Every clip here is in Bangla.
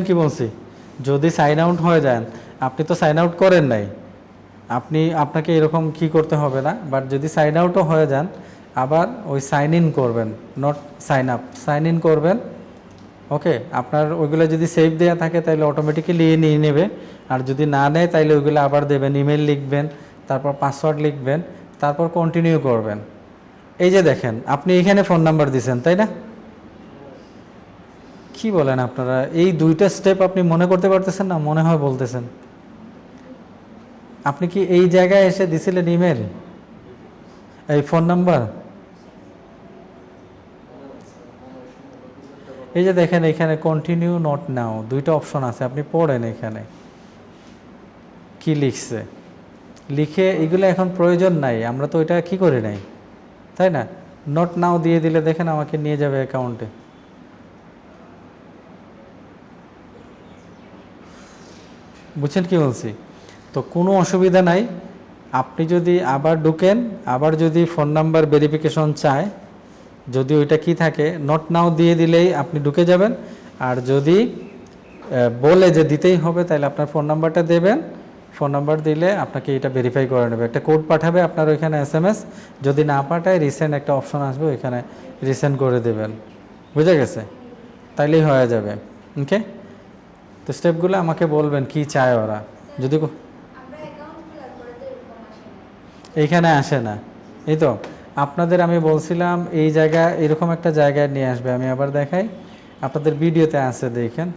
কি বলছি, যদি সাইন আউট হয়ে যান, আপনি তো সাইন আউট করেন নাই, আপনাকে এরকম কি করতে হবে না। বাট যদি সাইন আউটও হয়ে যান, আবার ওই সাইন ইন করবেন, not sign up, sign in করবেন। ওকে, আপনার ওইগুলো যদি সেভ দেওয়া থাকে তাহলে অটোমেটিক্যালি নিয়ে নেবে, আর যদি না নেয় তাহলে ওইগুলো আবার দেবেন, ইমেল লিখবেন, তারপর পাসওয়ার্ড লিখবেন, তারপর কন্টিনিউ করবেন। এই যে দেখেন, আপনি এখানে ফোন নাম্বার দিয়েছেন, তাই না? কি বলেন আপনারা, এই দুইটা স্টেপ আপনি মনে করতে পারতেছেন না? মনে হয় বলতেছেন। আপনি কি এই জায়গায় এসে দিছিলেন ইমেল, এই ফোন নাম্বার? এই যে দেখেন এখানে কন্টিনিউ নট নাও দুইটা অপশন আছে, আপনি পড়েন এখানে কি লিখছে। লিখে এগুলো এখন প্রয়োজন নাই, আমরা তো এটা কি করে নাই, তাই না? নট নাও দিয়ে দিলে দেখেন আমাকে নিয়ে যাবে অ্যাকাউন্টে। বুঝছেন কি বলছি? তো কোনো অসুবিধা নাই, আপনি যদি আবার ঢুকেন, আবার যদি ফোন নাম্বার ভেরিফিকেশন চায়, যদি ওইটা কি থাকে নট নাও দিয়ে দিলেই আপনি ঢুকে যাবেন। আর যদি বলে যে দিতেই হবে, তাহলে আপনার ফোন নাম্বারটা দেবেন, ফোন নাম্বার দিলে আপনাকে এটা ভেরিফাই করে নেবে, একটা কোড পাঠাবে আপনার ওইখানে SMS। যদি না পাঠায় রিসেন্ড একটা অপশন আসবে, ওইখানে রিসেন্ড করে দেবেন। বুঝে গেছে? তাইলেই হয়ে যাবে। ওকে, তো স্টেপগুলো আমাকে বলবেন কি চায় ওরা। যদি এইখানে আসে না, এই তো আপনাদের আমি বলছিলাম এই জায়গা এরকম একটা জায়গায় নিয়ে আসবে। আমি আবার দেখাই, আপনাদের ভিডিওতে আছে, দেখেন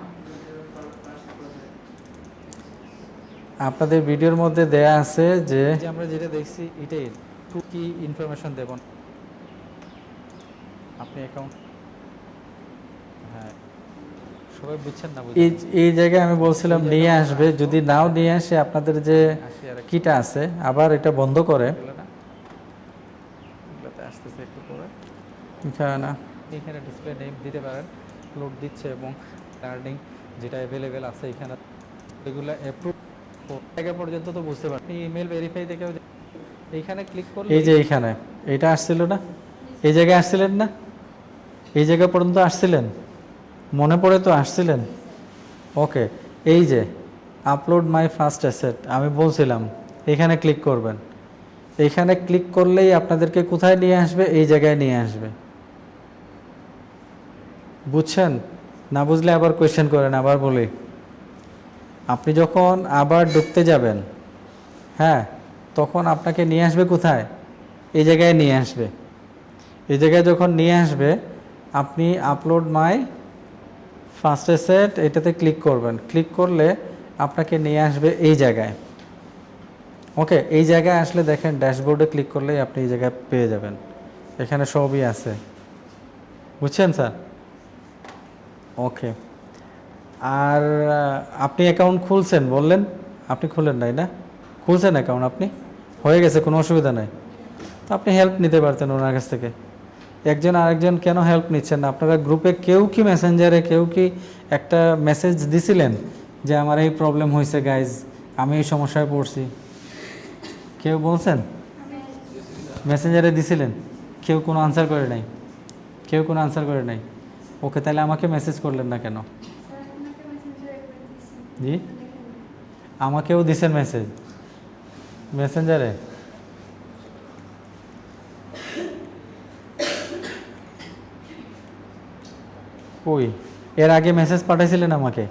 আপনাদের ভিডিওর মধ্যে দেয়া আছে যে আমরা যেটা দেখছি এটাই কি ইনফরমেশন দেব আপনি অ্যাকাউন্ট। হ্যাঁ, সবাই বুঝছেন না? এই জায়গায় আমি বলছিলাম নিয়ে আসবে, যদি নাও নিয়ে আসে আপনাদের যে কিটা আছে আবার এটা বন্ধ করে আসতেছে একটু পরে না, এখানে ডিসপ্লে নেম দিতে পারেন, লোড দিচ্ছে এবং লার্নিং যেটা অ্যাভেলেবেল আছে এখানে এগুলো অ্যাপ্রুভ জায়গা পর্যন্ত তো বুঝতে পারেন। ইমেল ভেরিফাই থেকেও এইখানে ক্লিক করলে এই যে এইখানে এইটা আসছিল না, এই জায়গায় আসছিলেন না, এই জায়গা পর্যন্ত আসছিলেন, মনে পড়ে তো আসছিলেন। ওকে, এই যে আপলোড মাই ফার্স্ট অ্যাসেট আমি বলছিলাম, এখানে ক্লিক করবেন। এইখানে ক্লিক করলেই আপনাদেরকে কোথায় নিয়ে আসবে? এই জায়গায় নিয়ে আসবে। বুঝছেন? না বুঝলে আবার কোয়েশ্চেন করেন, আবার বলি। আপনি যখন আবার ঢুকতে যাবেন, হ্যাঁ, তখন আপনাকে নিয়ে আসবে কোথায়? এই জায়গায় নিয়ে আসবে। এই জায়গায় যখন নিয়ে আসবে, আপনি আপলোড মাই ফার্স্ট অ্যাসেট এটাতে ক্লিক করবেন। ক্লিক করলে আপনাকে নিয়ে আসবে এই জায়গায়। ওকে, এই জায়গায় আসলে দেখেন ড্যাশবোর্ডে ক্লিক করলেই আপনি এই জায়গায় পেয়ে যাবেন, এখানে সবই আছে। বুঝছেন স্যার? ওকে, আর আপনি অ্যাকাউন্ট খুলছেন বললেন, আপনি খুলেন নাই না? খুলছেন অ্যাকাউন্ট আপনি, হয়ে গেছে, কোনো অসুবিধা নাই। তো আপনি হেল্প নিতে পারতেন ওনার কাছ থেকে। একজন আরেকজন কেন হেল্প নিচ্ছেন না? আপনারা গ্রুপে কেউ কি মেসেঞ্জারে কেউ কি একটা মেসেজ দিছিলেন যে আমার এই প্রবলেম হয়েছে গাইজ, আমি এই সমস্যায় পড়ছি? কেউ বলছেন? মেসেঞ্জারে দিছিলেন, কেউ কোনো আনসার করে নাই? কেউ কোনো আনসার করে নাই? ওকে, তাহলে আমাকে মেসেজ করলেন না কেন? জি, আমাকেও দিছেন মেসেজ মেসেঞ্জারে? কই, এর আগে মেসেজ পাঠাইছিলেন আমাকে?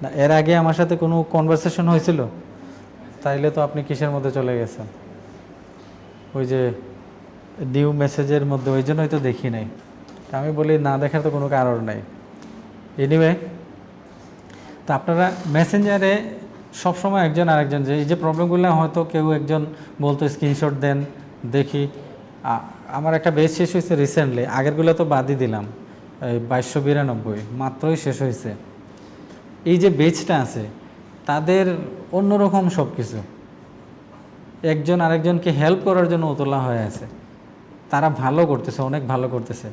না, এর আগে আমার সাথে কোনো কনভারসেশন হয়েছিল? তাইলে তো আপনি কিসের মধ্যে চলে গেছেন? ওই যে নিউ মেসেজের মধ্যে, ওই জন্যই তো দেখি নাই। আমি বলি না দেখার তো কোনো কারণ নাই। এনিওয়ে, তো আপনারা মেসেঞ্জারে সবসময় একজন আরেকজন যে এই যে প্রবলেমগুলো হয়তো কেউ একজন বলতো স্ক্রিনশট দেন দেখি। আমার একটা বেচ শেষ হয়েছে রিসেন্টলি, আগেরগুলো তো বাদই দিলাম, এই 2292 মাত্রই শেষ হয়েছে। এই যে বেচটা আছে তাদের অন্যরকম সব কিছু, একজন আরেকজনকে হেল্প করার জন্য উতলা হয়ে আছে। তারা ভালো করতেছে, অনেক ভালো করতেছে।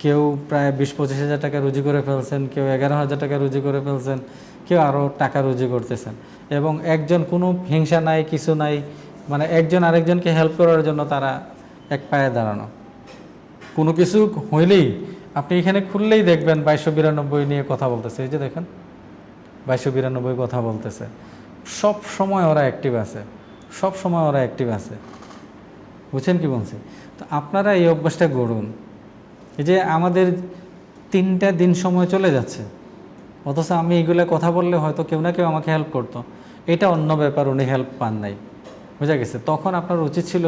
কেউ প্রায় 20-25 হাজার টাকা রুজি করে ফেলছেন, কেউ 11,000 টাকা রুজি করে ফেলছেন, কেউ আরও টাকা রুজি করতেছেন। এবং একজন কোনো হিংসা নাই, কিছু নাই, মানে একজন আরেকজনকে হেল্প করার জন্য তারা এক পায়ে দাঁড়ানো। কোনো কিছু হইলেই আপনি এখানে খুললেই দেখবেন 2292 নিয়ে কথা বলতেছে, এই যে দেখেন 2292 কথা বলতেছে। সব সময় ওরা অ্যাক্টিভ আছে, সব সময় ওরা অ্যাক্টিভ আছে। বুঝছেন কি বলছি? তো আপনারা এই অভ্যাসটা গড়ুন। এই যে আমাদের 3টা দিন সময় চলে যাচ্ছে, অথচ আমি এইগুলো কথা বললে হয়তো কেউ না কেউ আমাকে হেল্প করতো। এটা অন্য ব্যাপার, উনি হেল্প পান নাই, বোঝা গেছে। তখন আপনার উচিত ছিল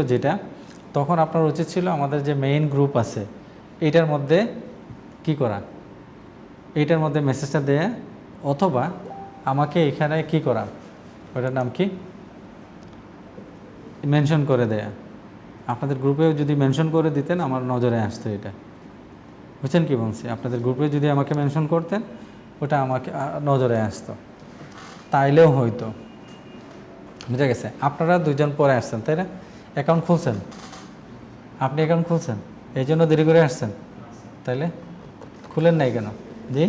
তখন আপনার উচিত ছিল আমাদের যে মেইন গ্রুপ আছে এইটার মধ্যে কি করা, এইটার মধ্যে মেসেজটা দেয়া, অথবা আমাকে এখানে কি করা, ওটার নাম কি, মেনশন করে দেয়া। আপনাদের গ্রুপেও যদি মেনশন করে দিতেন আমার নজরে আসতো এটা। বুঝছেন কি বলছি? আপনাদের গ্রুপে যদি আমাকে মেনশন করতেন ওটা আমাকে নজরে আসতো, তাইলেও হয়তো। বুঝা গেছে? আপনারা 2জন পরে আসছেন, তাই না? অ্যাকাউন্ট খুলছেন, আপনি অ্যাকাউন্ট খুলছেন, এই জন্য দেরি করে আসছেন। তাইলে খুলেন নাই কেন? জি,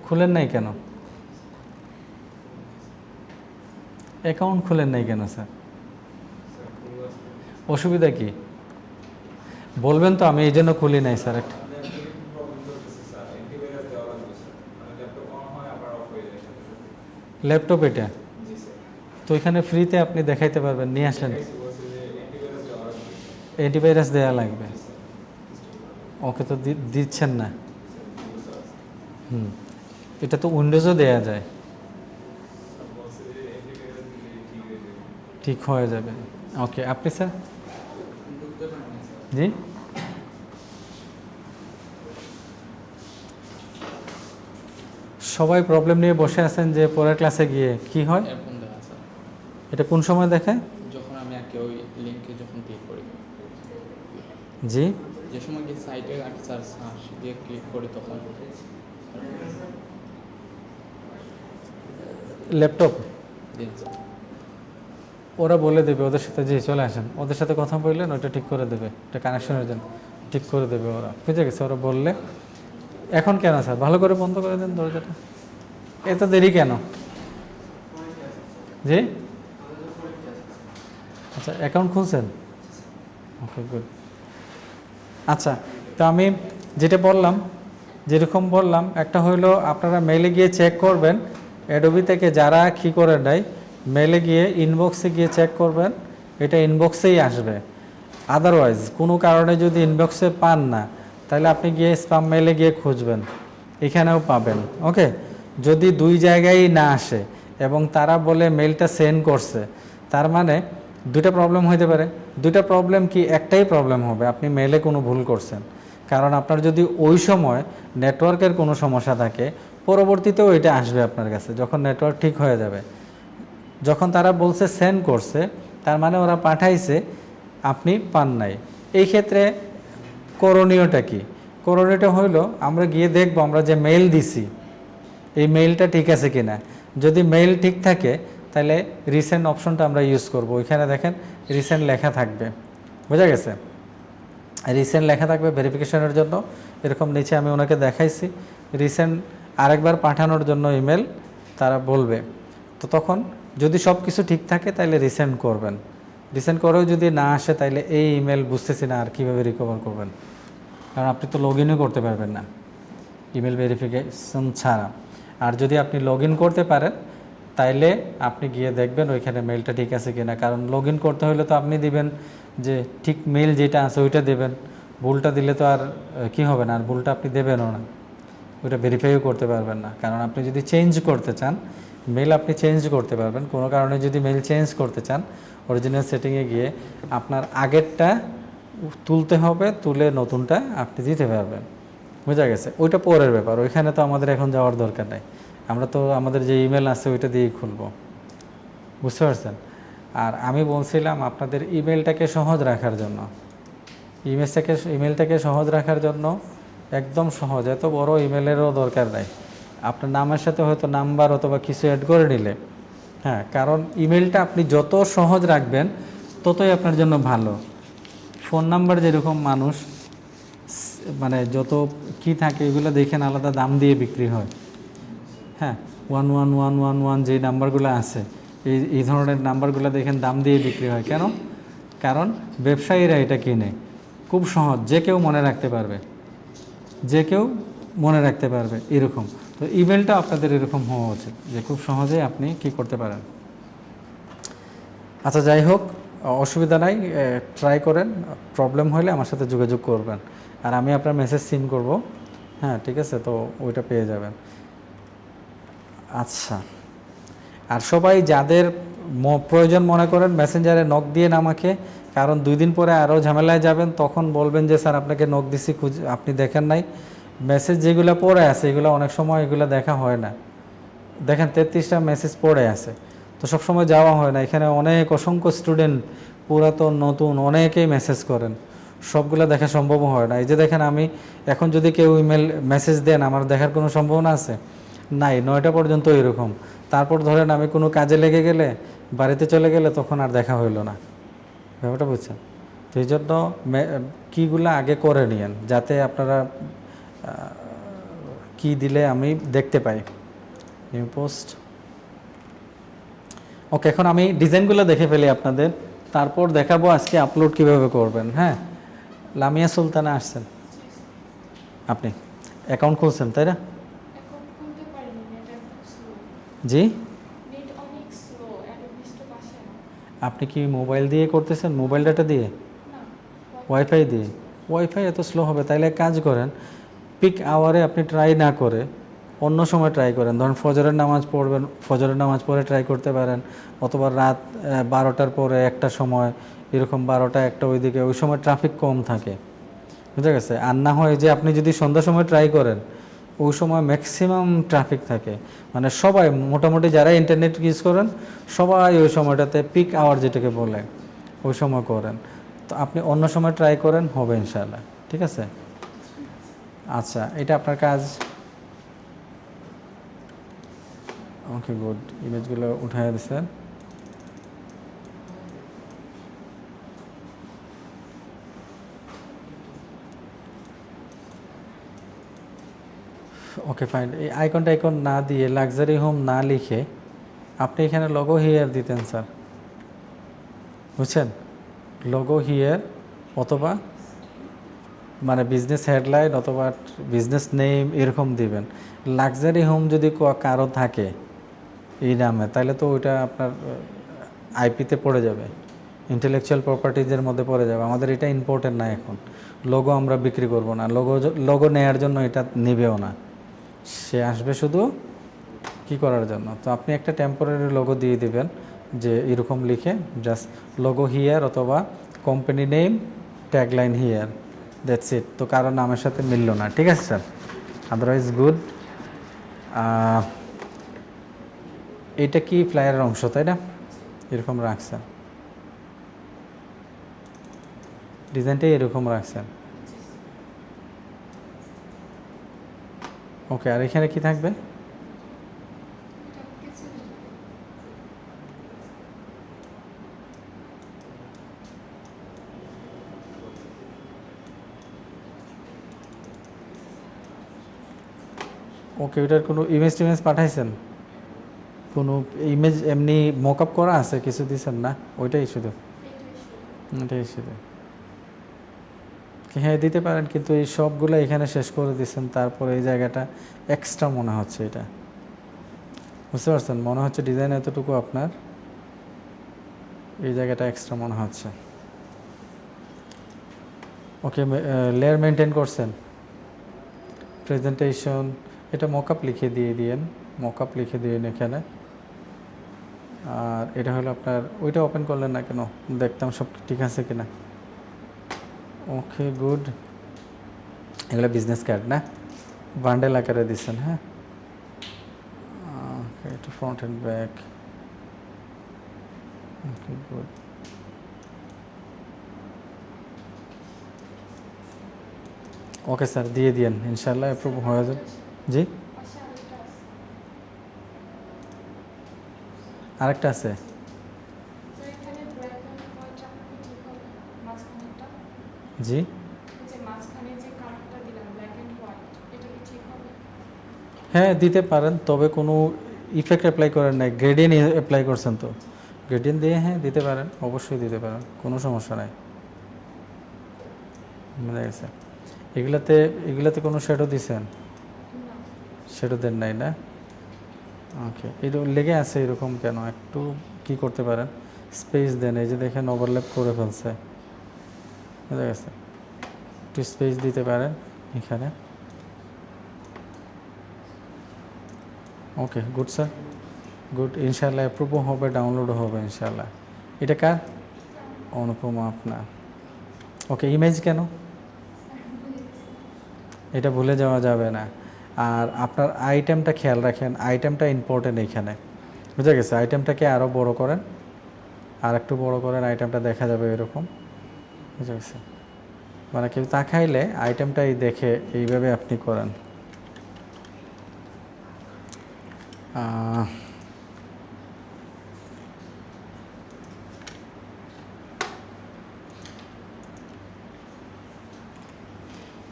খুলেন নাই কেন? অ্যাকাউন্ট খুলেন নাই কেন স্যার? অসুবিধা কি বলবেন তো, আমি এই জন্য খুলি নাই স্যার। একটা ল্যাপটপ এটা তো এখানে ফ্রিতে আপনি দেখাইতে পারবেন, নিয়ে আসলেন। অ্যান্টিভাইরাস দেওয়া লাগবে, ওকে তো দিচ্ছেন না। এটা তো উইন্ডোজও দেওয়া যায়, ঠিক হয়ে যাবে। ওকে, আপনি স্যার? জি, সবাই প্রবলেম নিয়ে বসে আছেন যে পরের ক্লাসে গিয়ে কি হয়। এটা কোন সময় দেখায়? যখন আমি ওই লিংকে যখন ক্লিক করি, জি, যে সময় কি সাইটে সার্চ দিয়ে ক্লিক করি তখন। ল্যাপটপ ওরা বলে দেবে ওদের সাথে, যে চলে আসেন, ওদের সাথে কথা বললেন, ওইটা ঠিক করে দেবে, এটা কানেকশনের জন্য ঠিক করে দেবে ওরা। বুঝে গেছে? ওরা বললে। এখন কেন স্যার? ভালো করে বন্ধ করে দেন দরজাটা। এত দেরি কেন? জি, আচ্ছা, অ্যাকাউন্ট খুলছেন? ওকে, গুড। আচ্ছা, তো আমি যেটা বললাম, যেরকম বললাম, একটা হইলো আপনারা মেইলে গিয়ে চেক করবেন, অ্যাডোবি থেকে যারা কী করে দেয়, মেইলে গিয়ে ইনবক্সে গিয়ে চেক করবেন, এটা ইনবক্সেই আসবে। আদারওয়াইজ কোনো কারণে যদি ইনবক্সে পান না, তাহলে আপনি গিয়ে স্প্যাম মেইলে গিয়ে খুঁজবেন, এখানেও পাবেন। ওকে, যদি 2 জায়গায় না আসে এবং তারা বলে মেইলটা সেন্ড করছে, তার মানে 2টা প্রবলেম হতে পারে। 2টা প্রবলেম কি? একটাই প্রবলেম হবে, আপনি মেইলে কোনো ভুল করছেন। কারণ আপনার যদি ওই সময় নেটওয়ার্কের কোনো সমস্যা থাকে, পরবর্তীতেও এটা আসবে আপনার কাছে যখন নেটওয়ার্ক ঠিক হয়ে যাবে। যখন তারা বলছে সেন্ড করছে, তার মানে ওরা পাঠাইছে, আপনি পান নাই। এই ক্ষেত্রে করণীয়টা কি? করণীয়টা হইলো আমরা গিয়ে দেখব আমরা যে মেইল দিছি এই মেইলটা ঠিক আছে কিনা। যদি মেইল ঠিক থাকে তাহলে রিসেন্ট অপশনটা আমরা ইউজ করব। ওইখানে দেখেন রিসেন্ট লেখা থাকবে, বোঝা গেছে? রিসেন্ট লেখা থাকবে ভেরিফিকেশনের জন্য। এরকম নিচে আমি ওনাকে দেখাইছি, রিসেন্ট আরেকবার পাঠানোর জন্য ইমেল তারা বলবে। তো তখন যদি সব কিছু ঠিক থাকে তাহলে রিসেন্ট করবেন। রিসেন্ট করেও যদি না আসে তাহলে এই ইমেল বুঝতেছি না আর কীভাবে রিকভার করবেন, কারণ আপনি তো লগ ইনও করতে পারবেন না ইমেল ভেরিফিকেশন ছাড়া। আর যদি আপনি লগ ইন করতে পারেন তাইলে আপনি গিয়ে দেখবেন ওইখানে মেইলটা ঠিক আছে কিনা। কারণ লগ ইন করতে হলে তো আপনি দিবেন যে ঠিক মেইল যেটা আছে ওইটা দেবেন, ভুলটা দিলে তো আর কি হবে না, আর ভুলটা আপনি দেবেনও না, ওইটা ভেরিফাইও করতে পারবেন না। কারণ আপনি যদি চেঞ্জ করতে চান মেইল, আপনি চেঞ্জ করতে পারবেন। কোনো কারণে যদি মেইল চেঞ্জ করতে চান, অরিজিনাল সেটিংয়ে গিয়ে আপনার আগেরটা তুলতে হবে, তুলে নতুনটা আপনি দিতে পারবেন, বোঝা গেছে? ওইটা পরের ব্যাপার, ওইখানে তো আমাদের এখন যাওয়ার দরকার নেই। আমরা তো আমাদের যে ইমেল আছে ওইটা দিয়েই খুলব, বুঝতে পারছেন? আর আমি বলছিলাম আপনাদের ইমেলটাকে সহজ রাখার জন্য, ইমেলটাকে সহজ রাখার জন্য একদম সহজ, এত বড় ইমেলেরও দরকার নাই। আপনার নামের সাথে হয়তো নাম্বার অথবা কিছু অ্যাড করে নিলে, হ্যাঁ, কারণ ইমেলটা আপনি যত সহজ রাখবেন ততই আপনার জন্য ভালো। ফোন নাম্বার যেরকম মানুষ মানে যত কি থাকে এগুলো দেখেন আলাদা দাম দিয়ে বিক্রি হয়, হ্যাঁ, 11111 যে নাম্বারগুলো আছে এই ধরনের নাম্বারগুলো দেখেন দাম দিয়ে বিক্রি হয়। কেন? কারণ ব্যবসায়ীরা এটা কিনে, খুব সহজ, যে কেউ মনে রাখতে পারবে, যে কেউ মনে রাখতে পারবে এরকম। তো ইমেলটা আপনাদের এরকম হওয়া উচিত যে খুব সহজে আপনি কি করতে পারেন। আচ্ছা যাই হোক, অসুবিধা নাই, ট্রাই করেন, প্রবলেম হলে আমার সাথে যোগাযোগ করবেন, আর আমি আপনার মেসেজ সিন করব। হ্যাঁ ঠিক আছে, তো ওইটা পেয়ে যাবেন। আচ্ছা, আর সবাই যাদের প্রয়োজন মনে করেন মেসেঞ্জারে নক দিয়ে আমাকে, কারণ 2 দিন পরে আরও ঝামেলায় যাবেন, তখন বলবেন যে স্যার আপনাকে নক দিছি আপনি দেখেন নাই। মেসেজ যেগুলো পড়ে আছে এগুলো অনেক সময় এগুলো দেখা হয় না। দেখেন 33টা মেসেজ পড়ে আছে, তো সবসময় যাওয়া হয় না। এখানে অনেক অসংখ্য স্টুডেন্ট, পুরাতন নতুন অনেকেই মেসেজ করেন, সবগুলো দেখা সম্ভব হয় না। এই যে দেখেন, আমি এখন যদি কেউ ইমেল মেসেজ দেন আমার দেখার কোনো সম্ভাবনা আছে? নাই, 9টা পর্যন্ত এরকম। তারপর ধরেন আমি কোনো কাজে লেগে গেলে, বাড়িতে চলে গেলে, তখন আর দেখা হইলো না। ব্যাপারটা বুঝছেন? তো এই জন্য কীগুলো আগে করে নিয়েন, যাতে আপনারা কি দিলে আমি দেখতে পাই। New post. ওকে, এখন আমি ডিজাইনগুলো দেখে ফেলি আপনাদের, তারপর দেখাবো আজকে আপলোড কিভাবে করবেন। হ্যাঁ, লামিয়া সুলতানা আসছেন, আপনি অ্যাকাউন্ট খুলছেন তাই না? জি, আপনি কি মোবাইল দিয়ে করতেছেন, মোবাইল ডাটা দিয়ে, ওয়াইফাই দিয়ে? ওয়াইফাই এত স্লো হবে? তাইলে এক কাজ করেন, পিক আওয়ারে আপনি ট্রাই না করে অন্য সময় ট্রাই করেন। ধরুন ফজরের নামাজ পড়বেন, ফজরের নামাজ পড়ে ট্রাই করতে পারেন, অথবা রাত 12টার পরে একটা সময়, এরকম 12টা 1টা ওইদিকে, ওই সময় ট্রাফিক কম থাকে, বুঝা গেছে? আর না হয় যে আপনি যদি সন্ধ্যার সময় ট্রাই করেন, ওই সময় ম্যাক্সিমাম ট্রাফিক থাকে, মানে সবাই মোটামুটি যারা ইন্টারনেট ইউজ করেন সবাই ওই সময়টাতে পিক আওয়ার যেটাকে বলে ওই সময় করেন। তো আপনি অন্য সময় ট্রাই করেন, হবে ইনশাআল্লাহ, ঠিক আছে? আচ্ছা, এটা আপনার কাজ। ওকে গুড, ইমেজগুলো উঠাই দিচ্ছেন। ওকে ফাইন, এই আইকন না দিয়ে, লাক্সারি হোম না লিখে আপনি এখানে লোগো হিয়ার দিতেন স্যার, বুঝছেন? লোগো হিয়ার, অথবা মানে বিজনেস হেডলাইন অথবা বিজনেস নেম এরকম দিবেন। লাক্সারি হোম যদি কারো থাকে এই নামে, তাহলে তো ওইটা আপনার আইপিতে পড়ে যাবে, ইন্টেলেকচুয়াল প্রপার্টিজের মধ্যে পড়ে যাবে। আমাদের এটা ইম্পর্টেন্ট না এখন, লোগো আমরা বিক্রি করব না, লোগো নেয়ার জন্য এটা নেবেও না, সে আসবে শুধু কি করার জন্য। তো আপনি একটা টেম্পোরারি লোগো দিয়ে দিবেন, যে এরকম লিখে জাস্ট লোগো হিয়ার, অথবা company name, tagline here, that's it. তো কারণ নামের সাথে মিলল না, ঠিক আছে স্যার? Otherwise good. এটা কি ফ্লায়ারের অংশ তাই না? এরকম রাখছেন, ডিজাইনটাই এরকম রাখছেন। ওকে, আর এখানে কি থাকবে? ওকে, ওইটার কোনো ইমেজ টিমেজ পাঠাইছেন? কোনো ইমেজ এমনি মকআপ করা আছে, কিছু দিচ্ছেন না? ওইটাই শুধু, এটাই শুধু। হ্যাঁ দিতে পারেন, কিন্তু এই সবগুলো এখানে শেষ করে দিচ্ছেন, তারপরে এই জায়গাটা এক্সট্রা মনে হচ্ছে। এটা বুঝতে পারছেন? মনে হচ্ছে ডিজাইন এতটুকু, আপনার এই জায়গাটা এক্সট্রা মনে হচ্ছে। ওকে, লেয়ার মেনটেন করছেন, প্রেজেন্টেশন, এটা মকআপ লিখে দিয়ে দিয়েন, মকআপ লিখে দিয়েন এখানে। আর এটা হলো আপনার, ওইটা ওপেন করলেন না কেন, দেখতাম সব ঠিক আছে কিনা। ওকে গুড, এগুলো বিজনেস কার্ড না, বান্ডেল আকারে দিচ্ছেন? হ্যাঁ, ওকে, এটা front and back. Okay good. Okay sir, দিয়ে দিয়েন, ইনশাল্লাহ অ্যাপ্রুভ হয়ে যাবে। জি, আরেকটা আছে। জি, হ্যাঁ দিতে পারেন, তবে কোনো ইফেক্ট অ্যাপ্লাই করেন নাই, গ্রেডিয়েন্ট অ্যাপ্লাই করছেন তো, গ্রেডিয়েন্ট দিয়ে হ্যাঁ দিতে পারেন, অবশ্যই দিতে পারেন, কোনো সমস্যা নাই। বুঝা গেছে। এগুলাতে কোনো শ্যাডো দিছেন? শ্যাডো দেন নাই না? ওকে, এটা লেগে আছে এরকম কেন? একটু কি করতে পারেন, স্পেস দেন। এই যে দেখেন ওভারল্যাপ করে ফেলছে, বুঝা গেছে। একটু স্পেস দিতে পারেন এখানে। ওকে, গুড স্যার, গুড। ইনশাল্লাহ অ্যাপ্রুভও হবে, ডাউনলোডও হবে ইনশাল্লাহ। এটা কার? অনুপমা আপনার। ওকে, ইমেজ কেন? এটা ভুলে যাওয়া যাবে না। আর আপনার আইটেমটা খেয়াল রাখেন, আইটেমটা ইম্পর্টেন্ট এইখানে, বুঝা গেছে। আইটেমটাকে আরও বড় করেন, আর একটু বড় করেন, আইটেমটা দেখা যাবে এরকম, বুঝা গেছে। মানে কেউ তাকাইলে আইটেমটাই দেখে এইভাবে আপনি করেন।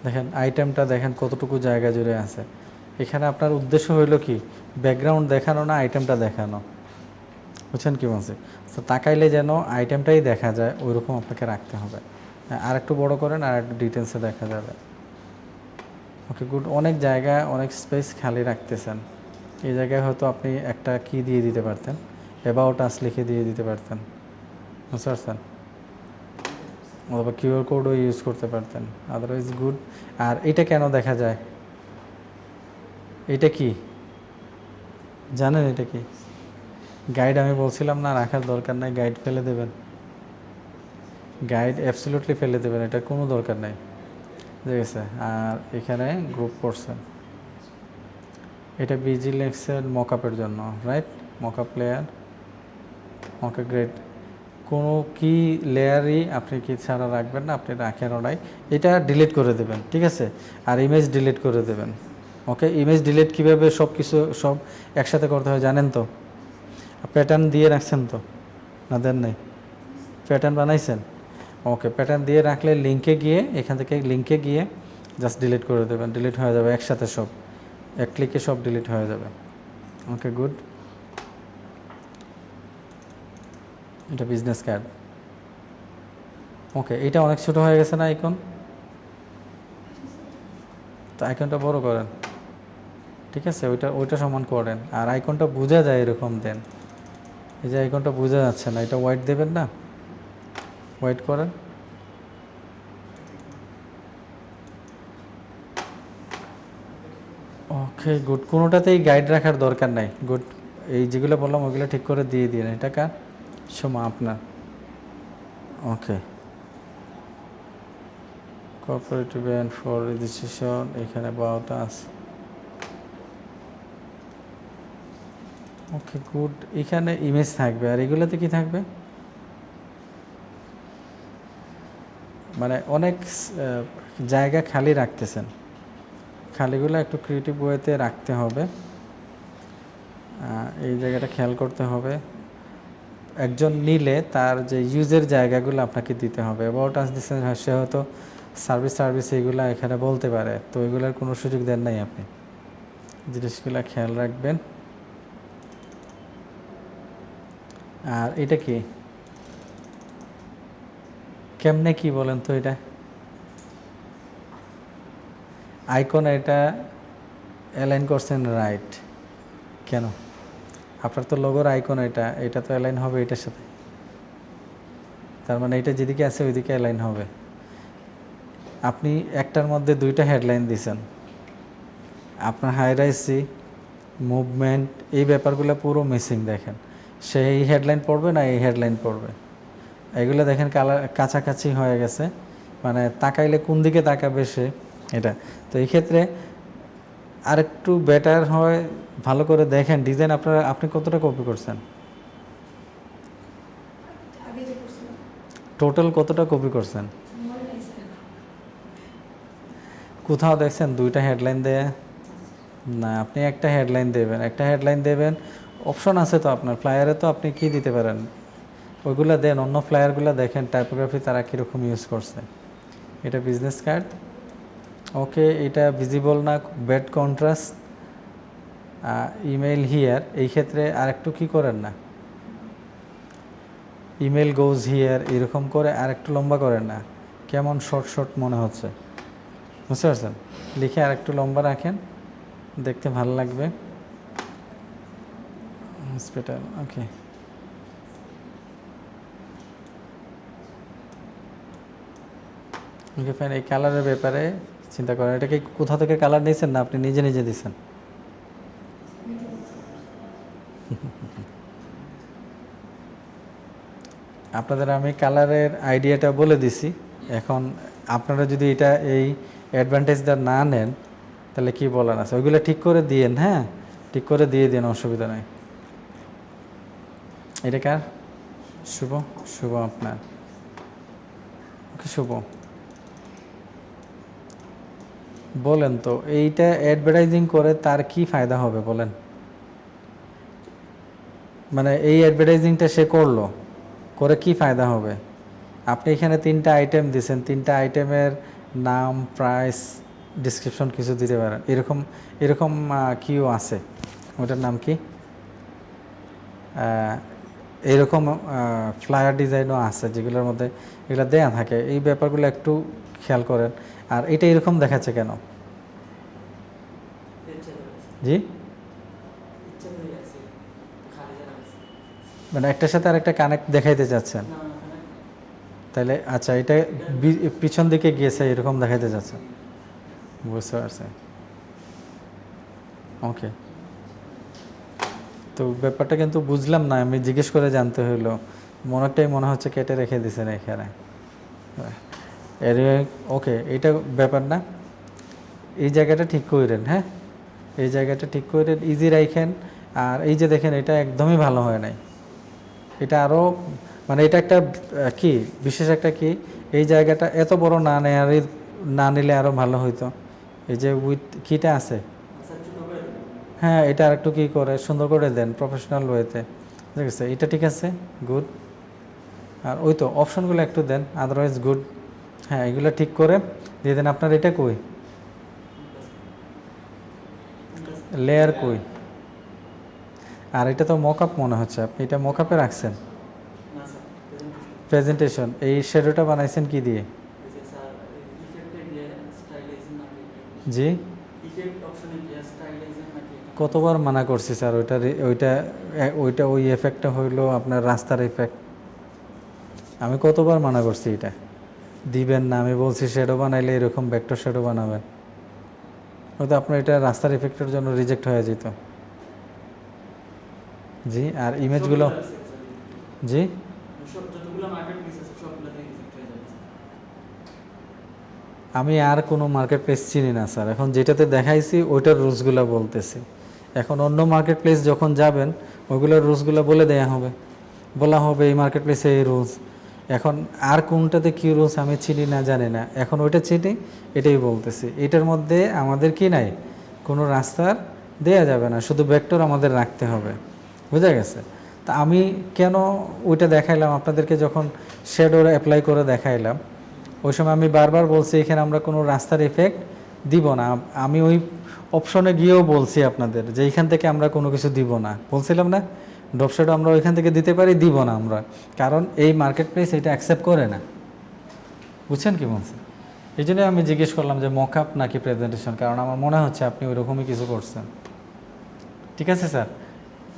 দেখেন আইটেমটা দেখেন কতটুকু জায়গা জুড়ে আছে। এখানে আপনার উদ্দেশ্য হইল কি, ব্যাকগ্রাউন্ড দেখানো না আইটেমটা দেখানো, বুঝছেন কি বলছি? তো তাকাইলে যেন আইটেমটাই দেখা যায় ওইরকম আপনাকে রাখতে হবে। আর একটু বড় করেন, আর একটু ডিটেলসে দেখা যাবে। ওকে, গুড। অনেক জায়গা, অনেক স্পেস খালি রাখতেছেন। এই জায়গায় হয়তো আপনি একটা কি দিয়ে দিতে পারতেন, অ্যাবাউট আস লিখে দিয়ে দিতে পারতেন, বুঝতে পারছেন? অথবা কিউআর কোডও ইউজ করতে পারতেন, আদারওয়াইজ গুড। আর এটা কেন দেখা যায়? এটা কি জানেন? এটা কি গাইড? আমি বলছিলাম না রাখার দরকার নাই, গাইড ফেলে দেবেন, গাইড অ্যাবসলিউটলি ফেলে দেবেন, এটা কোনো দরকার নাই, ঠিক আছে। আর এখানে গ্রুপ করছেন, এটা ভিজিলেক্সের মকআপের জন্য, right? Mockup layer, mockup grade. কোনো কি লেয়ারই আপনি কি ছাড়া রাখবেন না, আপনি রাখেন ওটাই। এটা ডিলিট করে দেবেন, ঠিক আছে। আর ইমেজ ডিলিট করে দেবেন। ওকে, ইমেজ ডিলিট কীভাবে সব কিছু সব একসাথে করতে হয় জানেন তো? প্যাটার্ন দিয়ে রাখছেন তো, না দেন নাই? প্যাটার্ন বানাইছেন? ওকে, প্যাটার্ন দিয়ে রাখলে লিঙ্কে গিয়ে, এখান থেকে লিঙ্কে গিয়ে জাস্ট ডিলিট করে দেবেন, ডিলিট হয়ে যাবে একসাথে সব, এক ক্লিকে সব ডিলিট হয়ে যাবে। ওকে, গুড। এটা বিজনেস কার্ড। ওকে, এটা অনেক ছোটো হয়ে গেছে না আইকন? তো আইকনটা বড় করেন, ঠিক আছে। ওইটা সমান করেন। আর আইকনটা বোঝা যায় এরকম দেন। এই যে আইকনটা বোঝা যাচ্ছে না, এটা হোয়াইট দেবেন না, হোয়াইট করেন। ওকে, গুড। কোনোটাতেই গাইড রাখার দরকার নাই, গুড। এই যেগুলো বললাম ওইগুলো ঠিক করে দিয়ে দিন। এটা কার? সোমা আপনার। ওকে, কোঅপারেটিভ ব্যাংক ফর রেজিস্ট্রেশন, এখানে 12টা আছে। ওকে, গুড। এখানে ইমেজ থাকবে, আর এগুলোতে কি থাকবে? মানে অনেক জায়গা খালি রাখতেছেন, খালিগুলো একটু ক্রিয়েটিভ ওয়েতে রাখতে হবে। এই জায়গাটা খেয়াল করতে হবে। একজন নিলে তার যে ইউজের জায়গাগুলো আপনাকে দিতে হবে। অ্যাবাউট আস দিচ্ছেন, সে হয়তো সার্ভিস এইগুলো এখানে বলতে পারে, তো এগুলোর কোনো সুযোগ দেন নাই আপনি। জিনিসগুলো খেয়াল রাখবেন। আর এটা কি, কেমনে কি বলেন তো? এটা আইকন, এটা অ্যালাইন করছেন রাইট, কেন? আপনার তো লোগোর আইকন, এটা তো অ্যালাইন হবে এটার সাথে, তার মানে এটা যেদিকে আছে ওইদিকে অ্যালাইন হবে। আপনি একটার মধ্যে দুইটা হেডলাইন দিছেন, আপনার হাইরাইসি, মুভমেন্ট, এই ব্যাপারগুলো পুরো মিসিং। দেখেন সে এই হেডলাইন পড়বে না এই হেডলাইন পড়বে, এগুলো দেখেন কাছাকাছি হয়ে গেছে, মানে তাকাইলে কোন দিকে তাকাবে সে, এটা। তো এই ক্ষেত্রে আরেকটু বেটার হয়, ভালো করে দেখেন ডিজাইন। আপনি কতটা কপি করছেন? টোটাল কতটা কপি করছেন? কোথাও দেখছেন দুইটা হেডলাইন দেয়া? না, আপনি একটা হেডলাইন দেবেন, একটা হেডলাইন দেবেন। অপশন আছে তো আপনার ফ্লায়ারে, তো আপনি কি দিতে পারেন ওইগুলো দেন। অন্য ফ্লায়ারগুলো দেখেন টাইপোগ্রাফি তারা কীরকম ইউজ করছে। এটা বিজনেস কার্ড। ওকে, এটা ভিজিবল না, ব্যাড কন্ট্রাস্ট, ইমেল হিয়ার। এই ক্ষেত্রে আরেকটু কি করেন না, ইমেল গোজ হিয়ার এরকম করে আরেকটু লম্বা করেন না, কেমন শর্ট শর্ট মনে হচ্ছে, বুঝতে পারছেন? লিখে আর একটু লম্বা রাখেন, দেখতে ভালো লাগবে। Hospital, okay. Okay fine. এই কালারের ব্যাপারে চিন্তা করেন, এটা কি কোথা থেকে কালার নিয়েছেন না আপনি নিজে নিজে দিয়েছেন? আপনাদের আমি কালারের আইডিয়াটা বলে দিছি। এখন আপনারা যদি এটা এই অ্যাডভান্টেজটা না নেন তাহলে কি বলার আছে? ওইগুলো ঠিক করে দিয়েন, হ্যাঁ ঠিক করে দিয়ে দিন, অসুবিধা নেই। এটা কার? শুভ, শুভ আপনার। ওকে শুভ, বলেন তো এইটা অ্যাডভার্টাইজিং করে তার কি ফায়দা হবে বলেন? মানে এই অ্যাডভার্টাইজিংটা সে করলো, করে কি ফায়দা হবে? আপনি এখানে 3টা আইটেম দিয়েছেন, 3টা আইটেমের নাম, প্রাইস, ডিসক্রিপশন কিছু দিতে পারেন। এরকম এরকম কিও আছে, ওটার নাম কি, এরকম ফ্লায়ার ডিজাইনও আছে যেগুলোর মধ্যে এগুলো দেয়া থাকে। এই ব্যাপারগুলো একটু খেয়াল করেন। আর এটা এরকম দেখাচ্ছে কেন? জি, মানে একটার সাথে আর একটা কানেক্ট দেখাইতে চাচ্ছেন তাহলে? আচ্ছা, এটা পিছন দিকে গিয়েছে এরকম দেখাইতে চাচ্ছেন, বুঝতে পারছি। ওকে, তো ব্যাপারটা কিন্তু বুঝলাম না, আমি জিজ্ঞেস করে জানতে হইলো। মনেরটাই মনে হচ্ছে কেটে রেখে দিয়েছেন এখানে। ওকে, এইটা ব্যাপার না, এই জায়গাটা ঠিক করেন, হ্যাঁ এই জায়গাটা ঠিক করেন, ইজি রাখেন। আর এই যে দেখেন এটা একদমই ভালো হয় নাই, এটা আরও মানে এটা একটা কি বিশেষ একটা কি, এই জায়গাটা এত বড় না নেয়ারই, না নিলে আরও ভালো হইতো। এই যে উইথ কিটা আছে, হ্যাঁ এটা আর একটু কী করে সুন্দর করে দেন প্রফেশনাল ওয়েতে, ঠিক আছে? এটা ঠিক আছে, গুড। আর ওই তো অপশনগুলো একটু দেন, আদারওয়াইজ গুড। হ্যাঁ এগুলো ঠিক করে দিয়ে দেন। আপনার এটা কই, লেয়ার কই? আর এটা তো মকআপ মনে হচ্ছে, আপনি এটা মকআপে রাখছেন। প্রেজেন্টেশন, এই শ্যাডোটা বানাইছেন কি দিয়ে? জি, কতবার মানা করছি স্যার, ওইটা ওইটা ওই এফেক্টটা হইলো আপনার রাস্তার এফেক্ট। আমি কতবার মানা করছি এটা দিবেন না, আমি বলছি শ্যাডো বানাইলে এরকম ভেক্টর শ্যাডো বানাবেন। হয়তো আপনার এটা রাস্তার এফেক্টের জন্য রিজেক্ট হয়ে যেত। জি, আর ইমেজগুলো, জি আমি আর কোনো মার্কেট প্লেস চিনি না স্যার, এখন যেটাতে দেখাইছি ওইটার রুলসগুলো বলতেছি। এখন অন্য মার্কেট প্লেস যখন যাবেন ওইগুলোর রুলসগুলো বলে দেওয়া হবে, বলা হবে এই মার্কেট প্লেসে এই রুলস। এখন আর কোনটাতে কী রুলস আমি চিনি না, জানি না, এখন ওইটা চিনি, এটাই বলতেছি। এটার মধ্যে আমাদের কি নাই, কোনো রাস্তার দেয়া যাবে না, শুধু ভেক্টর আমাদের রাখতে হবে, বুঝা গেছে? তা আমি কেন ওইটা দেখাইলাম আপনাদেরকে, যখন শ্যাডো অ্যাপ্লাই করে দেখাইলাম ওই সময় আমি বারবার বলছি এখানে আমরা কোনো রাস্তার এফেক্ট দিব না। আমি ওই অপশনে গিয়েও বলছি আপনাদের যে এইখান থেকে আমরা কোনো কিছু দিব না, বলছিলাম না? ড্রপ শ্যাডো আমরা ওইখান থেকে দিতে পারি, দিব না আমরা, কারণ এই মার্কেট প্লেস এটা অ্যাকসেপ্ট করে না। বুঝছেন কি বলছি? এই জন্যই আমি জিজ্ঞেস করলাম যে মকআপ নাকি প্রেজেন্টেশন, কারণ আমার মনে হচ্ছে আপনি ওই রকমই কিছু করছেন। ঠিক আছে স্যার,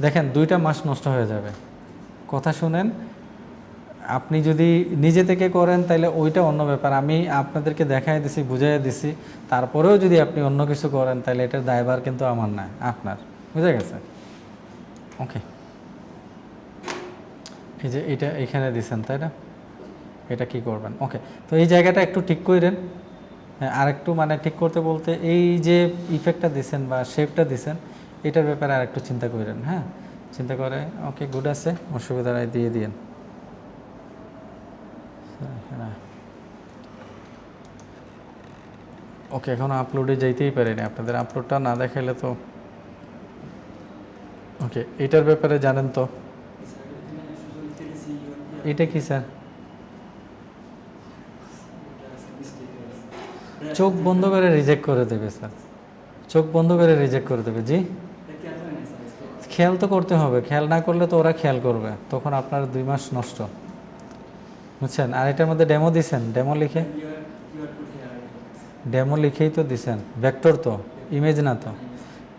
দেখেন 2টা মাস নষ্ট হয়ে যাবে। কথা শুনেন, আপনি যদি নিজে থেকে করেন তাহলে ওইটা অন্য ব্যাপার, আমি আপনাদেরকে দেখাই দিছি, বুঝাই দিছি, তারপরেও যদি আপনি অন্য কিছু করেন তাহলে এটার দায়ভার কিন্তু আমার না, আপনার। বুঝে গেছে? ওকে, এই যে এটা এখানে দিছেন তাই না, এটা কি করবেন? ওকে, তো এই জায়গাটা একটু ঠিক করেন। হ্যাঁ, আর একটু মানে ঠিক করতে বলতে এই যে ইফেক্টটা দিছেন বা শেপটা দিছেন এটার ব্যাপারে আর একটু চিন্তা করেন। হ্যাঁ, চিন্তা করে ওকে গুড আছে, অসুবিধা নাই, দিয়ে দিন। ওকে, এখন আপলোডে যাইতেই পারিনি, আপনাদের আপলোডটা না দেখাইলে তো। ওকে, এটার ব্যাপারে জানেন তো? এটা কি স্যার? চোখ বন্ধ করে রিজেক্ট করে দেবে স্যার, চোখ বন্ধ করে রিজেক্ট করে দেবে। জি, খেয়াল তো করতে হবে, খেয়াল না করলে তো ওরা খেয়াল করবে, তখন আপনার 2 মাস নষ্ট। বুঝছেন? আর এটার মধ্যে ডেমো দিছেন, ডেমো লিখে, ডেমো লিখেই তো দিছেন, ভেক্টর তো, ইমেজ না তো।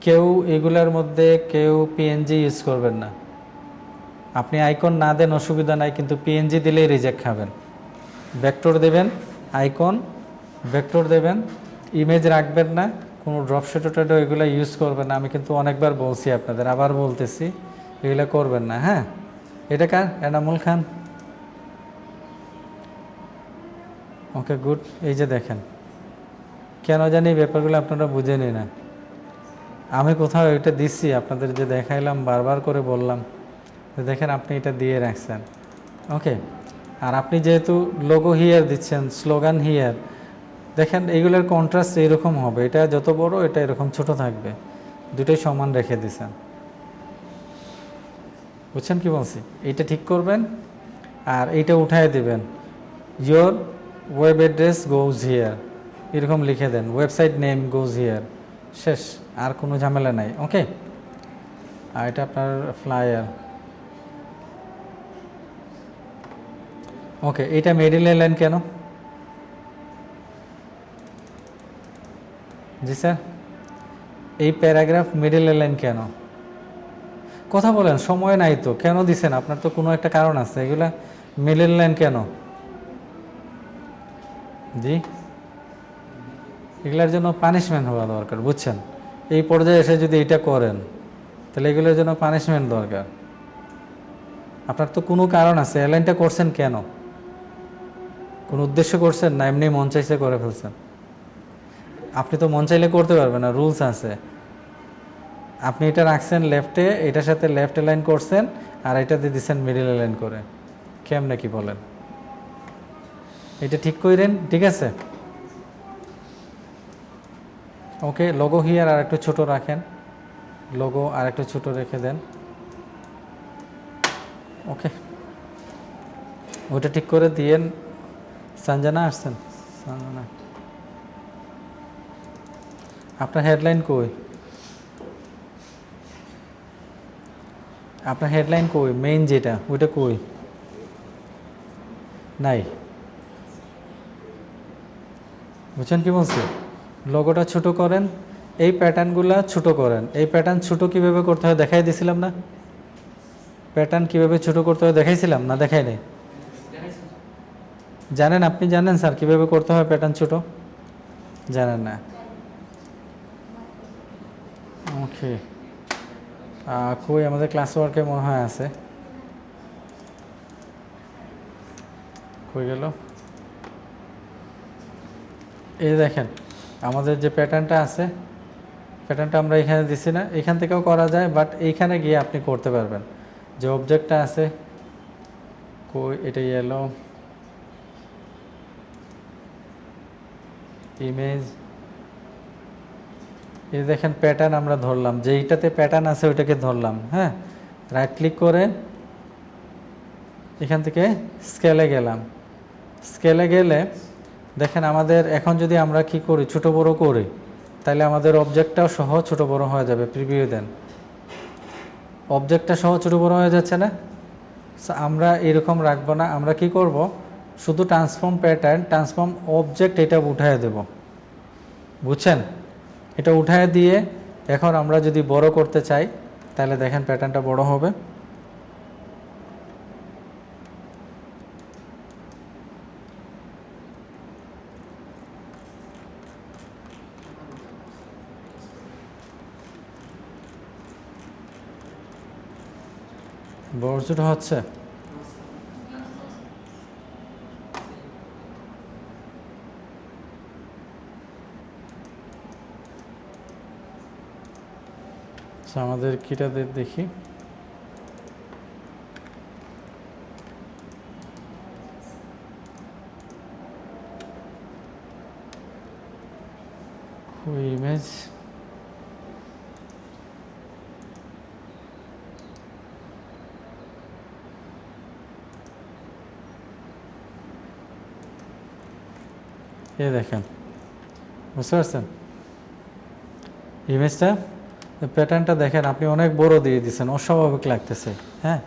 কেউ এগুলার মধ্যে কেউ পিএনজি ইউজ করবেন না। আপনি আইকন না দেন অসুবিধা নাই, কিন্তু পিএনজি দিলেই রিজেক্ট খাবেন। ভেক্টর দেবেন, আইকন ভেক্টর দেবেন, ইমেজ রাখবেন না, কোনো ড্রপ শ্যাডো এগুলো ইউজ করবেন না। আমি কিন্তু অনেকবার বলছি আপনাদের, আবার বলতেছি, এগুলো করবেন না। হ্যাঁ, এটা কার? এনামুল খান। ওকে, গুড। এই যে দেখেন, কেন জানি এই ব্যাপারগুলো আপনারা বুঝেনি না। আমি কোথাও এটা দিচ্ছি আপনাদের, যে দেখাইলাম, বারবার করে বললাম, দেখেন আপনি এটা দিয়ে রাখছেন। ওকে, আর আপনি যেহেতু লোগো হিয়ার দিচ্ছেন, স্লোগান হিয়ার, দেখেন এইগুলোর কন্ট্রাস্ট এইরকম হবে, এটা যত বড়, এটা এরকম ছোট থাকবে, দুটোই সমান রেখে দিছেন। বুঝছেন কি বলছি? এইটা ঠিক করবেন, আর এইটা উঠায় দিবেন, your web address goes here, এরকম লিখে দেন, ওয়েবসাইট নেম গোজ হিয়ার, শেষ, আর কোনো ঝামেলা নাই। ওকে, আর এটা আপনার ফ্লায়ার। ওকে, এটা মিডল লাইন কেন? জি স্যার, এই প্যারাগ্রাফ মিডল লাইন কেন? কথা বলেন, সময় নাই তো, কেন দিছেন? আপনার তো কোনো একটা কারণ আছে, এগুলা মিডল লাইন কেন? জি, এগুলার জন্য পানিশমেন্ট হওয়া দরকার, বুঝছেন? এই পর্যায়ে এসে যদি এটা করেন, তাহলে এগুলোর জন্য পানিশমেন্ট দরকার। আপনার তো কোনো কারণ আছে, এলাইনটা করছেন কেন? কোনো উদ্দেশ্য করছেন, না এমনি মন চাইছে করে ফেলছেন? আপনি তো মন চাইলে করতে পারবেন না, রুলস আছে। আপনি এটা রাখছেন লেফটে, এটার সাথে লেফট অ্যালাইন করছেন, আর এটা দিয়ে দিচ্ছেন মিডিল অ্যালাইন করে, কেমনে কি বলেন? এটা ঠিক করেন, ঠিক আছে? ওকে, লোগো হিয়ার আর একটু ছোট রাখেন, লোগো আর একটু ছোট রেখে দেন। ওকে, ওটা ঠিক করে দিয়েন। সঞ্জনা আসছেন? সঞ্জনা, আপনার হেডলাইন কই? আপনার হেডলাইন কই? মেইন যেটা, ওইটা কই? নাই। বুঝছেন কি বলছি? লোগোটা ছোট করেন, এই প্যাটার্নগুলো ছোট করেন। এই প্যাটার্ন ছোট কীভাবে করতে হয় দেখাই দিয়েছিলাম না? প্যাটার্ন কীভাবে ছোট করতে হয় দেখাইছিলাম না? দেখাই নাই? জানেন? আপনি জানেন স্যার কীভাবে করতে হয় প্যাটার্ন ছোট? জানেন না? ওকে, কই আমাদের ক্লাস ওয়ার্কে মনে হয় আছে, কই গেল? এই দেখেন, আমাদের যে প্যাটার্নটা আছে, প্যাটার্নটা আমরা এখানে দিছি না? এখান থেকেও করা যায়, বাট এইখানে গিয়ে আপনি করতে পারবেন। যে অবজেক্টটা আছে, কই? এটা ইয়েলো ইমেজ, এই দেখেন প্যাটার্ন আমরা ধরলাম, যেইটাতে প্যাটার্ন আছে ওইটাকে ধরলাম। হ্যাঁ, রাইট ক্লিক করে এখান থেকে স্কেলে গেলাম। স্কেলে গেলে দেখেন আমাদের এখন যদি আমরা কি করি, ছোট বড় করি, তাহলে আমাদের অবজেক্টটাও সহ ছোট বড় হয়ে যাবে। প্রিভিউ দেন, অবজেক্টটা সহ ছোট বড় হয়ে যাচ্ছে না? আমরা এরকম রাখবো না, আমরা কি করব, শুধু ট্রান্সফর্ম প্যাটার্ন, ট্রান্সফর্ম অবজেক্ট, এটা উঠায় দেব। বুঝছেন? এটা উঠায় দিয়ে এখন আমরা যদি বড় করতে চাই, তাহলে দেখেন প্যাটার্নটা বড় হবে। বড় ছোট হচ্ছে? আমাদের কিটা দেখি, ইমেজ, এই দেখেন, বুঝতে পারছেন ইমেজটা? প্যাটার্নটা দেখেন, আপনি অনেক বড় দিয়ে দিচ্ছেন, অস্বাভাবিক লাগতেছে। হ্যাঁ,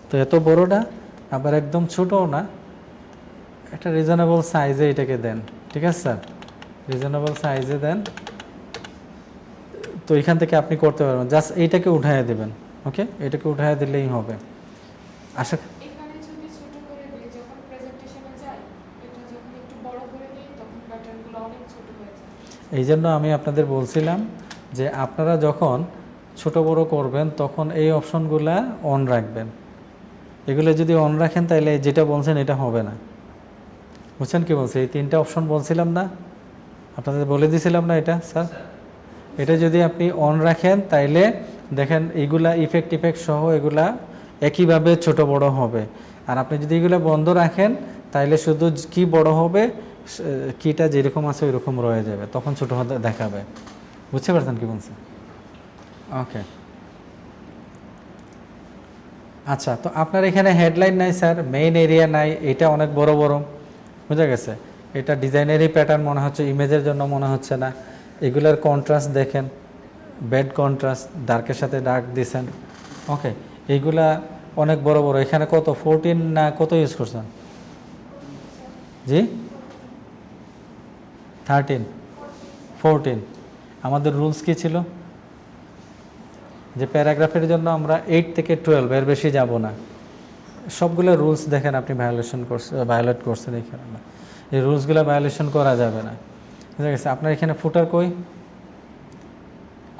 তো এত বড়টা আবার একদম ছোটও না, একটা রিজনেবল সাইজে এটাকে দেন, ঠিক আছে স্যার, রিজনেবল সাইজে দেন। তো এখান থেকে আপনি করতে পারবেন, জাস্ট এইটাকে উঠাইয়া দেবেন। ওকে, এটাকে উঠাইয়া দিলেই হবে। আশা এখানে যদি ছোট করে দিই, যখন প্রেজেন্টেশনে যায়, এটা যখন একটু বড় করে দিই তখন প্যাটার্নগুলো অনেক ছোট হয়ে যায়। এই জন্য আমি আপনাদের বলছিলাম যে আপনারা যখন ছোট বড় করবেন তখন এই অপশনগুলা অন রাখবেন। এগুলো যদি অন রাখেন তাহলে যেটা বলছেন এটা হবে না। বুঝছেন কি বলছি? এই তিনটা অপশন বলছিলাম না, আপনাদের বলে দিয়েছিলাম না এটা স্যার? এটা যদি আপনি অন রাখেন তাইলে দেখেন এইগুলা ইফেক্ট সহ এগুলা একইভাবে ছোট বড় হবে। আর আপনি যদি এগুলো বন্ধ রাখেন তাইলে শুধু কি বড় হবে, কিটা যেরকম আছে ওই রকম রয়ে যাবে, তখন ছোট হতে দেখাবে। বুঝতে পারছেন কি বলছেন? ওকে, আচ্ছা। তো আপনার এখানে হেডলাইন নাই স্যার, মেইন এরিয়া নাই, এটা অনেক বড় বড়, বুঝা গেছে? এটা ডিজাইনেরই প্যাটার্ন মনে হচ্ছে, ইমেজের জন্য মনে হচ্ছে না। এগুলার কন্ট্রাস্ট দেখেন, বেড কন্ট্রাস্ট, ডার্কের সাথে ডার্ক দিছেন। ওকে, এইগুলা অনেক বড় বড়। এখানে কত 14 না কত ইউজ করছেন? জি 13 14। আমাদের রুলস কি ছিল? যে প্যারাগ্রাফের জন্য আমরা 8 থেকে 12, এর বেশি যাব না। সবগুলো রুলস দেখেন আপনি ভায়োলেট করছেন এখানে। এই রুলসগুলো ভায়োলেশন করা যাবে না, বুঝা গেছে? আপনার এখানে ফুটার কই,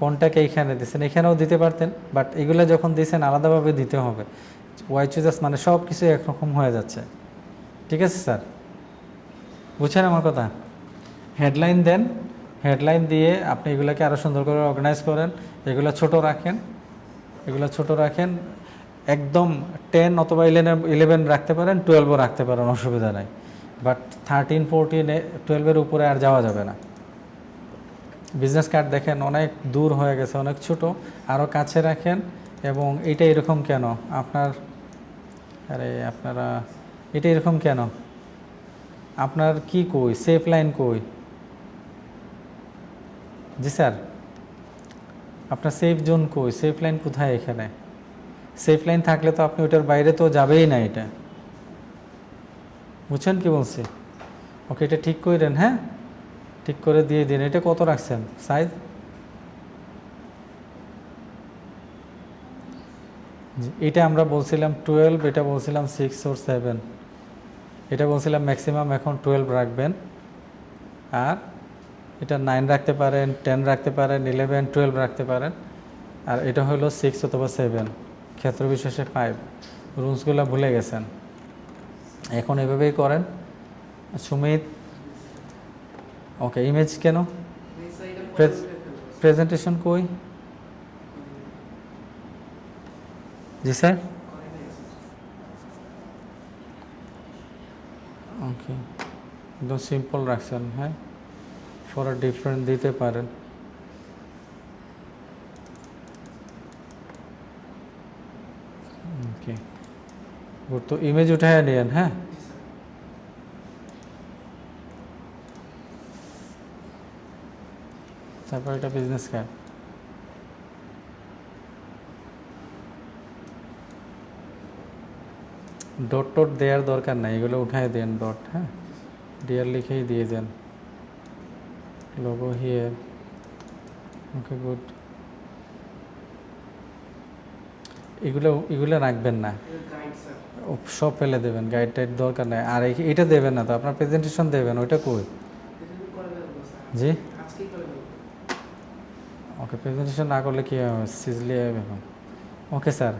কোনটাকে এইখানে দিচ্ছেন, এখানেও দিতে পারতেন, বাট এগুলো যখন দিয়েছেন আলাদাভাবে দিতে হবে। ওয়াই চুজাস মানে সব কিছু একরকম হয়ে যাচ্ছে, ঠিক আছে স্যার? বুঝছেন আমার কথা? হেডলাইন দেন, হেডলাইন দিয়ে আপনি এগুলোকে আরও সুন্দর করে অর্গানাইজ করেন। এগুলো ছোট রাখেন, এগুলো ছোট রাখেন, একদম 10 অথবা 11 রাখতে পারেন, 12ও রাখতে পারেন, অসুবিধা নাই। বাট 13, 14, 12-এর উপরে আর যাওয়া যাবে না। বিজনেস কার্ড দেখেন অনেক দূর হয়ে গেছে, অনেক ছোট, আরও কাছে রাখেন। এবং এটা এরকম কেন আপনারা এটা এরকম কেন? আপনার কি কই, সেফ লাইন কই? জি স্যার, আপনার সেফ জোন কই, সেফ লাইন কোথায় এখানে? সেফ লাইন থাকলে তো আপনি ওইটার বাইরে তো যাবেই না এটা। বুঝছেন কি বলছি? ওকে, এটা ঠিক করে দেন, হ্যাঁ, ঠিক করে দিয়ে দিন। এটা কত রাখছেন সাইজ? এটা আমরা বলছিলাম 12, এটা বলছিলাম 6 or 7, এটা বলছিলাম ম্যাক্সিমাম, এখন 12 রাখবেন। আর এটা 9 রাখতে পারেন, 10 রাখতে পারেন, 11, 12 রাখতে পারেন। আর এটা হলো 6 অথবা 7, ক্ষেত্র বিশেষে 5। রুলসগুলো ভুলে গেছেন, এখন এভাবেই করেন। সুমিত, ওকে, ইমেজ কেন? প্রেজেন্টেশন কই? জি স্যার, ওকে, একদম সিম্পল রাখছেন, হ্যাঁ, ফর আ ডিফারেন্ট দিতে পারেন। ওকে গুড, তো ইমেজ উঠায় নিয়েন, হ্যাঁ। তারপর এটা বিজনেস কার্ড। ডট টট দেওয়ার দরকার নাই, এগুলো উঠায় দেন ডট, হ্যাঁ, ডিয়ার লিখেই দিয়ে দেন। Logo here, okay good. এগুলো রাখবেন না, সব ফেলে দেবেন, গাইড টাইড দরকার নাই। আর এটা দেবেন না তো, আপনার প্রেজেন্টেশন দেবেন, ওইটা কই? জি, ওকে, প্রেজেন্টেশন না করলে কি সিজলি এখন? ওকে স্যার,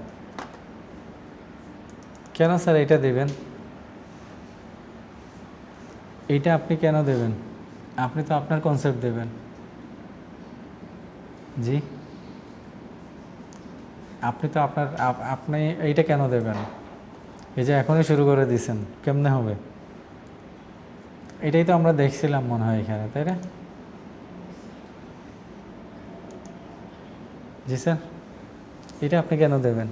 কেন স্যার এটা দেবেন? এইটা আপনি কেন দেবেন? আপনি তো আপনার কনসেপ্ট দেবেন। জি, আপনি তো আপনি এইটা কেন দেবেন? এই যে এখনই শুরু করে দিয়েছেন, কেমনে হবে? এটাই তো আমরা দেখছিলাম মনে হয় এখানে, তাই না? জি স্যার, এটা আপনি কেন দেবেন?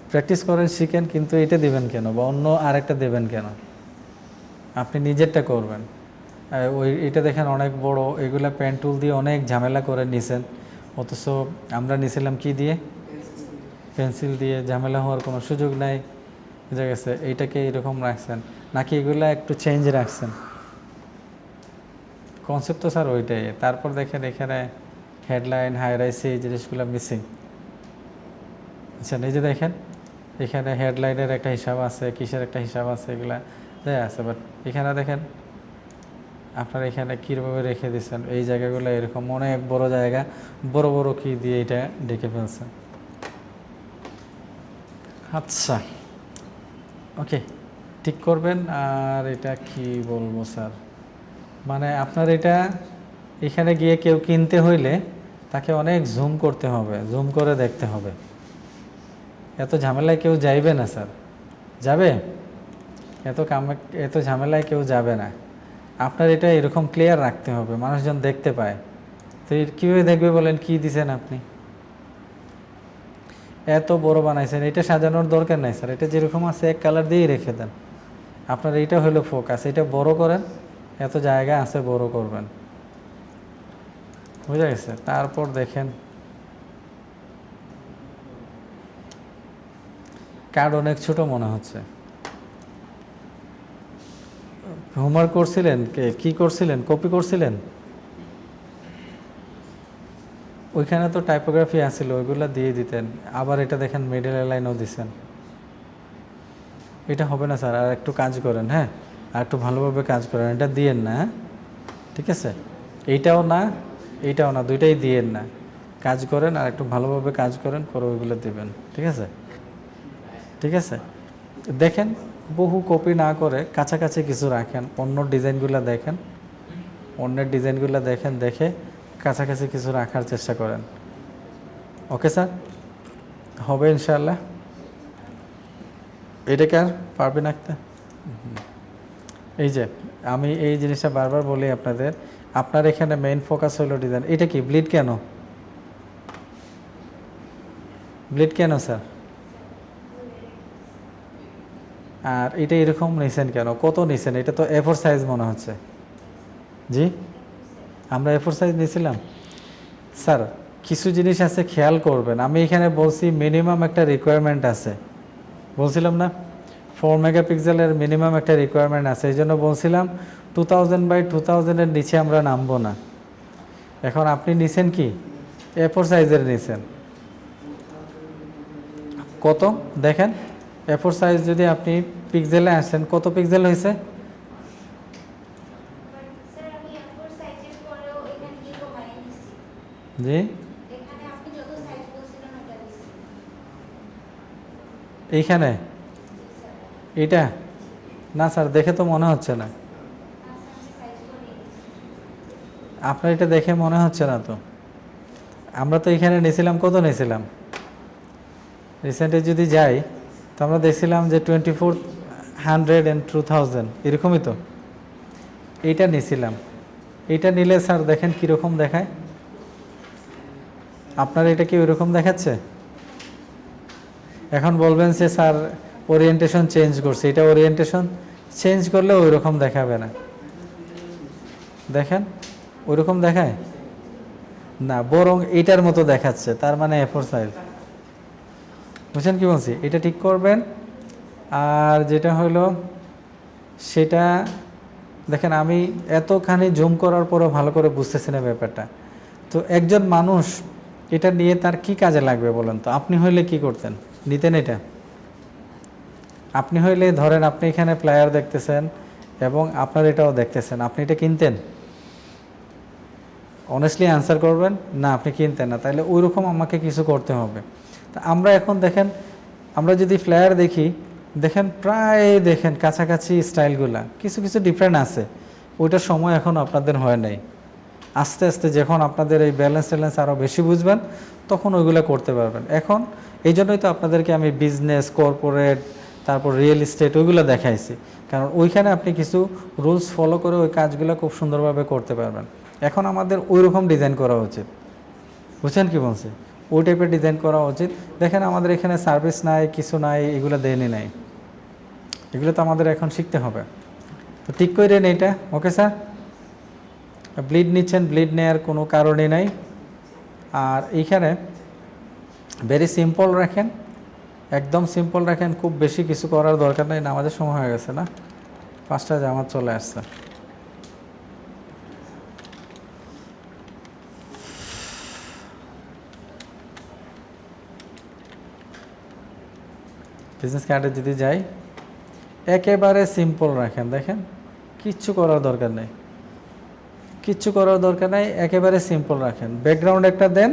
প্র্যাকটিস করেন, শিখেন, কিন্তু এটা দেবেন কেন, বা অন্য আরেকটা দেবেন কেন? আপনি নিজেরটা করবেন। এটা দেখেন অনেক বড়, এগুলা পেন টুল দিয়ে অনেক ঝামেলা করে নিছেন, অথচ আমরা নিছিলাম কি দিয়ে? পেন্সিল দিয়ে। ঝামেলা হওয়ার কোনো সুযোগ নাই। বুঝা গেছে? এইটাকে এরকম রাখছেন নাকি এগুলা একটু চেঞ্জ রাখছেন? কনসেপ্ট তো স্যার ওইটাই। তারপর দেখেন এখানে হেডলাইন, হাইরাইস, এই জিনিসগুলো মিসিং। আচ্ছা, এই যে দেখেন এখানে হেডলাইনের একটা হিসাব আছে, কিসের একটা হিসাব আছে, এগুলা দেয়া আছে। বাট এখানে দেখেন আপনারা এখানে কীভাবে রেখে দিচ্ছেন, এই জায়গাগুলো এরকম অনেক বড় জায়গা, বড় বড় কি দিয়ে এটা ডেকে ফেলছেন। আচ্ছা, ওকে, ঠিক করবেন। আর এটা কি বলবো স্যার, মানে আপনার এটা এখানে গিয়ে কেউ কিনতে হইলে তাকে অনেক জুম করতে হবে, জুম করে দেখতে হবে। এত ঝামেলায় কেউ যাইবে না স্যার, যাবে? এত ঝামেলায় কেউ যাবে না। আপনার এটা এরকম ক্লিয়ার রাখতে হবে, মানুষজন দেখতে পায়। তো কীভাবে দেখবে বলেন, কি দিছেন আপনি? এত বড় বানাইছেন, এটা সাজানোর দরকার নাই স্যার, এটা যেরকম আছে এক কালার দিয়েই রেখে দেন। আপনার এইটা হলো ফোকাস, এটা বড় করেন, এত জায়গা আছে বড় করবেন। বুঝা গেছে? তারপর দেখেন কার্ড অনেক ছোট মনে হচ্ছে। হোমওয়ার্ক করছিলেন? কি করছিলেন? কপি করছিলেন? ওইখানে তো টাইপোগ্রাফি আসছিল, ওইগুলো দিয়ে দিতেন। আবার এটা দেখেন মিডল লাইনও দিছেন। এটা হবে না স্যার, আর একটু কাজ করেন। হ্যাঁ, আর একটু ভালোভাবে কাজ করেন, এটা দিয়েন না। হ্যাঁ, ঠিক আছে? এইটাও না, এইটাও না, দুইটাই দিয়েন না। কাজ করেন আর একটু ভালোভাবে কাজ করেন, করে ওইগুলো দেবেন। ঠিক আছে? ঠিক আছে, দেখেন বহু কপি না করে কাছাকাছি কিছু রাখেন, অন্য ডিজাইনগুলো দেখেন, অন্যের ডিজাইনগুলো দেখেন, দেখে কাছাকাছি কিছু রাখার চেষ্টা করেন। ওকে স্যার, হবে ইনশাআল্লাহ। এটাকে আর পারবেন আঁকতে? এই যে আমি এই জিনিসটা বারবার বলি আপনাদের, আপনার এখানে মেইন ফোকাস হলো ডিজাইন। এটা কি ব্লিড কেন? ব্লিড কেন স্যার? আর এটা এরকম নিছেন কেন? কত নিছেন? এটা তো A4 সাইজ মনে হচ্ছে। জি, আমরা A4 সাইজ নিয়েছিলাম স্যার। কিছু জিনিস আছে খেয়াল করবেন, আমি এখানে বলছি মিনিমাম একটা রিকোয়ারমেন্ট আছে, বলছিলাম না? 4 মেগাপিক্সেলের মিনিমাম একটা রিকোয়ারমেন্ট আছে, এই জন্য বলছিলাম 2000x2000 নিচে আমরা নামবো না। এখন আপনি নিছেন কি A4 সাইজের নিছেন, কত দেখেন। A4 সাইজ যদি আপনি পিক্সেলে আসেন, কত পিক্সেল হয়েছে? জি, এইখানে এটা না স্যার, দেখে তো মনে হচ্ছে না। আপনার এটা দেখে মনে হচ্ছে না তো। আমরা তো এখানে নিয়েছিলাম, কত নিয়েছিলাম রিসেন্টলি যদি যাই, তো আমরা দেখছিলাম যে 2400 and 2000 এরকমই তো। এইটা নিয়েছিলাম, এইটা নিলে স্যার দেখেন কীরকম দেখায়। আপনার এটা কি ওইরকম দেখাচ্ছে? এখন বলবেন যে স্যার ওরিয়েন্টেশন চেঞ্জ করছে, এটা ওরিয়েন্টেশন চেঞ্জ করলে ওই রকম দেখাবে না। দেখেন ওইরকম দেখায় না, বরং এটার মতো দেখাচ্ছে, তার মানে A4 সাইজ। বুঝছেন কি বলছি? এটা ঠিক করবেন। আর যেটা হলো সেটা দেখেন, আমি এতখানি জুম করার পরও ভালো করে বুঝতেছি না ব্যাপারটা। তো একজন মানুষ এটা নিয়ে তার কি কাজে লাগবে বলেন তো? আপনি হইলে কি করতেন? নিতেন এটা? আপনি হইলে ধরেন আপনি এখানে প্লেয়ার দেখতেছেন এবং আপনার এটাও দেখতেছেন, আপনি এটা কিনতেন? অনেস্টলি অ্যান্সার করবেন না, আপনি কিনতেন না। তাহলে ওই রকম আমাকে কিছু করতে হবে। তা আমরা এখন দেখেন, আমরা যদি ফ্লায়ার দেখি, দেখেন প্রায় দেখেন কাছাকাছি স্টাইলগুলা, কিছু কিছু ডিফারেন্ট আছে। ওইটার সময় এখন আপনাদের হয় নাই। আস্তে আস্তে যখন আপনাদের এই ব্যালেন্স ট্যালেন্স আরও বেশি বুঝবেন, তখন ওইগুলো করতে পারবেন। এখন এই জন্যই তো আপনাদেরকে আমি বিজনেস, কর্পোরেট, তারপর রিয়েল এস্টেট ওইগুলো দেখাইছি, কারণ ওইখানে আপনি কিছু রুলস ফলো করে ওই কাজগুলো খুব সুন্দরভাবে করতে পারবেন। এখন আমাদের ওই রকম ডিজাইন করা উচিত। বুঝছেন কি বলছি? ওই টাইপের ডিজাইন করা উচিত। দেখেন আমাদের এখানে সার্ভিস নাই, কিছু নাই, এগুলো দেয়নি নাই, এগুলো তো আমাদের এখন শিখতে হবে। তো ঠিক করে নেই এটা। ওকে স্যার, ব্লিড নিচ্ছেন, ব্লিড নেওয়ার কোনো কারণই নাই। আর এইখানে ভেরি সিম্পল রাখেন, একদম সিম্পল রাখেন, খুব বেশি কিছু করার দরকার নেই। নামাজের সময় হয়ে গেছে না, 5টা জামাত চলে আসছে। বিজনেস কার্ডে যদি যাই, একেবারে সিম্পল রাখেন, দেখেন কিচ্ছু করার দরকার নেই, কিচ্ছু করার দরকার নেই, একেবারে সিম্পল রাখেন। ব্যাকগ্রাউন্ড একটা দেন,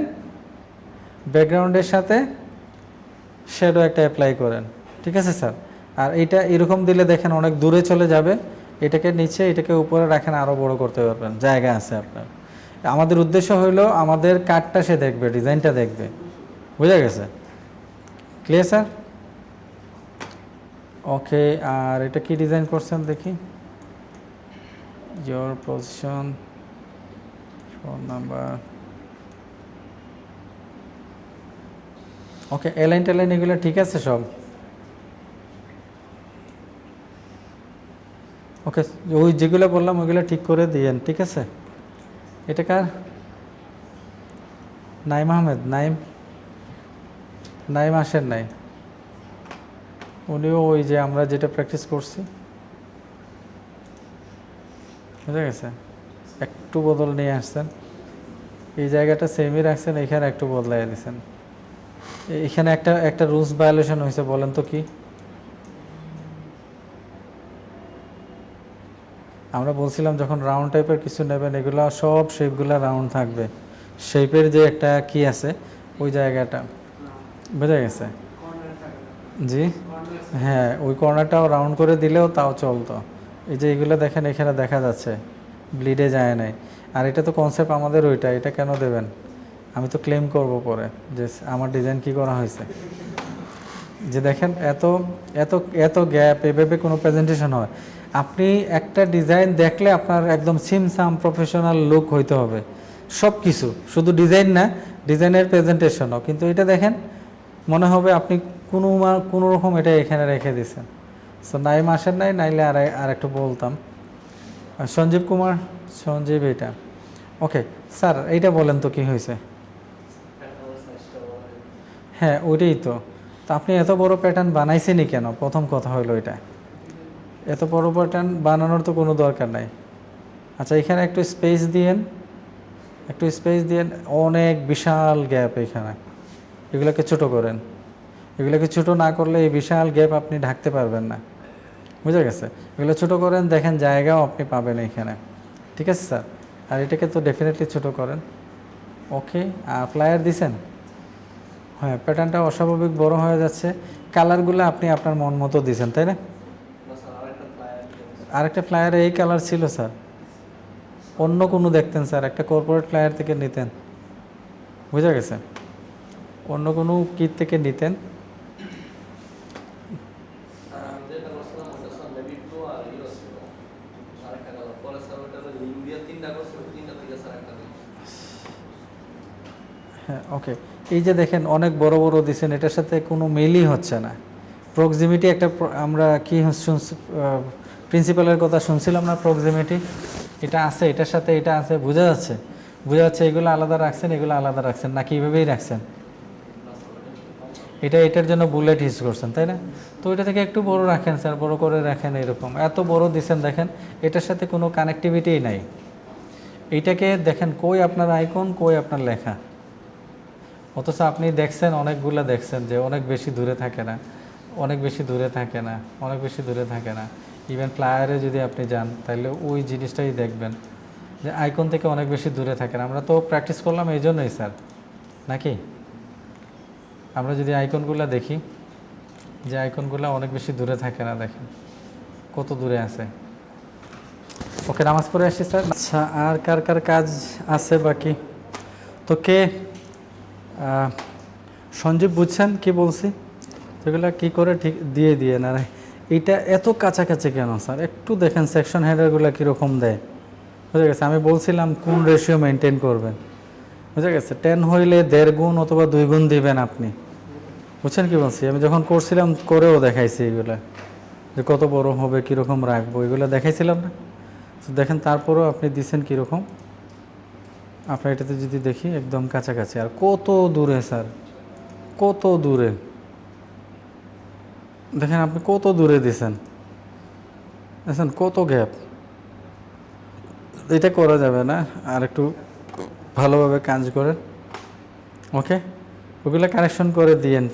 ব্যাকগ্রাউন্ডের সাথে শ্যাডো একটা অ্যাপ্লাই করেন, ঠিক আছে স্যার। আর এইটা এরকম দিলে দেখেন অনেক দূরে চলে যাবে, এটাকে নিচে এটাকে উপরে রাখেন, আরও বড় করতে পারবেন, জায়গা আছে আপনার। আমাদের উদ্দেশ্য হইলো আমাদের কার্ডটা সে দেখবে, ডিজাইনটা দেখবে, বুঝা গেছে? Clear sir? ওকে, আর এটা কি ডিজাইন করছেন দেখি? your position, phone number, okay. এলাইন টেলাইন এগুলো ঠিক আছে সব? ওকে, ওই যেগুলো বললাম ওইগুলো ঠিক করে দিয়েন, ঠিক আছে? এটা কার? নাইম আহমেদ। নাইম আসেন নাই, উনিও ওই যে আমরা যেটা প্র্যাকটিস করছি, বুঝা গেছে? একটু বদল নিয়ে আসছেন, এই জায়গাটা সেমই রাখছেন, এখানে একটু বদলাই দিয়েছেন। এখানে একটা রুলস ভায়োলেশন হয়েছে, বলেন তো কি? আমরা বলছিলাম যখন রাউন্ড টাইপের কিছু নেবেন, এগুলো সব শেপগুলো রাউন্ড থাকবে, শেপের যে একটা কি আছে ওই জায়গাটা, বোঝা গেছে? জি হ্যাঁ, ওই কর্নারটাও রাউন্ড করে দিলেও তাও চলতো। এই যে এগুলো দেখেন এখানে দেখা যাচ্ছে ব্লিডে যায় নাই। আর এটা তো কনসেপ্ট আমাদের ওইটা, এটা কেন দেবেন? আমি তো ক্লেম করব পরে যে আমার ডিজাইন কি করা হয়েছে। যে দেখেন এত এত এত গ্যাপ, এভাবে কোনো প্রেজেন্টেশন হয়? আপনি একটা ডিজাইন দেখলে আপনার একদম সিমসাম প্রফেশনাল লুক হইতে হবে, সব কিছু, শুধু ডিজাইন না, ডিজাইনের প্রেজেন্টেশনও। কিন্তু এটা দেখেন মনে হবে আপনি কোনো রকম এটা এখানে রেখে দিয়েছেন। সো নাইম আসেন নাই, নাইলে আর একটু বলতাম। সঞ্জীব কুমার, সঞ্জীব, এটা ওকে। স্যার এইটা বলেন তো কি হয়েছে? হ্যাঁ ওইটাই তো। তো আপনি এত বড় প্যাটার্ন বানাইছেনই কেন? প্রথম কথা হলো এটা, এত বড় প্যাটার্ন বানানোর তো কোনো দরকার নাই। আচ্ছা এখানে একটু স্পেস দিয়েন, একটু স্পেস দিয়েন, অনেক বিশাল গ্যাপ এখানে, এগুলোকে ছোট করেন। এগুলোকে ছোট না করলে এই বিশাল গ্যাপ আপনি ঢাকতে পারবেন না, বুঝা গেছে? এগুলো ছোট করেন, দেখেন জায়গাও আপনি পাবেন এখানে, ঠিক আছে স্যার? আর এটাকে তো ডেফিনেটলি ছোট করেন। ওকে, আর ফ্লায়ার দিছেন? হ্যাঁ, প্যাটার্নটা অস্বাভাবিক বড় হয়ে যাচ্ছে। কালারগুলো আপনি আপনার মন মতো দিয়েছেন, তাই না? আরেকটা ফ্লায়ারে এই কালার ছিল স্যার, অন্য কোনো দেখতেন স্যার, একটা কর্পোরেট ফ্লায়ার থেকে নিতেন, বুঝা গেছে? অন্য কোনো কিট থেকে নিতেন। হ্যাঁ ওকে, এই যে দেখেন অনেক বড় বড় দিছেন, এটার সাথে কোনো মিলই হচ্ছে না। প্রক্সিমিটি একটা আমরা কি শুনছি, প্রিন্সিপালের কথা শুনছিলাম না, প্রক্সিমিটি এটা আছে, এটার সাথে এটা আছে, বোঝা যাচ্ছে? বোঝা যাচ্ছে এগুলো আলাদা রাখছেন, এগুলো আলাদা রাখছেন, নাকি এইভাবেই রাখছেন? এটার জন্য বুলেট ইউজ করছেন, তাই না? তো এটা থেকে একটু বড় রাখেন স্যার, বড় করে রাখেন। এরকম এত বড় দিছেন, দেখেন এটার সাথে কোনো কানেক্টিভিটিই নাই। এইটাকে দেখেন, কই আপনার আইকন, কই আপনার লেখা? অথচ আপনি দেখছেন, অনেকগুলো দেখছেন যে অনেক বেশি দূরে থাকে না, অনেক বেশি দূরে থাকে না, অনেক বেশি দূরে থাকে না। ইভেন ফ্লায়ারে যদি আপনি যান তাহলে ওই জিনিসটাই দেখবেন যে আইকন থেকে অনেক বেশি দূরে থাকে না। আমরা তো প্র্যাকটিস করলাম এই জন্যই স্যার, নাকি? আমরা যদি আইকনগুলো দেখি, যে আইকনগুলো অনেক বেশি দূরে থাকে না, দেখেন কত দূরে আছে। ওকে, নামাজ পড়ে আসছি স্যার। আচ্ছা, আর কার কার কাজ আছে বাকি? তো কে সঞ্জীব বুঝছেন কি বলছি? সেগুলো কি করে ঠিক দিয়ে না? এইটা এত কাছাকাছি কেন স্যার? একটু দেখেন সেকশন হেডারগুলো কীরকম দেয়, বুঝা গেছে? আমি বলছিলাম কোন রেশিও মেনটেন করবেন, বুঝা গেছে? 10 হইলে 1.5 গুণ অথবা 2 গুণ দিবেন আপনি, বুঝছেন কি বলছি? আমি যখন করছিলাম করেও দেখাইছি এগুলো, যে কত বড় হবে, কীরকম রাখবো, এগুলো দেখাইছিলাম না? দেখেন তারপরেও আপনি দিচ্ছেন কীরকম। আপনার এটাতে যদি দেখি একদম কাছাকাছি, আর কত দূরে স্যার, কত দূরে, দেখেন আপনি কত দূরে দিছেন, দেখছেন কত গ্যাপ। এটা করা যাবে না, আর একটু ভালোভাবে কাজ করেন। ওকে, ওগুলো কানেকশন করে দিয়েন।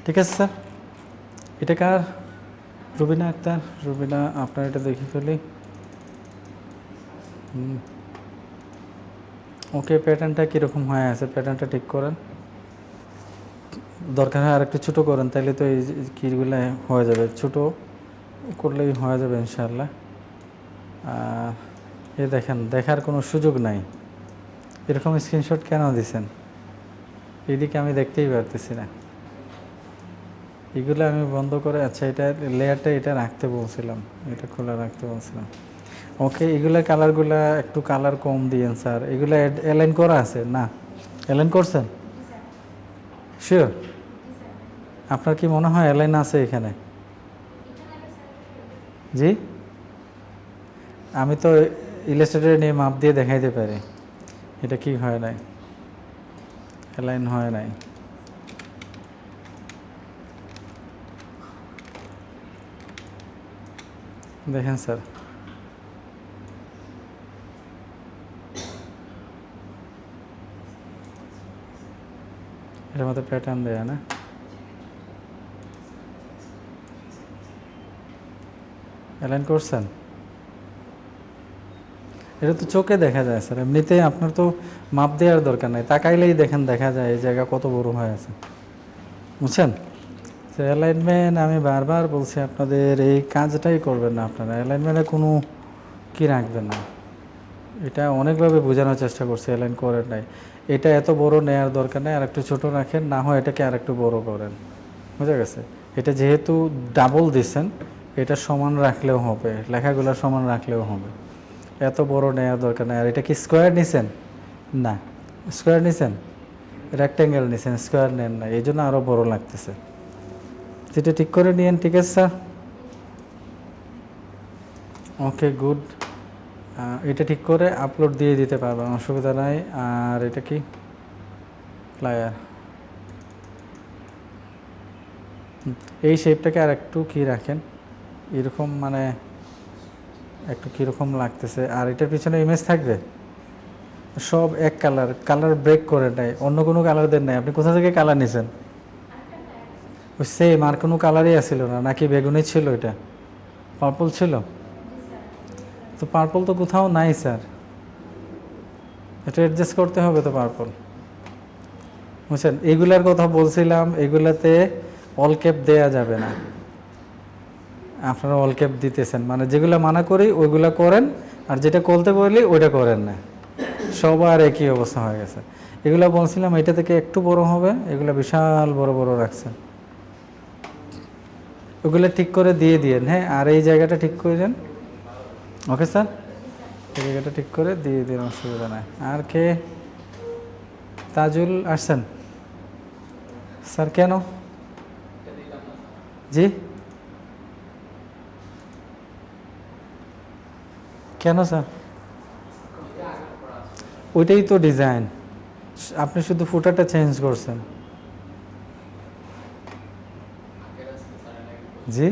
ঠিক আছে স্যার। এটা কার? রুবিনা আক্তার। রুবিনা, আপনার এটা দেখে ফেলি। ওকে, প্যাটার্নটা কীরকম হয়ে আছে, প্যাটার্নটা ঠিক করেন। দরকার হয় আর একটু ছোটো করেন, তাইলে তো এই কীগুলো হয়ে যাবে, ছোটো করলেই হয়ে যাবে ইনশাআল্লাহ। এ দেখেন, দেখার কোনো সুযোগ নাই। এরকম স্ক্রিনশট কেন দিছেন? এইদিকে আমি দেখতেই পারতেছি না। এগুলো আমি বন্ধ করে, আচ্ছা এটা লেয়ারটা এটা রাখতে বলছিলাম, এটা খোলা রাখতে বলছিলাম। ওকে, এগুলো কালারগুলো একটু কালার কম দিয়েন স্যার। এগুলো অ্যালাইন করা আছে না? অ্যালাইন করছেন? শিওর? আপনার কি মনে হয় অ্যালাইন আছে এখানে? জি, আমি তো ইলাস্ট্রেটর নিয়ে মাপ দিয়ে দেখাইতে পারি এটা কি হয় নাই, অ্যালাইন হয় নাই। দেখেন স্যার, এটার মধ্যে প্যাটার্ন দেয়া না? অ্যালাইন করছেন? এটা তো চোখে দেখা যায় স্যার, এমনিতে আপনার তো মাপ দেওয়ার দরকার নেই, তাকাইলেই দেখেন, দেখা যায় এই জায়গা কত বড় হয়ে আছে, বুঝছেন? অ্যালাইনমেন্ট আমি বারবার বলছি আপনাদের এই কাজটাই করবেন না আপনারা, অ্যালাইনমেন্টে কোনো কি রাখবেন না। এটা অনেকভাবে বোঝানোর চেষ্টা করছি, অ্যালাইন করেন নাই। এটা এত বড় নেওয়ার দরকার নেই, আর একটু ছোটো রাখেন, না হয় এটাকে আর একটু বড় করেন, বুঝা গেছে? এটা যেহেতু ডাবল দিচ্ছেন, এটা সমান রাখলেও হবে, লেখাগুলো সমান রাখলেও হবে, এত বড় নেওয়ার দরকার নেই। আর এটা কি স্কোয়ার নিছেন? না, স্কোয়ার নিছেন, রেক্ট্যাঙ্গেল নিছেন, স্কোয়ার নেন না, এই জন্য আরও বড় লাগতেছে। যেটা ঠিক করে নিয়েন, ঠিক আছে স্যার? ওকে, গুড। এটা ঠিক করে আপলোড দিয়ে দিতে পারবেন, অসুবিধা নাই। আর এটা কি ফ্লায়ার, এই শেপটাকে আর একটু কি রাখেন, এরকম মানে একটু কীরকম লাগতেছে। আর এটার পিছনে ইমেজ থাকবে, সব এক কালার, কালার ব্রেক করে নেয়, অন্য কোনো কালার দেন নাই। আপনি কোথা থেকে কালার নিছেন? ওই সেম, আর কোনো কালারই আসছিল না নাকি? বেগুনি ছিল, এটা পার্পল ছিল। তো পার্পল তো কোথাও নাই স্যার, এটা অ্যাডজাস্ট করতে হবে তো পার্পল, বুঝছেন? এগুলার কথা বলছিলাম, এগুলাতে অল ক্যাপ দেয়া যাবে না। আপনারা অল ক্যাপ দিতেছেন, মানে যেগুলো মানা করি ওইগুলো করেন, আর যেটা করতে বলি ওইটা করেন না। সবার একই অবস্থা হয়ে গেছে। এগুলো বলছিলাম এটা থেকে একটু বড় হবে, এগুলো বিশাল বড় বড় রাখছেন। ওগুলো ঠিক করে দিয়ে দিয়েন, হ্যাঁ। আর এই জায়গাটা ঠিক করে দেন। ওকে স্যার, এই জায়গাটা ঠিক করে দিয়ে দিন, অসুবিধা নাই। আর কে? তাজুল আসছেন স্যার? কেন? জি, কেন স্যার? ওইটাই তো ডিজাইন, আপনি শুধু ফুটারটা চেঞ্জ করছেন। জি,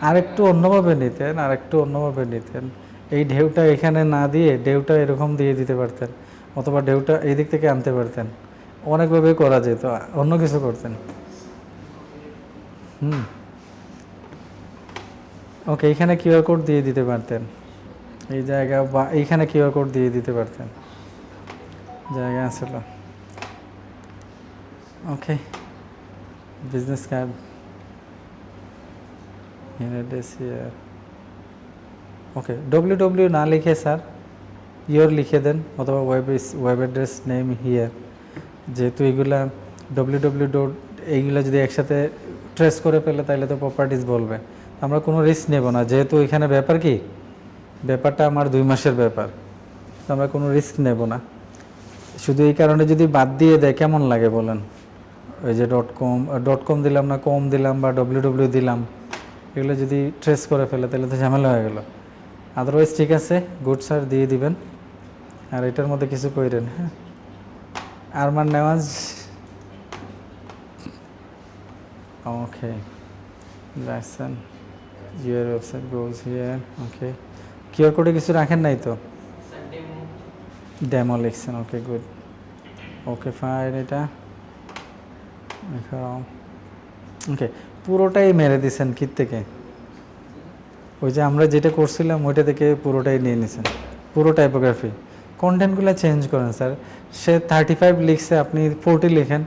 আর একটু অন্যভাবে নিতেন, আর একটু অন্যভাবে নিতেন। এই ঢেউটা এখানে না দিয়ে ঢেউটা এরকম দিয়ে দিতে পারতেন, অথবা ঢেউটা এই দিক থেকে আনতে পারতেন। অনেকভাবে করা যেত, অন্য কিছু করতেন। ওকে, এখানে কিউআর কোড দিয়ে দিতে পারতেন, এই জায়গা, বা এইখানে কিউআর কোড দিয়ে দিতে পারতেন, জায়গা আছিল। ওকে, বিজনেস কার্ড, ওকে। ডব্লিউ না লিখে স্যার ইয়োর লিখে দেন, অথবা ওয়েব অ্যাড্রেস নেম হিয়ার। যেহেতু এইগুলা ডব্লিউ এইগুলো যদি একসাথে ট্রেস করে ফেলে তাহলে তো প্রপার্টিজ বলবে। আমরা কোনো রিস্ক নেব না, যেহেতু এখানে ব্যাপার কি, ব্যাপারটা আমার 2 মাসের ব্যাপার, তো আমরা কোনো রিস্ক নেব না। শুধু এই কারণে যদি বাদ দিয়ে দেয় কেমন লাগে বলেন? ওই যে .com দিলাম না, কম দিলাম, বা ডব্লিউ দিলাম, এগুলো যদি ট্রেস করে ফেলে তাহলে তো ঝামেলা হয়ে গেল। আদারওয়াইজ ঠিক আছে, গুড স্যার, দিয়ে দিবেন। আর এটার মধ্যে কিছু কইরেন, হ্যাঁ। Arman Nawaz, okay. Licence your website goes here okay QR কোডে কিছু রাখেন নাই তো ডেমো লিখছেন ওকে গুড ওকে ফাইন এটা ওকে পুরোটাই মেরে দিছেন কি থেকে ওই যে আমরা যেটা করছিলাম ওইটা থেকে পুরোটাই নিয়ে নিছেন পুরো টাইপোগ্রাফি কন্টেন্টগুলো চেঞ্জ করেন স্যার সে 35 লিখছে আপনি 40 লিখেন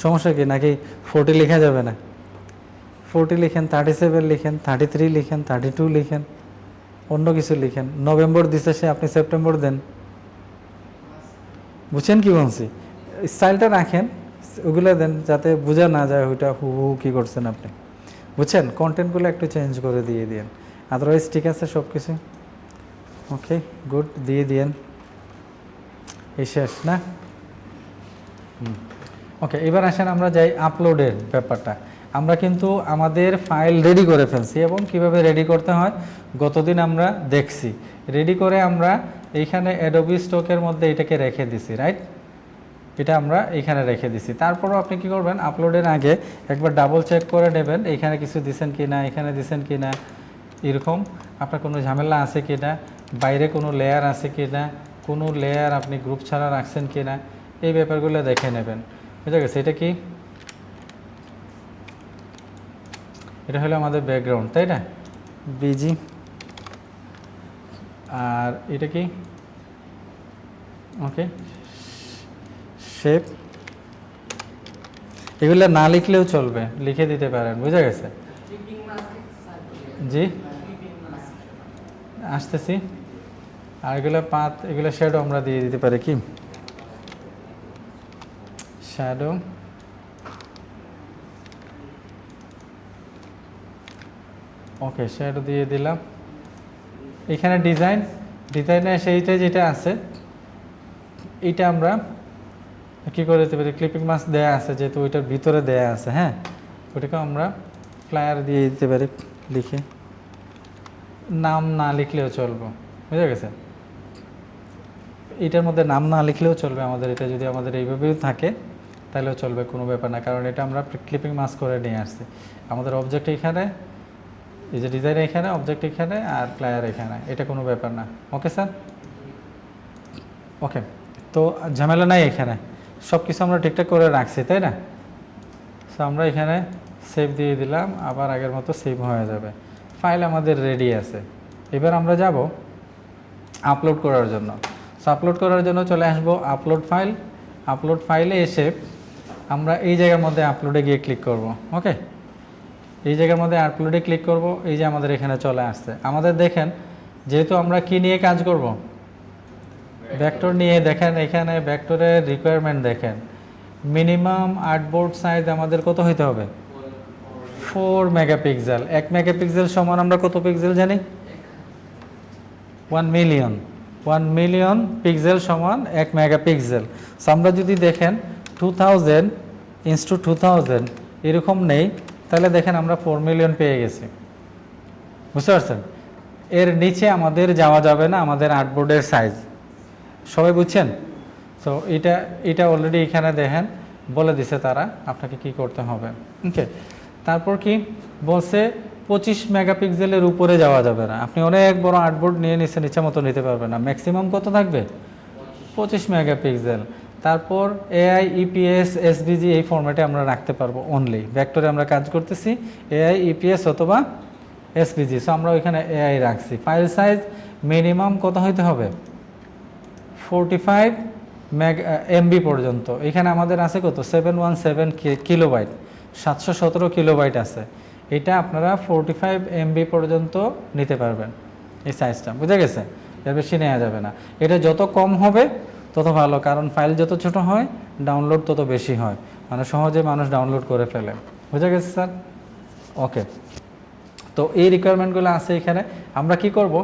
সমস্যা কি নাকি 40 লেখা যাবে না 40 লিখেন 37 লিখেন 33 লিখেন 32 লিখেন অন্য কিছু লিখেন নভেম্বর দিছে সে আপনি সেপ্টেম্বর দেন বুঝছেন কি বলছি স্টাইলটা রাখেন ওগুলো দেন যাতে বোঝা না যায় ওইটা হু হু কী করছেন আপনি বুঝছেন কন্টেন্টগুলো একটু চেঞ্জ করে দিয়ে দিন আদারওয়াইজ ঠিক আছে সব কিছু ওকে গুড দিয়ে দিন এই শেষ না ওকে এবার আসেন আমরা যাই আপলোডের ব্যাপারটা আমরা কিন্তু আমাদের ফাইল রেডি করে ফেলছি এবং কিভাবে রেডি করতে হয় গতদিন আমরা দেখছি রেডি করে আমরা এইখানে অ্যাডোবি স্টকের মধ্যে এটাকে রেখে দিছি রাইট এটা আমরা এইখানে রেখে দিছি তারপরও আপনি কি করবেন আপলোডের আগে একবার ডাবল চেক করে নেবেন এইখানে কিছু দিছেন কি না এখানে দিছেন কি না এরকম আপনার কোনো ঝামেলা আছে কি না বাইরে কোনো লেয়ার আছে কি না কোনো লেয়ার আপনি গ্রুপ ছাড়া রাখছেন কি না এই ব্যাপারগুলো দেখে নেবেন বুঝা গেছে এটা কি এটা হলো আমাদের ব্যাকগ্রাউন্ড তাই না বিজি আর এটা কি ওকে শেপ এগুলো না লিখলেও চলবে লিখে দিতে পারেন বুঝা গেছে জি আসতেছি আর এগুলো পাত এগুলো শ্যাডো আমরা দিয়ে দিতে পারি কি শ্যাডো ওকে শ্যাডো দিয়ে দিলাম এখানে ডিজাইনে সেইটা যেটা আছে এইটা আমরা কি করে দিতে পারি ক্লিপিং মাস্ক দেয়া আছে যেহেতু ওইটার ভিতরে দেয়া আছে হ্যাঁ ওইটাকে আমরা ফ্লায়ার দিয়ে দিতে পারি লিখে নাম না লিখলেও চলবে বুঝা গেছে এটার মধ্যে নাম না লিখলেও চলবে আমাদের এটা যদি আমাদের এইভাবেও থাকে তাহলেও চলবে কোনো ব্যাপার না কারণ এটা আমরা ক্লিপিং মাস্ক করে নিয়ে আসছি আমাদের অবজেক্ট এখানে এই যে ডিজাইন এখানে অবজেক্ট এখানে আর ফ্লায়ার এখানে এটা কোনো ব্যাপার না ওকে স্যার ওকে তো ঝামেলা নাই এখানে সব কিছু আমরা ঠিকঠাক করে রাখছি তাই না সো আমরা এখানে সেভ দিয়ে দিলাম আবার আগের মতো সেভ হয়ে যাবে ফাইল আমাদের রেডি আছে এবার আমরা যাব আপলোড করার জন্য সো আপলোড করার জন্য চলে আসবো আপলোড ফাইলে এসে আমরা এই জায়গার মধ্যে আপলোডে গিয়ে ক্লিক করব ওকে এই জায়গার মধ্যে আপলোডে ক্লিক করব এই যে আমাদের এখানে চলে আসছে আমাদের দেখেন যেহেতু আমরা কি নিয়ে কাজ করব ভেক্টর নিয়ে দেখেন এখানে ভেক্টরের রিকোয়ারমেন্ট দেখেন মিনিমাম আর্টবোর্ড সাইজ আমাদের কত হইতে হবে 4 মেগাপিক্সেল 1 মেগাপিক্সেল সমান আমরা কত পিক্সেল জানি 1 মিলিয়ন পিক্সেল সমান 1 মেগাপিক্সেল সো আমরা যদি দেখেন 2000 এরকম নেই তাহলে দেখেন আমরা 4 মিলিয়ন পেয়ে গেছি বুঝতে পারছেন এর নিচে আমাদের যাওয়া যাবে না আমাদের আর্টবোর্ডের সাইজ সবাই বুঝছেন সো এটা অলরেডি এখানে দেখেন বলে দিছে তারা আপনাকে কি করতে হবে ওকে তারপর কি বলছে 25 মেগাপিক্সেলের উপরে যাওয়া যাবে না আপনি অনেক বড় আর্টবোর্ড নিয়ে নিচ্ছেন ইচ্ছা মতো নিতে পারবেন না ম্যাক্সিমাম কত থাকবে 25 মেগাপিক্সেল তারপর এআই ইপিএস এসভিজি এই ফরম্যাটে আমরা রাখতে পারবো অনলি ভেক্টরে আমরা কাজ করতেছি এআই ইপিএস অথবা এসভিজি সো আমরা ওইখানে এআই রাখছি ফাইল সাইজ মিনিমাম কত হইতে হবে 45 এমবি পর্যন্ত এখানে আমাদের আছে কত 717 কিলোবাইট 717 কিলোবাইট আছে এটা আপনারা 45 এমবি পর্যন্ত নিতে পারবেন এই সাইজটা বুঝা গেছে এর বেশি নেওয়া যাবে না এটা যত কম হবে তত ভালো কারণ ফাইল যত ছোট হয় ডাউনলোড তত বেশি হয় মানে সহজে মানুষ ডাউনলোড করে ফেলে বুঝা গেছে স্যার ওকে তো এই রিকোয়ারমেন্টগুলো আছে এখানে আমরা কি করব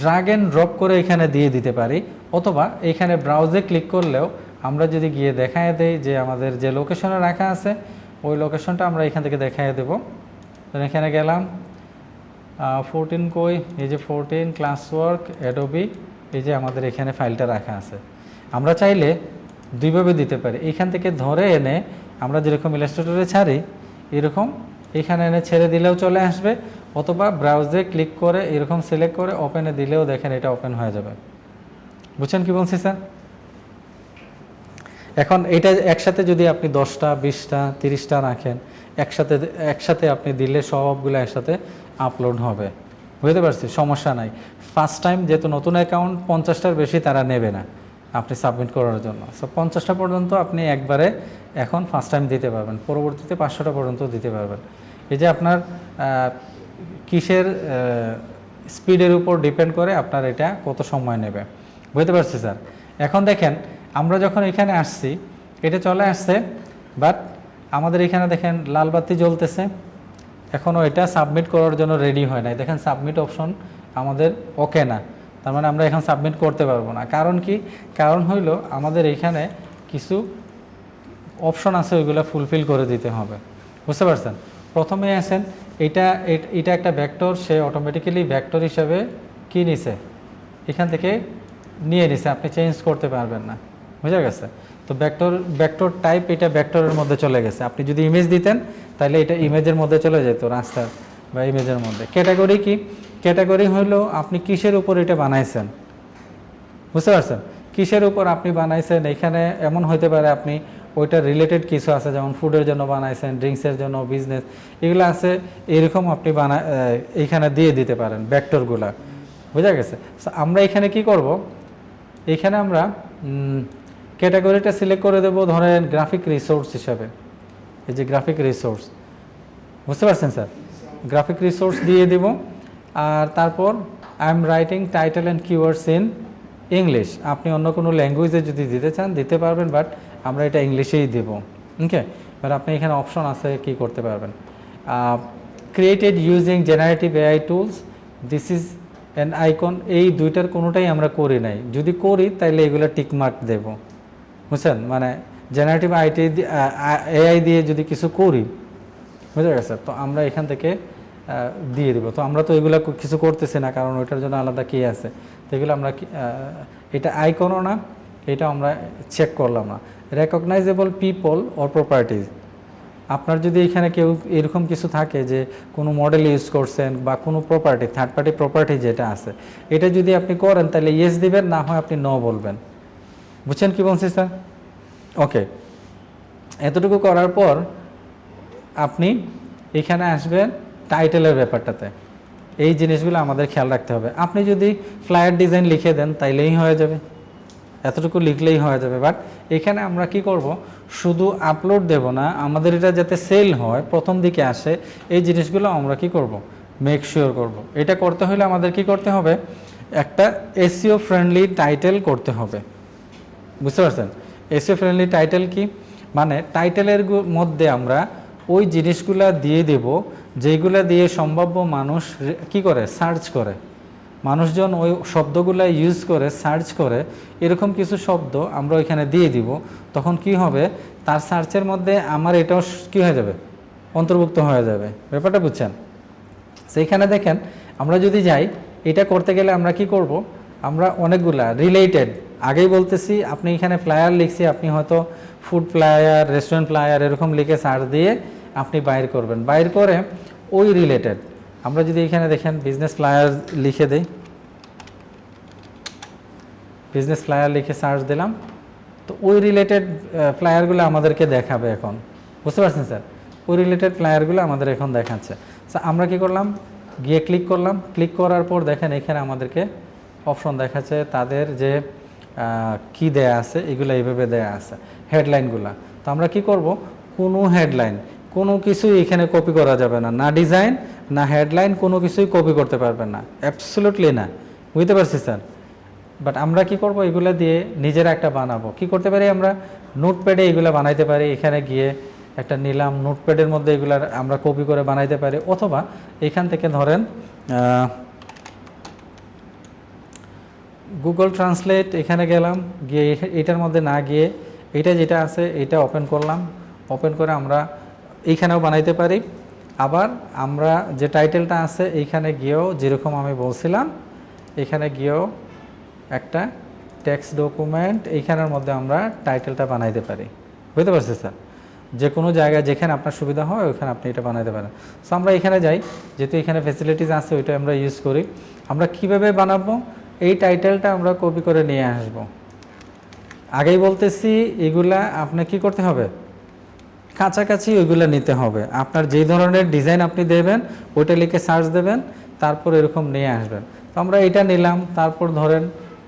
ড্র্যাগ এন্ড ড্রপ করে এখানে দিয়ে দিতে পারি অথবা এখানে ব্রাউজে ক্লিক করলেও আমরা যদি গিয়ে দেখায় দেই যে আমাদের যে লোকেশনে রাখা আছে ওই লোকেশনটা আমরা এখান থেকে দেখায় দেব এখানে গেলাম 14 কই এই যে 14 ক্লাস ওয়ার্ক অ্যাডোবি এই যে আমাদের এখানে ফাইলটা রাখা আছে আমরা চাইলে দুইভাবে দিতে পারি এখান থেকে ধরে এনে আমরা যেরকম ইলাস্ট্রেটরে ছাড়ি এরকম এখানে এনে ছেড়ে দিলেও চলে আসবে, অথবা ব্রাউজে ক্লিক করে এরকম সিলেক্ট করে ওপেনে দিলেও দেখেন এটা ওপেন হয়ে যাবে। বুঝছেন কি বলছি স্যার? এখন এটা একসাথে যদি আপনি 10টা 20টা 30টা রাখেন, একসাথে আপনি দিলে সবগুলো একসাথে আপলোড হবে। বুঝতে পারছি, সমস্যা নাই। ফার্স্ট টাইম যেহেতু নতুন অ্যাকাউন্ট 50টার বেশি তারা নেবে না আপনি সাবমিট করার জন্য। সো 50টা পর্যন্ত আপনি একবারে এখন ফার্স্ট টাইম দিতে পারবেন, পরবর্তীতে 500টা পর্যন্ত দিতে পারবেন। এই যে আপনার কিসের স্পিডের উপর ডিপেন্ড করে আপনার এটা কত সময় নেবে। বুঝতে পারছি স্যার? এখন দেখেন আমরা যখন এখানে আসছি এটা চলে আসছে, বাট আমাদের এখানে দেখেন লাল বাতি জ্বলতেছে, এখনও এটা সাবমিট করার জন্য রেডি হয় নাই। দেখেন সাবমিট অপশন আমাদের ওকে না, তার মানে আমরা এখন সাবমিট করতে পারবো না। কারণ কি? কারণ হইল আমাদের এখানে কিছু অপশন আছে, ওইগুলো ফুলফিল করে দিতে হবে। বুঝতে পারছেন? প্রথমে আসেন এটা একটা ভেক্টর, সে অটোমেটিক্যালি ভেক্টর হিসাবে কি নিছে এখান থেকে নিয়ে নিছে, আপনি চেঞ্জ করতে পারবেন না। বুঝা গেছে? তো ভেক্টর টাইপ এটা ভেক্টরের মধ্যে চলে গেছে। আপনি যদি ইমেজ দিতেন তাহলে এটা ইমেজের মধ্যে চলে যেত, রাস্তার বা ইমেজের মধ্যে। ক্যাটাগরি কি? ক্যাটাগরি হলো আপনি কিসের উপর এটা বানাইছেন। বুঝতে পারছেন? কিসের উপর আপনি বানাইছেন, এখানে এমন হইতে পারে আপনি ওইটা রিলেটেড কিছু আছে, যেমন ফুডের জন্য বানাইছেন, ড্রিঙ্কসের জন্য, বিজনেস, এগুলো আছে, এরকম আপনি এইখানে দিয়ে দিতে পারেন ভেক্টরগুলা। বুঝা গেছে? আমরা এখানে কি করব, এখানে আমরা ক্যাটাগরিটা সিলেক্ট করে দেব ধরেন গ্রাফিক রিসোর্স হিসাবে। এই যে গ্রাফিক রিসোর্স, বুঝতে পারছেন স্যার? গ্রাফিক রিসোর্স দিয়ে দেব। আর তারপর I am writing title and keywords in English. আপনি অন্য কোনো ল্যাঙ্গুয়েজে যদি দিতে চান দিতে পারবেন, বাট আমরা এটা ইংলিশেই দেব। ওকে, বাট আপনি এখানে অপশন আছে কি করতে পারবেন। Created using generative AI tools, this is an icon. এই দুইটার কোনোটাই আমরা করি নাই, যদি করি তাহলে এগুলো টিকমার্ক দেব। বুঝছেন? মানে জেনারেটিভ এআই দিয়ে যদি কিছু করি, বুঝতে গেছে, তো আমরা এখান থেকে দিয়ে দিব। তো আমরা তো এগুলো কিছু করতেছি না, কারণ ওইটার জন্য আলাদা কি আছে। তো এগুলো আমরা এটা আইকনও না, এটা আমরা চেক করলাম না। রেকগনাইজেবল পিপল অর প্রপার্টিজ, আপনার যদি এখানে কেউ এরকম কিছু থাকে যে কোনো মডেল ইউজ করছেন বা কোনো প্রপার্টি, থার্ড পার্টি প্রপার্টি যেটা আছে, এটা যদি আপনি করেন তাহলে ইয়েস দিবেন, না হয় আপনি নো বলবেন। বুঝছেন কি বলছি স্যার? ওকে, এতটুকু করার পর আপনি এখানে আসবেন টাইটেলের ব্যাপারটাতে। এই জিনিসগুলো আমাদের খেয়াল রাখতে হবে। আপনি যদি ফ্লায়ার ডিজাইন লিখে দেন তাইলেই হয়ে যাবে, এতটুকু লিখলেই হয়ে যাবে। বাট এখানে আমরা কি করব, শুধু আপলোড দেব না, আমাদের এটা যাতে সেল হয়, প্রথম দিকে আসে, এই জিনিসগুলো আমরা কি করব, মেক শিওর করব। এটা করতে হলে আমাদের কি করতে হবে, একটা এসইও ফ্রেন্ডলি টাইটেল করতে হবে। বুঝতে পারছেন? এসইও ফ্রেন্ডলি টাইটেল কি? মানে টাইটেলের মধ্যে আমরা ওই জিনিসগুলা দিয়ে দেব যেগুলা দিয়ে সম্ভাব্য মানুষ কি করে, সার্চ করে। মানুষজন ওই শব্দগুলো ইউজ করে, সার্চ করে, এরকম কিছু শব্দ আমরা ওইখানে দিয়ে দিব। তখন কি হবে, তার সার্চের মধ্যে আমার এটাও কি হয়ে যাবে, অন্তর্ভুক্ত হয়ে যাবে। ব্যাপারটা বুঝছেন? সেইখানে দেখেন আমরা যদি যাই, এটা করতে গেলে আমরা কি করব, আমরা অনেকগুলা রিলেটেড, আগেই বলতেছি, আপনি এখানে ফ্লায়ার লিখছি, আপনি হয়তো ফুড ফ্লায়ার, রেস্টুরেন্ট ফ্লায়ার এরকম লিখে সার্চ দিয়ে আপনি বাইর করবেন। বাইর করে ওই রিলেটেড, আমরা যদি এখানে দেখেন বিজনেস ফ্লায়ার লিখে দেই, বিজনেস ফ্লায়ার লিখে সার্চ দিলাম, তো ওই রিলেটেড ফ্লায়ারগুলো আমাদেরকে দেখাবে এখন। বুঝতে পারছেন স্যার? ওই রিলেটেড ফ্লায়ারগুলো আমাদের এখন দেখাচ্ছে। আমরা কি করলাম, গিয়ে ক্লিক করলাম। ক্লিক করার পর দেখেন এখানে আমাদেরকে অপশন দেখাচ্ছে, তাদের যে কি দেয়া আছে এগুলো এইভাবে দেয়া আছে, হেডলাইনগুলো। তো আমরা কি করব, কোনো হেডলাইন কোনো কিছুই এখানে কপি করা যাবে না, না ডিজাইন না হেডলাইন, কোনো কিছুই কপি করতে পারবেন না, অ্যাবসলিউটলি না। বুঝতে পারছি স্যার? বাট আমরা কি করব, এগুলো দিয়ে নিজেরা একটা বানাবো। কি করতে পারি, আমরা নোটপ্যাডে এগুলো বানাইতে পারি। এখানে গিয়ে একটা নিলাম, নোটপ্যাডের মধ্যে এগুলো আমরা কপি করে বানাইতে পারি, অথবা এখান থেকে ধরেন গুগল ট্রান্সলেট, এখানে গেলাম, গিয়ে এটার মধ্যে না গিয়ে এটা যেটা আছে এটা ওপেন করলাম। ওপেন করে আমরা এইখানেও বানাইতে পারি। আবার আমরা যে টাইটেলটা আছে এইখানে গিয়েও, যেরকম আমি বলছিলাম, এখানে গিয়েও একটা টেক্সট ডকুমেন্ট এইখানের মধ্যে আমরা টাইটেলটা বানাইতে পারি। বুঝতে পারছি স্যার? যে কোনো জায়গায় যেখানে আপনার সুবিধা হয় ওখানে আপনি এটা বানাতে পারেন। সো আমরা এখানে যাই, যেহেতু এখানে ফ্যাসিলিটিস আছে ওইটা আমরা ইউজ করি। আমরা কিভাবে বানাবো, এই টাইটেলটা আমরা কপি করে নিয়ে আসব। আগেই বলতেছি এগুলা আপনার কি করতে হবে, কাছাকাছি ওইগুলো নিতে হবে। আপনার যেই ধরনের ডিজাইন আপনি দেবেন ওইটা লিখে সার্চ দেবেন, তারপর এরকম নিয়ে আসবেন। তো আমরা এটা নিলাম, তারপর ধরেন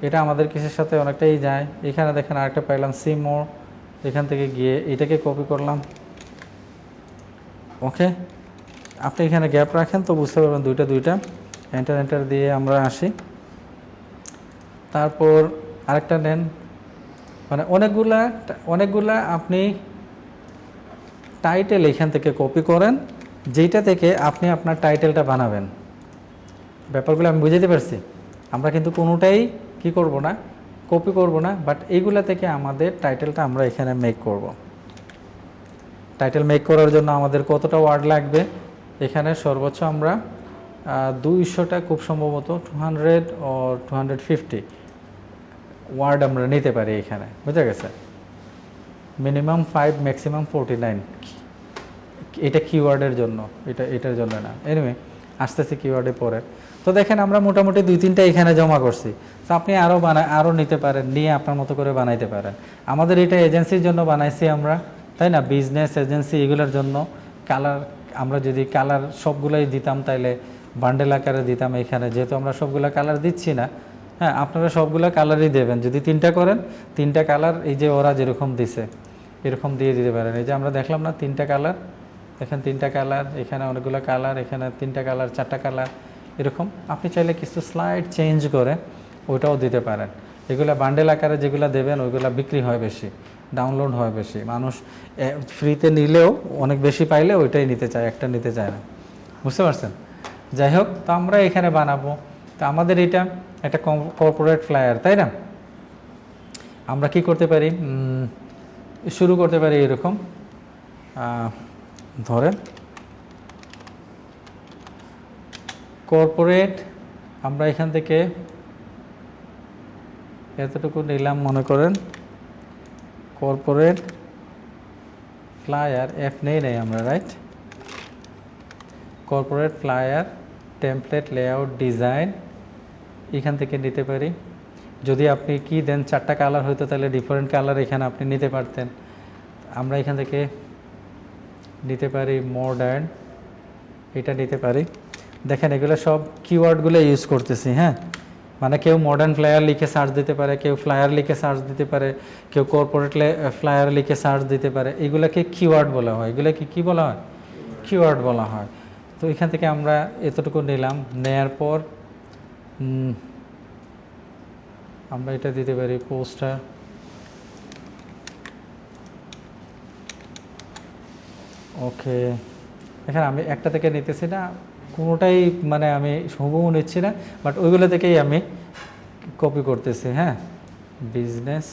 এটা আমাদের কিসের সাথে অনেকটাই যায়। এখানে দেখেন আরেকটা পাইলাম সি মোর, এখান থেকে গিয়ে এটাকে কপি করলাম। ওকে, আপনি এখানে গ্যাপ রাখেন তো বুঝতে পারবেন দুইটা এন্টার এন্টার দিয়ে আমরা আসি। তারপর আরেকটা নেন, মানে অনেকগুলা আপনি টাইটেল এখান থেকে কপি করেন, যেইটা থেকে আপনি আপনার টাইটেলটা বানাবেন। ব্যাপারগুলো আমি বুঝাতে পারছি। আমরা কিন্তু কোনোটাই কি করব না, কপি করব না, বাট এইগুলা থেকে আমাদের টাইটেলটা আমরা এখানে মেক করব। টাইটেল মেক করার জন্য আমাদের কতটা ওয়ার্ড লাগবে, এখানে সর্বোচ্চ আমরা 200টা খুব সম্ভবত 200 ও 250 ওয়ার্ড আমরা নিতে পারি এখানে, বুঝা গেছে। মিনিমাম 5 ম্যাক্সিমাম 49, এটা কিওয়ার্ডের জন্য, এটার জন্য না। এনিওয়ে আসতেছে কিওয়ার্ডে পরে। তো দেখেন আমরা মোটামুটি 2-3টা এখানে জমা করছি। তো আপনি আরও নিতে পারেন, নিয়ে আপনার মতো করে বানাইতে পারেন। আমাদের এটা এজেন্সির জন্য বানাইছি আমরা, তাই না, বিজনেস এজেন্সি এগুলোর জন্য। কালার আমরা যদি কালার সবগুলোই দিতাম তাইলে বান্ডেল আকারে দিতাম এখানে, যেহেতু আমরা সবগুলো কালার দিচ্ছি না। হ্যাঁ, আপনারা সবগুলো কালারই দেবেন। যদি 3টা করেন 3টা কালার এই যে ওরা যেরকম দিছে এরকম দিয়ে দিতে পারেন। এই যে আমরা দেখলাম না 3টা কালার, দেখেন 3টা কালার, এখানে অনেকগুলো কালার, এখানে 3টা কালার 4টা কালার, এরকম। আপনি চাইলে কিছু স্লাইড চেঞ্জ করে ওইটাও দিতে পারেন। এগুলো বান্ডেল আকারে যেগুলো দেবেন ওইগুলো বিক্রি হয় বেশি, ডাউনলোড হয় বেশি। মানুষ ফ্রিতে নিলেও অনেক বেশি পাইলে ওইটাই নিতে চায়, একটা নিতে চায় না, বুঝতে পারছেন। যাই হোক, তো আমরা এখানে বানাবো। তো আমাদের এটা একটা কর্পোরেট ফ্লায়ার, তাই না। আমরা কি করতে পারি, শুরু করতে পারি এরকম, ধরেন কর্পোরেট, আমরা এখান থেকে এতটুকু নিলাম মনে করেন, কর্পোরেট ফ্লায়ার, এফ নেই আমরা, right. Corporate flyer template layout design এখান থেকে নিতে পারি। যদি আপনি কি দেন 4টা কালার হয়তো তাহলে ডিফারেন্ট কালার এখানে আপনি নিতে পারতেন। আমরা এখান থেকে নিতে পারি মডার্ন, এটা নিতে পারি। দেখেন এগুলো সব কিওয়ার্ডগুলো ইউজ করতেছি। হ্যাঁ, মানে কেউ মডার্ন ফ্লায়ার লিখে সার্চ দিতে পারে, কেউ ফ্লায়ার লিখে সার্চ দিতে পারে, কেউ কর্পোরেট ফ্লায়ার লিখে সার্চ দিতে পারে। এগুলোকে কিওয়ার্ড বলা হয়। এগুলোকে কি বলা হয়, কিওয়ার্ড বলা হয়। তো এখান থেকে আমরা এতটুকু নিলাম, নেয়ার পর আমরা এটা দিতে পারি পোস্টার। ওকে, এখানে আমি একটা থেকে নিতেছি না, কোনোটাই মানে আমি হুবহু নিচ্ছি না, বাট ওইগুলো থেকেই আমি কপি করতেছি। হ্যাঁ, বিজনেস।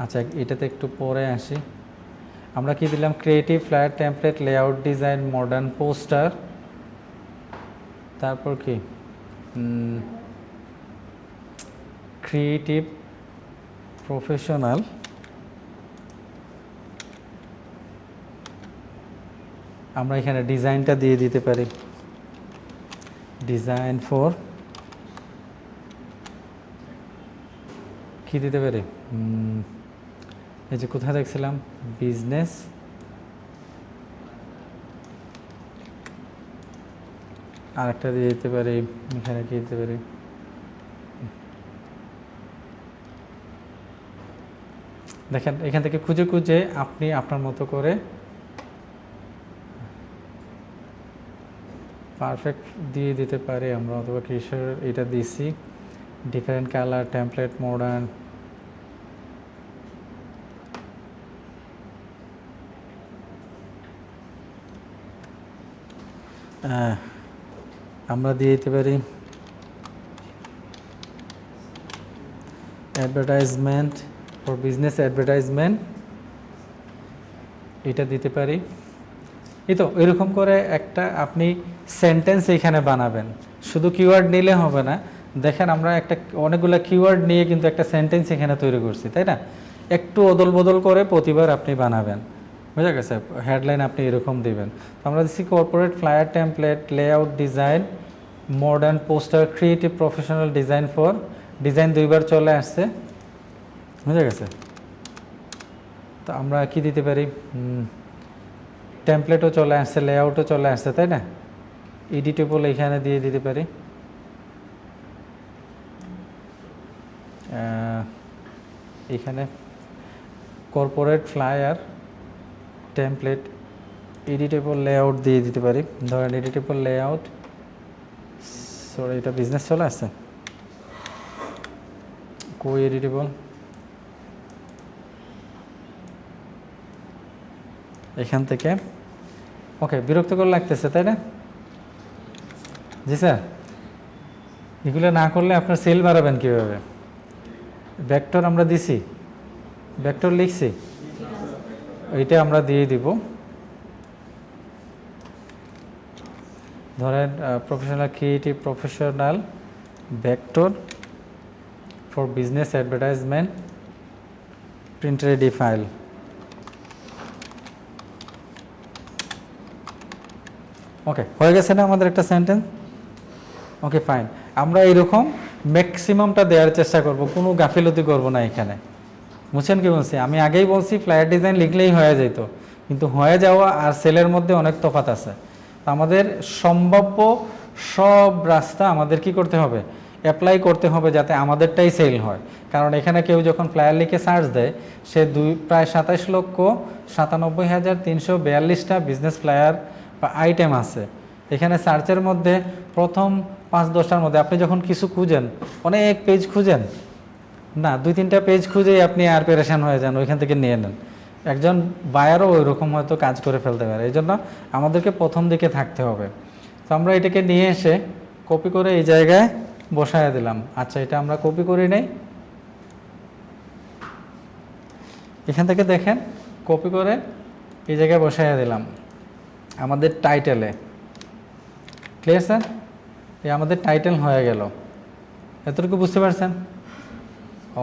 আচ্ছা, এটাতে একটু পরে আসি। আমরা কি দিলাম, creative flyer template layout design modern poster, তারপর কি ক্রিয়েটিভ প্রফেশনাল, আমরা এখানে ডিজাইনটা দিয়ে দিতে পারি, ডিজাইন ফর কি দিতে পারি, এই যে কোথায় দেখছিলাম বিজনেস, আরেকটা দিয়ে দিতে পারি, এখানে কি দিতে পারি, দেখেন এখান থেকে খুঁজে খুঁজে আপনি আপনার মতো করে পারফেক্ট দিয়ে দিতে পারি আমরা, অথবা কিসের এটা দিছি, ডিফারেন্ট কালার টেমপ্লেট মডার্ন। আমরা দিয়ে দিতে পারি অ্যাডভার্টাইজমেন্ট ফর বিজনেস অ্যাডভার্টাইজমেন্ট, এটা দিতে পারি। এই তো এরকম করে একটা আপনি সেন্টেন্স এখানে বানাবেন। শুধু কিওয়ার্ড নিলে হবে না, দেখেন আমরা একটা অনেকগুলো কিওয়ার্ড নিয়ে কিন্তু একটা সেন্টেন্স এখানে তৈরি করছি, তাই না। একটু অদল বদল করে প্রতিবার আপনি বানাবেন। বুঝা গেছে? হেডলাইন আপনি এরকম দিবেন। তো আমরা দিচ্ছি corporate flyer template, layout design, modern poster, creative professional design for, design দুইবার চলে আসছে, বুঝা গেছে? তো আমরা কি দিতে পারি, টেমপ্লেটও চলে আসছে, লেআউটও চলে আসছে, তাই না? এডিটেবল এখানে দিয়ে দিতে পারি, এখানে corporate flyer template editable layout দিয়ে দিতে পারি। ধরেন এডিটেবল লেআউট, সরি এটা বিজনেস চলে আসছে, কই এডিটেবল, এখান থেকে। ওকে, বিরক্তকর লাগতেছে তাই না? জি স্যার, এগুলো না করলে আপনার সেল বাড়াবেন কীভাবে? ভেক্টর আমরা দিছি, ভেক্টর লিখছি, এইটা আমরা দিয়ে দিব। ধরেন professional creative professional vector for business advertisement print ready file. Okay, হয়ে গেছে না আমাদের একটা সেন্টেন্স? ওকে ফাইন, আমরা এইরকম ম্যাক্সিমামটা দেওয়ার চেষ্টা করব, কোনো গাফিলতি করব না এখানে। বুঝছেন কি বলছি? আমি আগেই বলছি ফ্লায়ার ডিজাইন লিখলেই হয়ে যেত, কিন্তু হয়ে যাওয়া আর সেলের মধ্যে অনেক তফাৎ আছে। আমাদের সম্ভাব্য সব রাস্তা আমাদের কি করতে হবে, অ্যাপ্লাই করতে হবে, যাতে আমাদেরটাই সেল হয়। কারণ এখানে কেউ যখন ফ্লায়ার লিখে সার্চ দেয়, সে প্রায় 27,97,342টা বিজনেস ফ্লায়ার বা আইটেম আছে এখানে। সার্চের মধ্যে প্রথম 5-10টার মধ্যে আপনি যখন কিছু খুঁজেন, অনেক পেজ খুঁজেন না, 2-3টা পেজ খুঁজেই আপনি আর পেরেশান হয়ে যান, ওইখান থেকে নিয়ে নেন। একজন বায়ারও ওই রকম হয়তো কাজ করে ফেলতে পারে। এই জন্য আমাদেরকে প্রথম দিকে থাকতে হবে। তো আমরা এটাকে নিয়ে এসে কপি করে এই জায়গায় বসায় দিলাম। আচ্ছা, এটা আমরা কপি করি নাই, এখান থেকে দেখেন কপি করে এই জায়গায় বসায় দিলাম আমাদের টাইটেলে। Clear sir? এই আমাদের টাইটেল হয়ে গেল, এতটুকু বুঝতে পারছেন?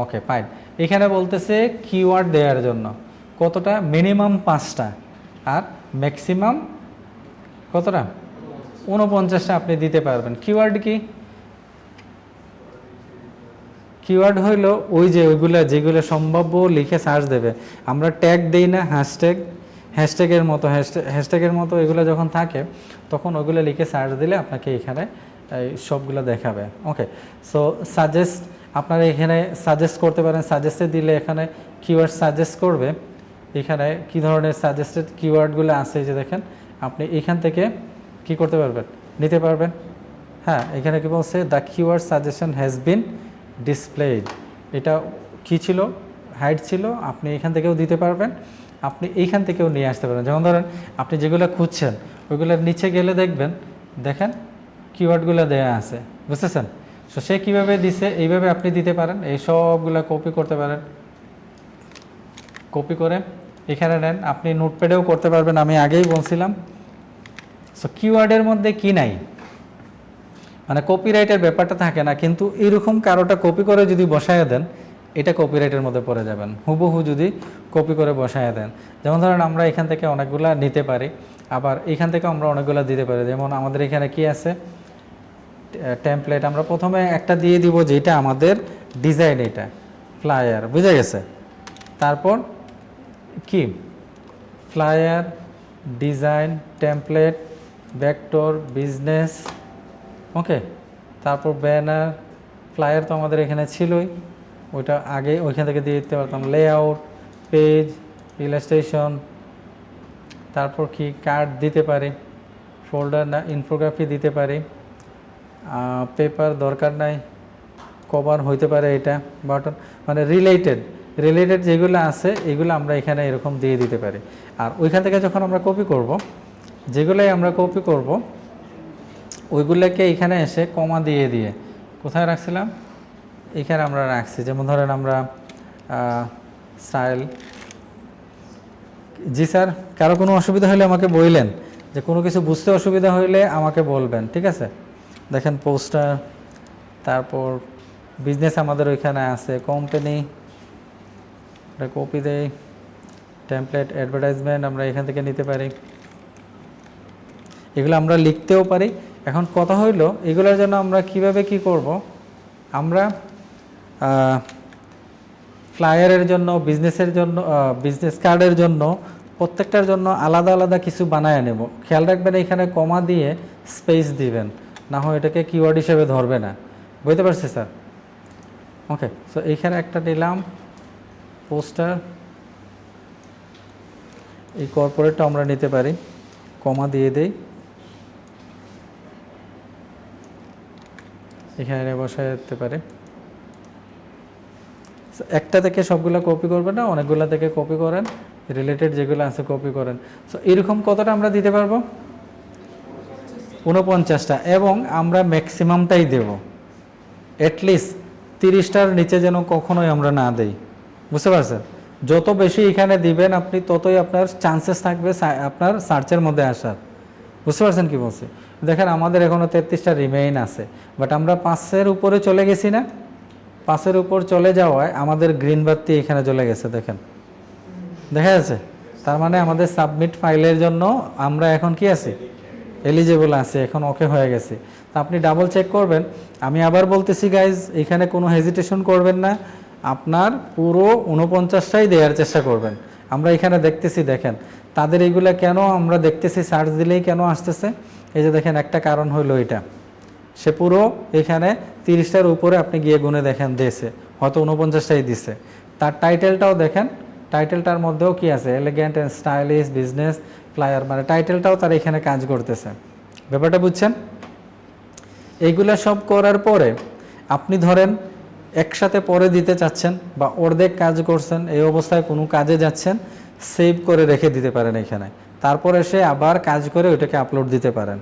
Okay fine. এখানে বলতেছে কিওয়ার্ড দেওয়ার জন্য কতটা, মিনিমাম 5টা আর ম্যাক্সিমাম কতটা, 49টা আপনি দিতে পারবেন। কিওয়ার্ড কি? কিওয়ার্ড হইল ওই যে ওইগুলা যেগুলো সম্ভাব্য লিখে সার্চ দেবে। আমরা ট্যাগ দেই না, হ্যাশট্যাগ, হ্যাশট্যাগের মতো এগুলো যখন থাকে তখন ওগুলো লিখে সার্চ দিলে আপনাকে এখানে এই সবগুলো দেখাবে। ওকে, সো সাজেস্ট, আপনারা এখানে সাজেস্ট করতে পারেন। সাজেস্টে দিলে এখানে কিওয়ার্ড সাজেস্ট করবে। এখানে কি ধরনের সাজেস্টেড কিওয়ার্ডগুলো আছে যে দেখেন, আপনি এখান থেকে কি করতে পারবেন, নিতে পারবেন। হ্যাঁ, এখানে কি বলছে, the keyword suggestion has been displayed. এটা কি ছিল, হাইড ছিল, আপনি এখান থেকেও দিতে পারবেন, আপনি এইখান থেকেও নিয়ে আসতে পারেন। যেমন ধরেন আপনি যেগুলো খুঁজছেন ওইগুলোর নিচে গেলে দেখবেন, দেখেন কিওয়ার্ডগুলো দেয়া আছে, বুঝতেছেন? সো সে কীভাবে দিছে, এইভাবে আপনি দিতে পারেন। এই সবগুলো কপি করতে পারেন, কপি করে এখানে নেন। আপনি নোটপ্যাডেও করতে পারবেন, আমি আগেই বলছিলাম। সো কিওয়ার্ডের মধ্যে কি নাই, মানে কপিরাইটের ব্যাপারটা থাকে না, কিন্তু এরকম কারোটা কপি করে যদি বসায় দেন, এটা কপিরাইটের মধ্যে পড়ে যাবেন। হুবহু যদি কপি করে বসায় দেন, যেমন ধরেন আমরা এখান থেকে অনেকগুলা নিতে পারি, আবার এখান থেকে আমরা অনেকগুলো দিতে পারি। যেমন আমাদের এখানে কি আছে, টেমপ্লেট, আমরা প্রথমে একটা দিয়ে দিব যেটা আমাদের ডিজাইন, এটা ফ্লায়ার, বুঝে গেছে? তারপর কি, flyer design template vector business, okay. তারপর ব্যানার, ফ্লায়ার তো আমাদের এখানে ছিলই, ওইটা আগে ওইখান থেকে দিয়ে দিতে পারতাম। লেআউট, পেজ, ইলাস্ট্রেশন, তারপর কি কার্ড দিতে পারি, ফোল্ডার না ইনফোগ্রাফি দিতে পারি, পেপার দরকার নাই, কভার হইতে পারে, এটা বাটন, মানে রিলেটেড যেগুলো আছে এগুলো আমরা এখানে এরকম দিয়ে দিতে পারি। আর ওইখান থেকে যখন আমরা কপি করব, যেগুলোই আমরা কপি করব ওইগুলোকে এখানে এসে কমা দিয়ে দিয়ে কোথায় রাখছিলাম, এখানে আমরা রাখছি। যেমন ধরেন আমরা স্টাইল। জি স্যার, কারো কোনো অসুবিধা হলে আমাকে বললেন, যে কোনো কিছু বুঝতে অসুবিধা হইলে আমাকে বলবেন, ঠিক আছে? দেখেন পোস্টার, তারপর বিজনেস আমাদের ওইখানে আছে, কোম্পানি, এটা কপি দেই, টেমপ্লেট অ্যাডভার্টাইজমেন্ট আমরা এখান থেকে নিতে পারি, এগুলো আমরা লিখতেও পারি। এখন কথা হইল এগুলোর জন্য আমরা কিভাবে কি করব, আমরা ফ্লায়ারের জন্য, বিজনেসের জন্য, বিজনেস কার্ডের জন্য প্রত্যেকটার জন্য আলাদা আলাদা কিছু বানায় নেব। খেয়াল রাখবেন এখানে কমা দিয়ে স্পেস দিবেন, না হয় এটাকে কিওয়ার্ড হিসেবে ধরবে না। বুঝতে পারছি স্যার? ওকে, সো এইখানে একটা নিলাম পোস্টার, এই কর্পোরেটটা আমরা নিতে পারি, কমা দিয়ে দেই, এখানে বসায় দিতে পারে। একটা থেকে সবগুলো কপি করবেন না, অনেকগুলো থেকে কপি করেন, রিলেটেড যেগুলো আছে কপি করেন। সো এরকম কতটা আমরা দিতে পারবো? 49টা, এবং আমরা ম্যাক্সিমামটাই দেব, অ্যাটলিস্ট 30টার নিচে যেন কখনোই আমরা না দেই। বুঝতে পারছেন? যত বেশি এখানে দিবেন আপনি ততই আপনার চান্সেস থাকবে আপনার সার্চের মধ্যে আসার। বুঝতে পারছেন কি বলছি? দেখেন আমাদের এখনও 33টা রিমেইন আছে, বাট আমরা 5-এর উপরে চলে গেছি না? 5-এর উপর চলে যাওয়ায় আমাদের গ্রিন বাতি এখানে চলে গেছে, দেখেন দেখা যাচ্ছে। তার মানে আমাদের সাবমিট ফাইলের জন্য আমরা এখন কি আছি? এলিজিবল আছে, এখন ওকে হয়ে গেছে। তা আপনি ডাবল চেক করবেন। আমি আবার বলতেছি গাইজ, এখানে কোনো হেজিটেশন করবেন না, আপনার পুরো 49টাই দেওয়ার চেষ্টা করবেন। আমরা এখানে দেখতেছি, দেখেন তাদের এইগুলা কেন আমরা দেখতেছি, সার্চ দিলেই কেন আসতেছে, এই যে দেখেন একটা কারণ হইলো এটা, সে পুরো এখানে 30টার উপরে আপনি গিয়ে গুনে দেখেন দিয়েছে, হয়তো 49টাই দিছে। তার টাইটেলটাও দেখেন, টাইটেলটার মধ্যেও কি আছে, elegant and stylish business flyer, মানে টাইটেলটাও তার এখানে কাজ করতেছে। ব্যাপারটা বুঝছেন? এইগুলা সব করার পরে আপনি ধরেন একসাথে পরে দিতে চাচ্ছেন বা অর্ধেক কাজ করছেন, এই অবস্থায় কোনো কাজে যাচ্ছেন, সেভ করে রেখে দিতে পারেন এখানে, তারপর এসে আবার কাজ করে ওইটাকে আপলোড দিতে পারেন।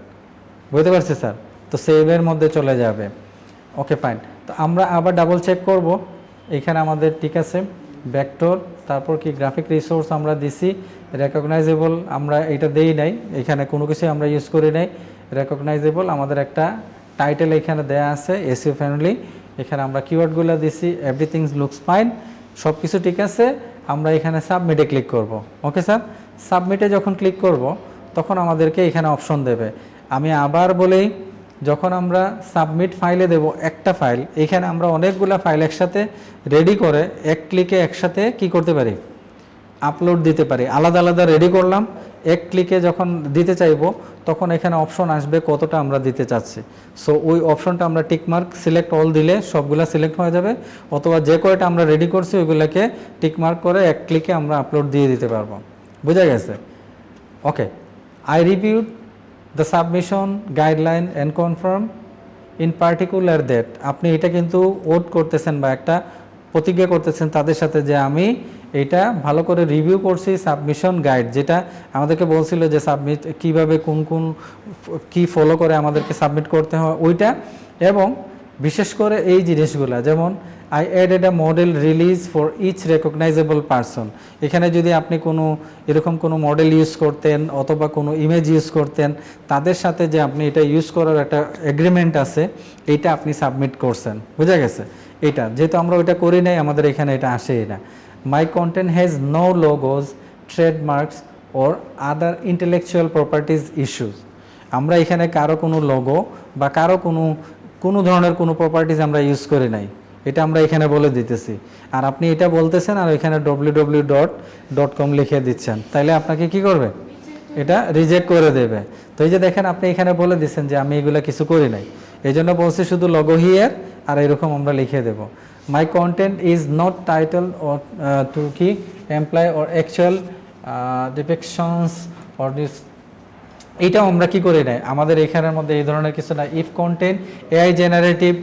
বুঝতে পারছি স্যার? তো সেভের মধ্যে চলে যাবে। ওকে ফাইন, তো আমরা আবার ডাবল চেক করব। এখানে আমাদের ঠিক আছে ভেক্টর, তারপর কি গ্রাফিক রিসোর্স আমরা দিছি, রেকগনাইজেবল আমরা এটা দেই নাই, এখানে কোনো কিছু আমরা ইউজ করি নাই। রেকগনাইজেবল আমাদের একটা টাইটেল এখানে দেয়া আছে, এসইও ফ্রেন্ডলি, এখানে আমরা কিওয়ার্ডগুলো দিছি, এভরিথিং লুকস ফাইন, সব কিছু ঠিক আছে। আমরা এখানে সাবমিটে ক্লিক করব। ওকে স্যার, সাবমিটে যখন ক্লিক করব তখন আমাদেরকে এখানে অপশন দেবে। আমি আবার বলি, যখন আমরা সাবমিট ফাইলে দেব একটা ফাইল, এখানে আমরা অনেকগুলো ফাইল একসাথে রেডি করে এক ক্লিকে একসাথে কি করতে পারি, আপলোড দিতে পারি। আলাদা আলাদা রেডি করলাম, এক ক্লিকে যখন দিতে চাইবো তখন এখানে অপশন আসবে কতটা আমরা দিতে চাচ্ছি। সো ওই অপশনটা আমরা টিকমার্ক সিলেক্ট অল দিলে সবগুলা সিলেক্ট হয়ে যাবে, অথবা যে কয়টা আমরা রেডি করছি ওইগুলোকে টিকমার্ক করে এক ক্লিকে আমরা আপলোড দিয়ে দিতে পারবো। বুঝা গেছে? Okay, I reviewed the submission guideline and confirm in particular that, আপনি এটা কিন্তু ওট করতেছেন বা একটা প্রতিজ্ঞা করতেছেন তাদের সাথে যে আমি এটা ভালো করে রিভিউ করছি, সাবমিশন গাইড যেটা আমাদেরকে বলছিল যে সাবমিট কিভাবে কোন কোন কি ফলো করে আমাদেরকে সাবমিট করতে হয় ওইটা, এবং বিশেষ করে এই জিনিসগুলা, যেমন I added a model release for each recognisable person. এখানে যদি আপনি কোনো এরকম কোনো মডেল ইউজ করতেন অথবা কোনো ইমেজ ইউজ করতেন, তাদের সাথে যে আপনি এটা ইউজ করার একটা এগ্রিমেন্ট আছে, এইটা আপনি সাবমিট করছেন। বুঝা গেছে? এটা যেহেতু আমরা ওইটা করি নাই, আমাদের এখানে এটা আসেই না। My content has no logos, trademarks or other intellectual properties issues. আমরা এখানে কারো কোনো লোগো বা কারো কোনো ধরনের কোনো প্রপার্টিজ আমরা ইউজ করি নাই, এটা আমরা এখানে বলে দিতেছি। আর আপনি এটা বলতেছেন আর এখানে www.com লিখে দিচ্ছেন, তাইলে আপনাকে কি করবে? এটা রিজেক্ট করে দেবে। তো এই যে দেখেন আপনি এখানে বলে দিচ্ছেন যে আমি এগুলো কিছু করি নাই, এই জন্য বলছি শুধু লগো হিয়ার, আর এরকম আমরা লিখে দেব। My content is not title or to কি employ or actual depictions or this, এইটাও আমরা কি করি নাই, আমাদের এখানের মধ্যে এই ধরনের কিছু না। ইফ কন্টেন্ট এআই জেনারেটিভ,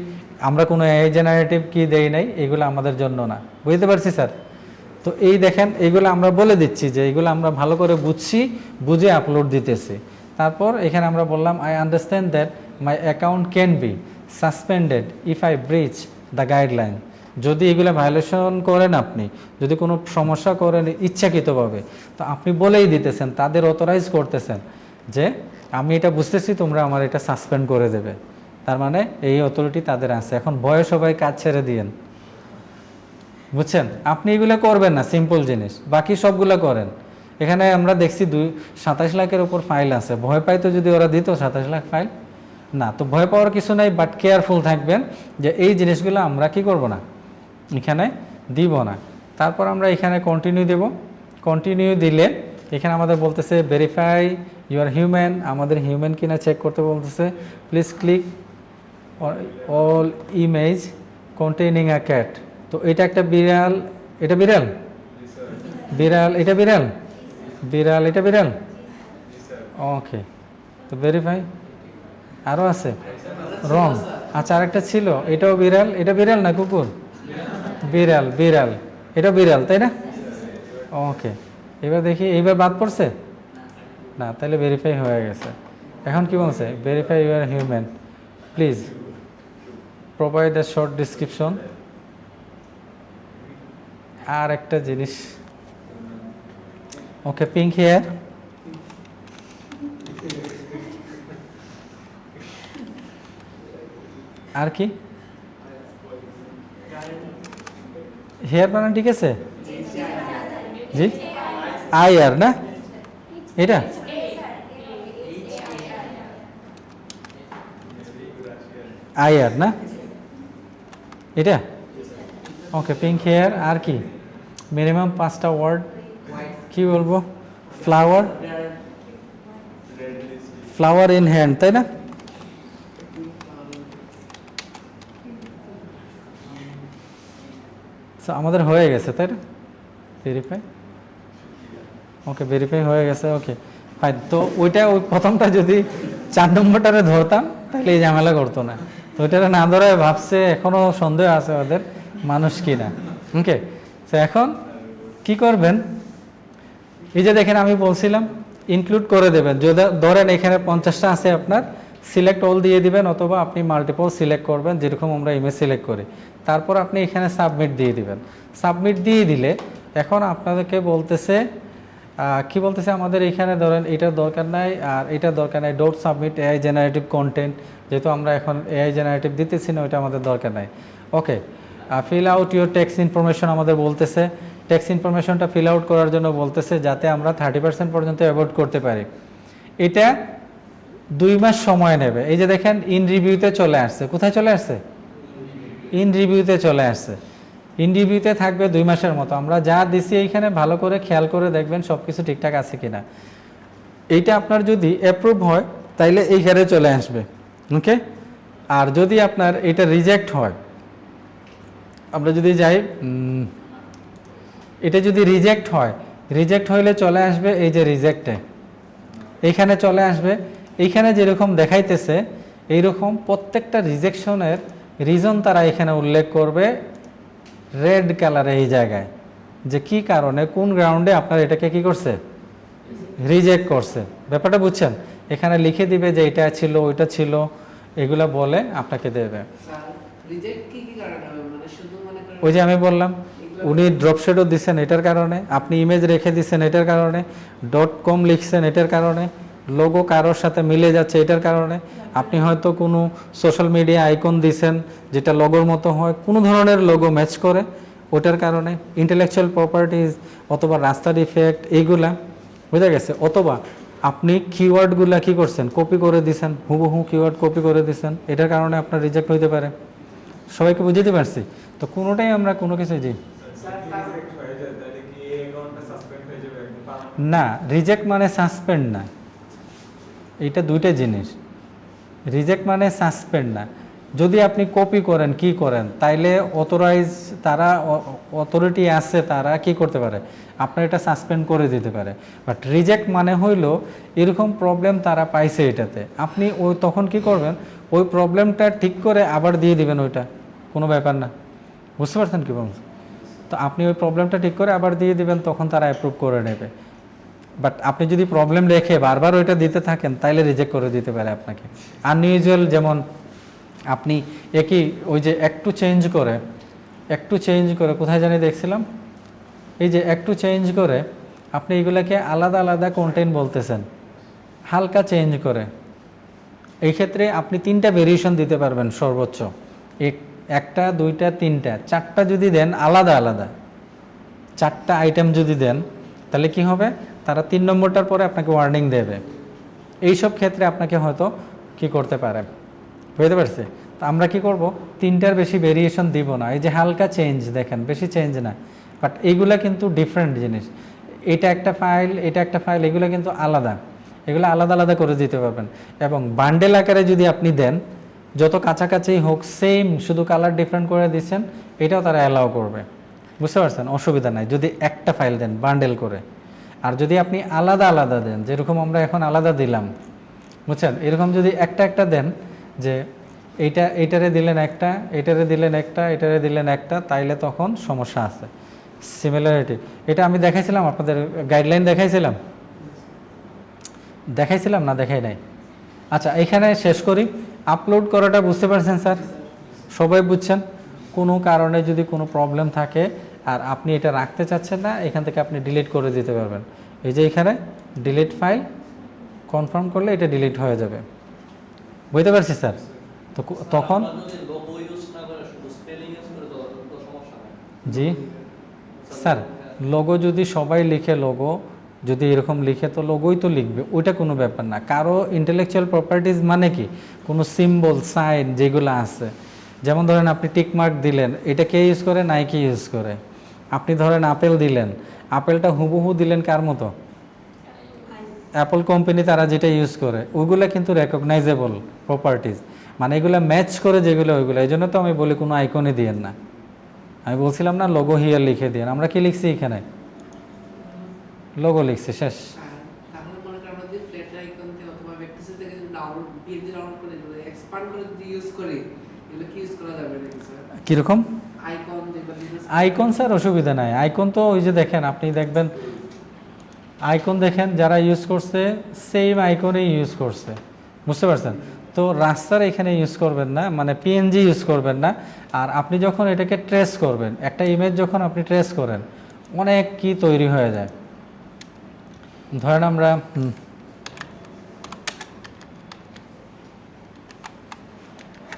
আমরা কোনো এআই জেনারেটিভ কি দেই নাই, এগুলো আমাদের জন্য না। বুঝতে পারছি স্যার? তো এই দেখেন এইগুলো আমরা বলে দিচ্ছি যে এইগুলো আমরা ভালো করে বুঝছি, বুঝে আপলোড দিতেছি। তারপর এখানে আমরা বললাম I understand that my account can be suspended if I breach the guideline. যদি এগুলো ভায়োলেশন করেন, আপনি যদি কোনো সমস্যা করেন ইচ্ছাকৃতভাবে, তো আপনি বলেই দিতেছেন, তাদের অথরাইজ করতেছেন যে আমি এটা বুঝতেছি, তোমরা আমার এটা সাসপেন্ড করে দেবে। তার মানে এই অথরিটি তাদের আছে। এখন ভয়ে সবাই কাজ ছেড়ে দিয়েন। বুঝছেন? আপনি এগুলো করবেন না, সিম্পল জিনিস, বাকি সবগুলো করেন। এখানে আমরা দেখছি 27 লাখের উপর ফাইল আছে, ভয় পাইতো যদি ওরা দিত 27 লাখ ফাইল না, তো ভয় পাওয়ার কিছু নাই, বাট কেয়ারফুল থাকবেন যে এই জিনিসগুলো আমরা কি করব না, এখানে দিব না। তারপর আমরা এখানে কন্টিনিউ দেব। কন্টিনিউ দিলে এখানে আমাদের বলতেছে ভেরিফাই ইউর হিউম্যান, আমাদের হিউম্যান কিনা চেক করতে বলতেছে। Please click all image containing a cat. তো এটা একটা বিড়াল, এটা বিড়াল, বিড়াল, এটা বিড়াল, বিড়াল, এটা বিড়াল, ওকে। তো ভেরিফাই, আরও আছে রং, আচ্ছা আরেকটা ছিল, এটাও বিড়াল, এটা বিড়াল না কুকুর, বিড়াল, বিড়াল, এটা বিড়াল, তাই না? ওকে, এবার দেখি এইবার বাদ পড়ছে না, তাহলে ভেরিফাই হয়ে গেছে। এখন কি বলছে? Verify your human, please provide a short description. আর একটা জিনিস, ওকে, পিঙ্ক হেয়ার, আর কি হেয়ার বানান ঠিক আছে? জি, আই আর না, এটা আই আর না, এটা ওকে। পিঙ্ক হেয়ার, আর কি মিনিমাম 5টা ওয়ার্ড, কি বলবো? ফ্লাওয়ার, ফ্লাওয়ার ইন হ্যান্ড, তাই না? আমাদের হয়ে গেছে, তাই না? ভেরিফাই, ওকে, ভেরিফাই হয়ে গেছে, ওকে ফাইন। তো ওইটা, ওই প্রথমটা যদি 4 নম্বরটারে ধরতাম তাহলে এই ঝামেলা করতো না। তো ওইটারে না ধরে ভাবছে এখনও সন্দেহ আছে ওদের মানুষ কি না। ওকে, তো এখন কি করবেন? এই যে দেখেন আমি বলছিলাম ইনক্লুড করে দেবেন। যদি ধরেন এখানে 50টা আছে, আপনার সিলেক্ট অল দিয়ে দিবেন, অথবা আপনি মাল্টিপল সিলেক্ট করবেন, যেরকম আমরা ইমেজ সিলেক্ট করি। তারপর আপনি এখানে সাবমিট দিয়ে দিবেন। সাবমিট দিয়ে দিলে এখন আপনাদেরকে বলতেছে কি বলতেছে, আমাদের এখানে ধরেন এটার দরকার নাই আর এটার দরকার নাই, don't submit AI generative content, যেহেতু আমরা এখন এআই জেনারেটিভ দিতেছি না, ওইটা আমাদের দরকার নাই। Okay, fill out your tax information আমাদের বলতেছে। ট্যাক্স ইনফরমেশনটা ফিল আউট করার জন্য বলতেছে, যাতে আমরা 30% পর্যন্ত অ্যাভয়েড করতে পারি। এটা 2 মাস সময় নেবে। এই যে দেখেন ইন রিভিউতে চলে আসছে, কোথায় চলে আসছে? ইন রিভিউতে চলে আসছে। ইন রিভিউতে থাকবে 2 মাসের মতো। আমরা যা দিছি এইখানে ভালো করে খেয়াল করে দেখবেন সব কিছু ঠিকঠাক আছে কিনা। এইটা আপনার যদি অ্যাপ্রুভ হয় তাইলে এইখানে চলে আসবে, ওকে। আর যদি আপনার এটা রিজেক্ট হয়, আমরা যদি যাই, এটা যদি রিজেক্ট হয়, রিজেক্ট হইলে চলে আসবে এই যে রিজেক্টে, এইখানে চলে আসবে। এইখানে যেরকম দেখাইতেছে এইরকম প্রত্যেকটা রিজেকশনের রিজন তারা এখানে উল্লেখ করবে রেড কালারে, এই জায়গায়, যে কি কারণে, কোন গ্রাউন্ডে আপনার এটাকে কি করছে, রিজেক্ট করছে। ব্যাপারটা বুঝছেন? এখানে লিখে দিবে যে এটা ছিল, ওইটা ছিল, এগুলা বলে আপনাকে দেবে। ওই যে আমি বললাম, উনি ড্রপশেডও দিচ্ছেন এটার কারণে, আপনি ইমেজ রেখে দিচ্ছেন এটার কারণে, .com লিখছেন এটার কারণে, লোগো কারোর সাথে মিলে যাচ্ছে এটার কারণে, আপনি হয়তো কোনো সোশ্যাল মিডিয়া আইকন দিছেন যেটা লোগোর মতো হয়, কোনো ধরনের লোগো ম্যাচ করে, ওটার কারণে। ইন্টেলেকচুয়াল প্রপার্টিজ অথবা রাস্তার ইফেক্ট, এইগুলা বুঝা গেছে। অথবা আপনি কিওয়ার্ডগুলা কি করছেন, কপি করে দিছেন, হুবহু কিওয়ার্ড কপি করে দিছেন, এটার কারণে আপনার রিজেক্ট হইতে পারে। সবাইকে বুঝতে পারছি? তো কোনোটাই আমরা কোনো কিছু না, রিজেক্ট মানে সাসপেন্ড না, এইটা দুইটা জিনিস। রিজেক্ট মানে সাসপেন্ড না। যদি আপনি কপি করেন, কি করেন, তাইলে অথরাইজ, তারা অথরিটি আছে, তারা কি করতে পারে, আপনার এটা সাসপেন্ড করে দিতে পারে। বাট রিজেক্ট মানে হইল এরকম প্রবলেম তারা পাইছে এটাতে, আপনি ওই তখন কি করবেন, ওই প্রবলেমটা ঠিক করে আবার দিয়ে দিবেন, ওইটা কোনো ব্যাপার না। বুঝতে পারছেন কি বলছেন? তো আপনি ওই প্রবলেমটা ঠিক করে আবার দিয়ে দিবেন, তখন তারা অ্যাপ্রুভ করে নেবে। বাট আপনি যদি প্রবলেম রেখে বারবার ওইটা দিতে থাকেন, তাইলে রিজেক্ট করে দিতে পারে আপনাকে। আনইউজুয়াল, যেমন আপনি একই ওই যে একটু চেঞ্জ করে কোথায় জানি দেখছিলাম, এই যে একটু চেঞ্জ করে আপনি এগুলোকে আলাদা আলাদা কন্টেন্ট বলতেছেন, হালকা চেঞ্জ করে, এই ক্ষেত্রে আপনি 3টা ভেরিয়েশন দিতে পারবেন সর্বোচ্চ। একটা দুইটা তিনটা চারটা যদি দেন আলাদা আলাদা, চারটা আইটেম যদি দেন তাহলে কি হবে, তারা 3 নম্বরটার পরে আপনাকে ওয়ার্নিং দেবে। এইসব ক্ষেত্রে আপনাকে হয়তো কি করতে পারে, বুঝতে পারছি। তো আমরা কি করব, 3টার বেশি ভেরিয়েশন দিব না। এই যে হালকা চেঞ্জ দেখেন, বেশি চেঞ্জ না, বাট এইগুলা কিন্তু ডিফারেন্ট জিনিস। এটা একটা ফাইল, এটা একটা ফাইল, এগুলো কিন্তু আলাদা, এগুলো আলাদা আলাদা করে দিতে পারবেন। এবং বান্ডেল আকারে যদি আপনি দেন, যত কাছাকাছি হোক সেম, শুধু কালার ডিফারেন্ট করে দিচ্ছেন, এটাও তারা অ্যালাউ করবে, বুঝতে পারছেন, অসুবিধা নাই যদি একটা ফাইল দেন বান্ডেল করে। আর যদি আপনি আলাদা আলাদা দেন, যেরকম আমরা এখন আলাদা দিলাম, বুঝছেন, এরকম যদি একটা একটা দেন, যে এইটারে দিলেন একটা, এটারে দিলেন একটা, এটারে দিলেন একটা, তাইলে তখন সমস্যা আছে। সিমিলারিটি এটা আমি দেখাইছিলাম, আপনাদের গাইডলাইন দেখাইছিলাম না, দেখাই নাই। আচ্ছা, এখানে শেষ করি। আপলোড করাটা বুঝতে পারছেন স্যার? সবাই বুঝছেন? কোনো কারণে যদি কোনো প্রবলেম থাকে আর আপনি এটা রাখতে চাচ্ছেন না, এখান থেকে আপনি ডিলিট করে দিতে পারবেন। এই যে এখানে ডিলিট ফাইল কনফার্ম করলে এটা ডিলিট হয়ে যাবে, বুঝতে পারছি স্যার? তো তখন জি স্যার, লোগো যদি সবাই লিখে, লোগো যদি এরকম লিখে তো লোগোই তো লিখবে, ওইটা কোনো ব্যাপার না। কারো ইন্টেলেকচুয়াল প্রপার্টিজ মানে কি, কোনো সিম্বল সাইন যেগুলো আছে, যেমন ধরেন আপনি টিকমার্ক দিলেন, এটা কে ইউজ করে, নাইকি ইউজ করে। আপনি ধরেন আপেল দিলেন, আপেলটা হুবহু দিলেন কার মতো, অ্যাপল কোম্পানি তারা যেটা ইউজ করে, ওইগুলো কিন্তু রেকগনাইজেবল প্রপার্টিজ, মানে এগুলো ম্যাচ করে যেগুলো ওইগুলো। এই জন্য তো আমি বলি কোনো আইকনে দিয়েন না। আমি বলছিলাম না লোগো হিয়ার লিখে দিন, আমরা কি লিখছি এখানে, লোগো লিখছি, শেষ। তাহলে মনে করেন আমরা যে ফ্ল্যাট আইকন থেকে অথবা ভেক্টরস থেকে যদি ডাউনলোড পিএনজি ডাউনলোড করে দিলে এক্সপ্যান্ড করে যদি ইউজ করি, এগুলো কি ইউজ করা যাবে নাকি স্যার? কিরকম আইকন যেগুলো আইকন? স্যার অসুবিধা নাই, আইকন তো ওই যে দেখেন, আপনি দেখবেন আইকন দেখেন যারা ইউজ করছে সেম আইকনেই ইউজ করছে, বুঝতে পারছেন? তো রাস্তার এখানে ইউজ করবেন না, মানে পিএনজি ইউজ করবেন না। আর আপনি যখন এটাকে ট্রেস করবেন, একটা ইমেজ যখন আপনি ট্রেস করেন, অনেক কি তৈরি হয়ে যায়। ধরেন আমরা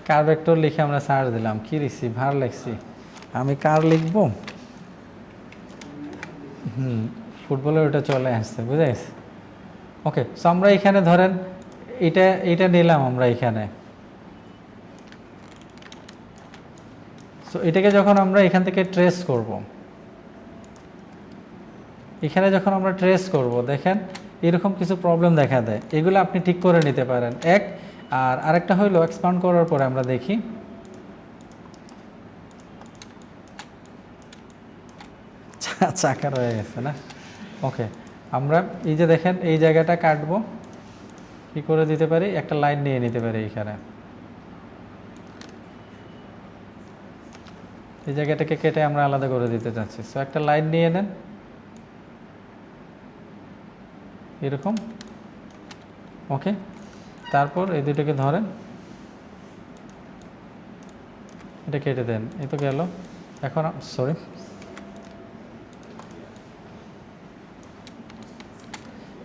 কার ভেক্টর লিখে আমরা সার্চ দিলাম, কি লিখছি, ভার লিখছি, আমি কার লিখব, ফুটবলের ওটা চলে আসছে, বুঝে গেছে। ওকে, সো আমরা এখানে ধরেন এটা নিলাম আমরা এখানে। সো এটাকে যখন আমরা এখান থেকে ট্রেস করব, এখানে যখন আমরা ট্রেস করব, দেখেন এরকম কিছু প্রবলেম দেখা দেয়, এগুলো আপনি ঠিক করে নিতে পারেন এক। আর আরেকটা হইলো এক্সপান্ড করার পরে আমরা দেখি, চাকা রয়ে গেছে না। ওকে, আমরা এই যে দেখেন এই জায়গাটা কাটবো, কি করে দিতে পারি, একটা লাইন নিয়ে নিতে পারি এখানে, এই জায়গাটাকে কেটে আমরা আলাদা করে দিতে চাচ্ছি। সো একটা লাইন নিয়ে নেন এরকম, ওকে। তারপর এই দুটোকে ধরেন, এটা কেটে দেন, এই তো গেল। এখন সরি,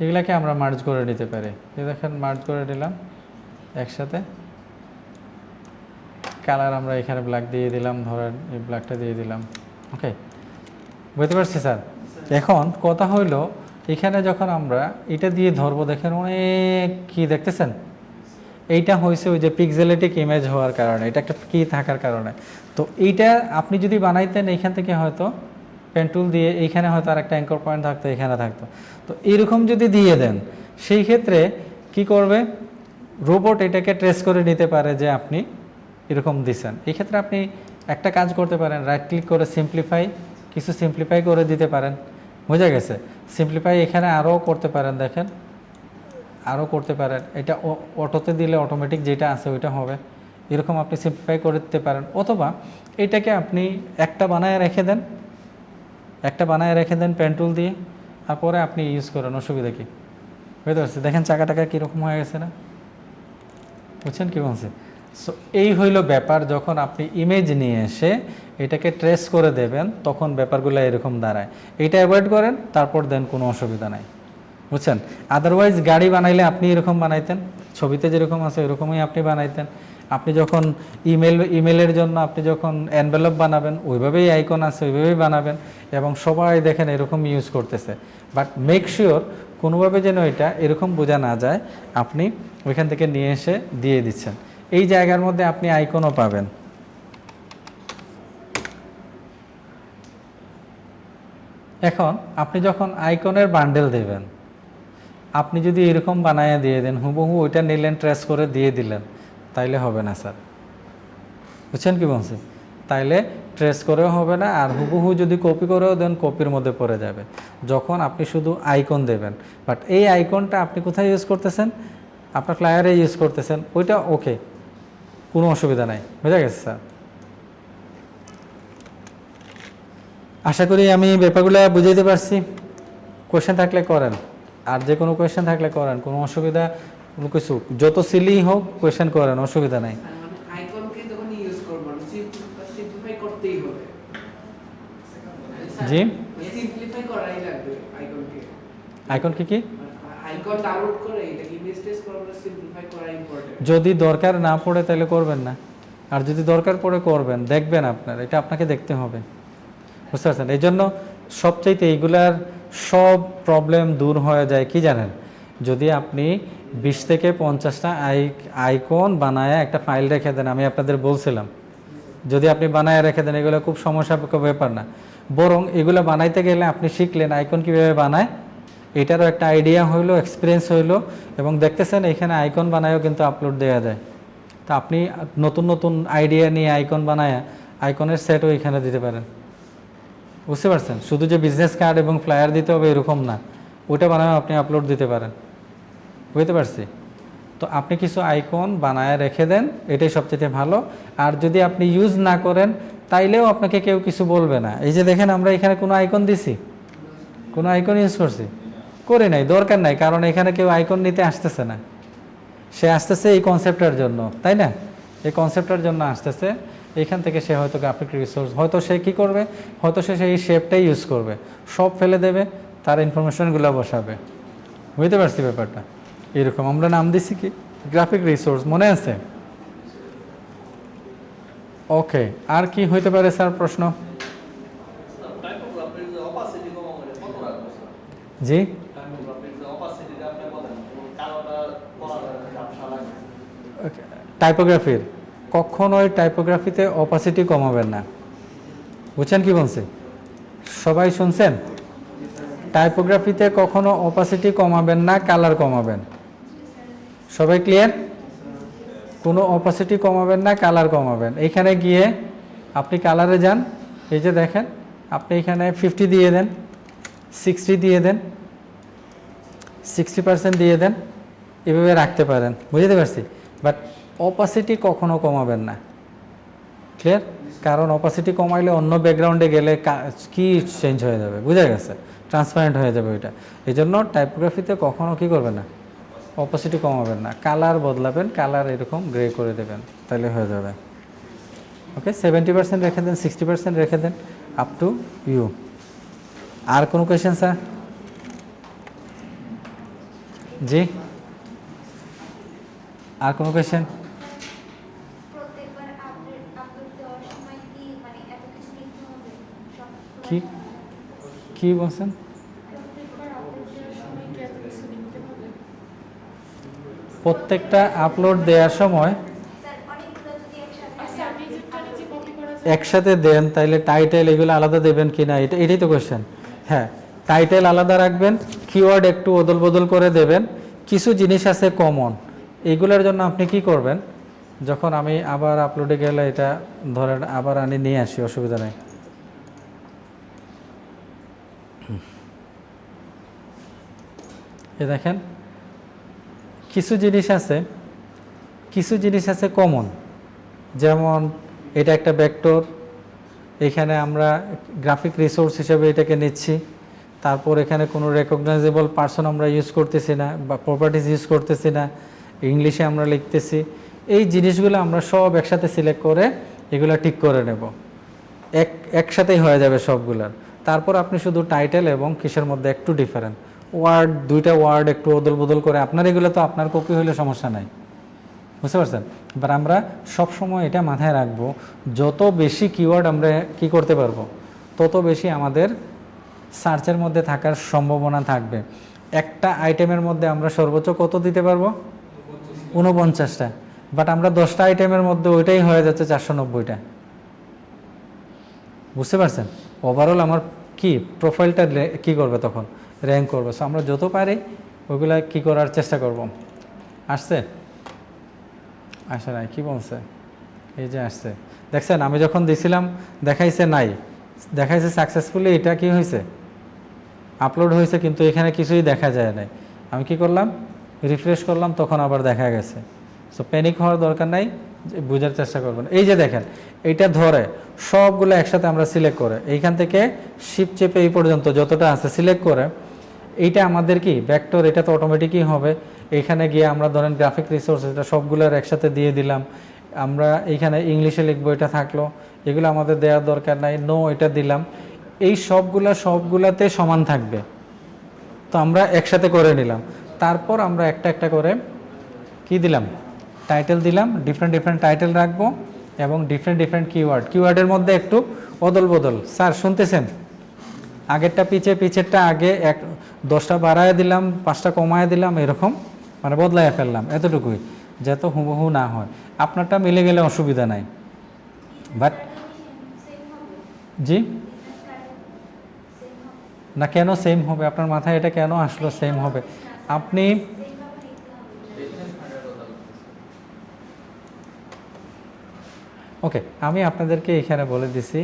এগুলাকে আমরা মার্জ করে নিতে পারি। এই দেখেন মার্জ করে নিলাম একসাথে। কালার আমরা এখানে ব্ল্যাক দিয়ে দিলাম, ধরেন এই ব্ল্যাকটা দিয়ে দিলাম, ওকে, বুঝতে পারছি স্যার? এখন কথা হইলো এখানে যখন আমরা এটা দিয়ে ধরবো, দেখেন অনেক কি দেখতেছেন, এইটা হয়েছে ওই যে পিক্সেলেটিক ইমেজ হওয়ার কারণে, এটা একটা কি থাকার কারণে। তো এইটা আপনি যদি বানাইতেন এইখান থেকে হয়তো পেন টুল দিয়ে, এইখানে হয়তো আর একটা অ্যাঙ্কর পয়েন্ট থাকতো, এখানে থাকতো। তো এরকম যদি দিয়ে দেন, সেই ক্ষেত্রে কি করবে, রোবট এটাকে ট্রেস করে নিতে পারে যে আপনি এরকম দিছেন। এই ক্ষেত্রে আপনি একটা কাজ করতে পারেন, রাইট ক্লিক করে সিম্পলিফাই, কিছু সিম্পলিফাই করে দিতে পারেন, বোঝা গেছে? সিম্পলিফাই এখানে আরও করতে পারেন, দেখেন আরও করতে পারেন। এটা অটোতে দিলে অটোমেটিক যেটা আছে ওইটা হবে, এরকম আপনি সিম্পলিফাই করে দিতে পারেন। অথবা এটাকে আপনি একটা বানায় রেখে দেন, একটা বানায় রেখে দেন পেন টুল দিয়ে, তারপরে আপনি ইউজ করেন, অসুবিধা কি? বুঝতে পারছি? দেখেন চাকা টাকা কীরকম হয়ে গেছে না, বুঝছেন কী বলছে? সো এই হইল ব্যাপার, যখন আপনি ইমেজ নিয়ে এসে এটাকে ট্রেস করে দেবেন তখন ব্যাপারগুলো এরকম দাঁড়ায়। এটা অ্যাভয়েড করেন, তারপর দেন কোনো অসুবিধা নাই, বুঝছেন? আদারওয়াইজ গাড়ি বানাইলে আপনি এরকম বানাইতেন, ছবিতে যেরকম আছে এরকমই আপনি বানাইতেন। আপনি যখন ইমেলের জন্য আপনি যখন এনভেলপ বানাবেন ওইভাবেই আইকন আছে ওইভাবেই বানাবেন, এবং সবাই দেখেন এরকম ইউজ করতেছে। বাট মেক শিওর কোনোভাবে যেন এটা এরকম বোঝা না যায়, আপনি ওইখান থেকে নিয়ে এসে দিয়ে দিচ্ছেন। এই জায়গার মধ্যে আপনি আইকনও পাবেন। এখন আপনি যখন আইকনের বান্ডেল দেবেন, আপনি যদি এরকম বানায় দিয়ে দেন, হুবহু ওইটা নিলেন ট্রেস করে দিয়ে দিলেন, তাইলে হবে না স্যার। বুঝছেন কি বলছি? তাইলে ট্রেস করেও হবে না, আর হুবহু যদি কপি করেও দেন কপির মধ্যে পড়ে যাবে। যখন আপনি শুধু আইকন দেবেন, বাট এই আইকনটা আপনি কোথায় ইউজ করতেছেন? আপনার ফ্লায়ারে ইউজ করতেছেন, ওইটা ওকে, কোনো অসুবিধা নাই। বুঝা গেছে স্যার? আশা করি আমি ব্যাপারগুলো বুঝাইতে পারছি। কোয়েশ্চেন থাকলে করেন, আর যে কোনো কোয়েশ্চেন থাকলে করেন, কোনো অসুবিধা কোনো কিছু, যত সিলি হোক কোয়েশ্চেন করেন, অসুবিধা নাই। আর মানে আইকনকে যখন ইউজ করব সিম্পলিফাই করতেই হবে। জি, সিম্পলিফাই করাই লাগবে আইকনকে। আইকন কি? আইকন ডাউনলোড করে এটা ইমেজ টেস্ট করার সিম্পলিফাই করা ইম্পর্টেন্ট। যদি দরকার না পড়ে তাহলে করবেন না, আর যদি দরকার পড়ে করবেন, দেখবেন আপনার এটা আপনাকে দেখতে হবে। বুঝতে পারছেন? এই জন্য সবচাইতে এইগুলার সব প্রবলেম দূর হয়ে যায় কি জানেন? যদি আপনি 20 থেকে 50টা আইকন বানায় একটা ফাইল রেখে দেন। আমি আপনাদের বলছিলাম, যদি আপনি বানায় রেখে দেন, এগুলো খুব সমস্যা ব্যাপার না। বরং এগুলো বানাইতে গেলে আপনি শিখলেন আইকন কীভাবে বানায়, এটারও একটা আইডিয়া হইলো, এক্সপিরিয়েন্স হইলো, এবং দেখতেছেন এখানে আইকন বানায়ও কিন্তু আপলোড দেওয়া যায়। তা আপনি নতুন নতুন আইডিয়া নিয়ে আইকন বানায় আইকনের সেটও এখানে দিতে পারেন। বুঝতে পারছেন? শুধু যে বিজনেস কার্ড এবং ফ্লায়ার দিতে হবে এরকম না, ওটা বানায় আপনি আপলোড দিতে পারেন। বুঝতে পারছি? তো আপনি কিছু আইকন বানায় রেখে দেন, এটাই সবচেয়ে ভালো। আর যদি আপনি ইউজ না করেন তাইলেও আপনাকে কেউ কিছু বলবে না। এই যে দেখেন আমরা এখানে কোনো আইকন দিছি, কোনো আইকন ইউজ করছি? করি নাই, দরকার নাই, কারণ এখানে কেউ আইকন নিতে আসতেছে না। সে আসতেছে এই কনসেপ্টের জন্য, তাই না? এই কনসেপ্টের জন্য আসতেছে। এখান থেকে সে হয়তো গ্রাফিক রিসোর্স, হয়তো সে কী করবে, হয়তো সে সেই শেপটাই ইউজ করবে, সব ফেলে দেবে, তার ইনফরমেশনগুলো বসাবে। বুঝতে পারছি ব্যাপারটা? এরকম আমরা নাম দিছি কি গ্রাফিক রিসোর্স, মনে আছে? ওকে, আর কি হইতে পারে স্যার প্রশ্ন? জি, টাইপোগ্রাফির কখনোই টাইপোগ্রাফিতে অপাসিটি কমাবেন না। বুঝছেন কি বলছি? সবাই শুনছেন? টাইপোগ্রাফিতে কখনো অপাসিটি কমাবেন না, কালার কমাবেন। সবাই ক্লিয়ার? কোনো অপাসিটি কমাবেন না, কালার কমাবেন। এইখানে গিয়ে আপনি কালারে যান, এই যে দেখেন, আপনি এখানে 50 দিয়ে দেন, 60 দিয়ে দেন, 60% দিয়ে দেন, এভাবে রাখতে পারেন। বুঝতে পারছি? বাট অপাসিটি কখনো কমাবেন না। ক্লিয়ার? কারণ অপাসিটি কমাইলে অন্য ব্যাকগ্রাউন্ডে গেলে কি চেঞ্জ হয়ে যাবে, বুঝা গেছে? ট্রান্সপারেন্ট হয়ে যাবে ওইটা। এই জন্য টাইপোগ্রাফিতে কখনো কি করবেন না, অপাসিটি কমাবেন না, কালার বদলাবেন, কালার এরকম গ্রে করে দেবেন, তাহলে হয়ে যাবে। ওকে, 70% রেখে দেন, 60% রেখে দেন, আপ টু ইউ। আর কোনো কোয়েশ্চেন স্যার? জি, আর কোনো কোয়েশ্চেন? কি কি বলছেন? প্রত্যেকটা আপলোড দেওয়ার সময় একসাথে দেন, তাইলে টাইটেল এগুলো আলাদা দেবেন কি না, এটাই তো কোয়েশ্চেন। হ্যাঁ, টাইটেল আলাদা রাখবেন, কিওয়ার্ড একটু অদল বদল করে দেবেন। কিছু জিনিস আছে কমন, এইগুলোর জন্য আপনি কি করবেন, যখন আমি আবার আপলোডে গেলে এটা ধরেন আবার আনি নিয়ে আসি, অসুবিধা নেই। এ দেখেন, কিছু জিনিস আছে কমন, যেমন এটা একটা ভেক্টর, এখানে আমরা গ্রাফিক রিসোর্স হিসেবে এটাকে নিচ্ছি। তারপর এখানে কোনো রেকগনাইজেবল পারসন আমরা ইউজ করতেছি না, বা প্রপার্টিজ ইউজ করতেছি না, ইংলিশে আমরা লিখতেছি। এই জিনিসগুলো আমরা সব একসাথে সিলেক্ট করে এগুলো ঠিক করে নেব, একসাথেই হয়ে যাবে সবগুলোর। তারপর আপনি শুধু টাইটেল এবং কিসের মধ্যে একটু ডিফারেন্ট, ওয়ার্ড, 2টা ওয়ার্ড একটু অদল বদল করে, আপনার এগুলো তো আপনার কপি হলে সমস্যা নাই, বুঝতে পারছেন? এবার আমরা সবসময় এটা মাথায় রাখবো, যত বেশি কিওয়ার্ড আমরা কি করতে পারবো, তত বেশি আমাদের সার্চের মধ্যে থাকার সম্ভাবনা থাকবে। একটা আইটেমের মধ্যে আমরা সর্বোচ্চ কত দিতে পারবো? 49টা। বাট আমরা 10টা আইটেমের মধ্যে ওইটাই হয়ে যাচ্ছে 490টা। বুঝতে পারছেন? ওভারঅল আমার কি প্রোফাইলটা কি করবে তখন, র্যাঙ্ক করবে। সো আমরা যত পারি ওইগুলা কি করার চেষ্টা করব। আসছে? আসে নাই, কি বলছে? এই যে আসছে, দেখছেন আমি যখন দিছিলাম দেখাইছে নাই, দেখাইছে সাকসেসফুলি, এটা কি হয়েছে, আপলোড হয়েছে, কিন্তু এখানে কিছুই দেখা যায় নাই। আমি কি করলাম, রিফ্রেশ করলাম, তখন আবার দেখা গেছে। সো প্যানিক হওয়ার দরকার নাই, বোঝার চেষ্টা করবেন। এই যে দেখেন, এইটা ধরে সবগুলো একসাথে আমরা সিলেক্ট করে এইখান থেকে শিফট চেপে এই পর্যন্ত যতটা আছে সিলেক্ট করে, এইটা আমাদের কি ভেক্টর, এটা তো অটোমেটিকই হবে। এইখানে গিয়ে আমরা ধরেন গ্রাফিক রিসোর্স, এটা সবগুলোর একসাথে দিয়ে দিলাম। আমরা এইখানে ইংলিশে লিখবো, এটা থাকলো, এগুলো আমাদের দেওয়ার দরকার নাই, নো এটা দিলাম। এই সবগুলাতে সমান থাকবে, তো আমরা একসাথে করে নিলাম। তারপর আমরা একটা একটা করে কি দিলাম, টাইটেল দিলাম, ডিফারেন্ট টাইটেল রাখবো, এবং ডিফারেন্ট কিওয়ার্ডের মধ্যে একটু অদল বদল। স্যার শুনতেছেন? আগেরটা পিছেরটা আগে 10টা বাড়ায় দিলাম, 5টা কমায় দিলাম, এরকম মানে বদলায় ফেললাম, এতটুকুই, যাতে হুবহু না হয়। আপনারটা মিলে গেলে অসুবিধা নাই। বাট জি না, কেন সেম হবে? আপনার মাথায় এটা কেন আসলো সেম হবে? আপনি ওকে, আমি আপনাদেরকে এখানে বলে দিছি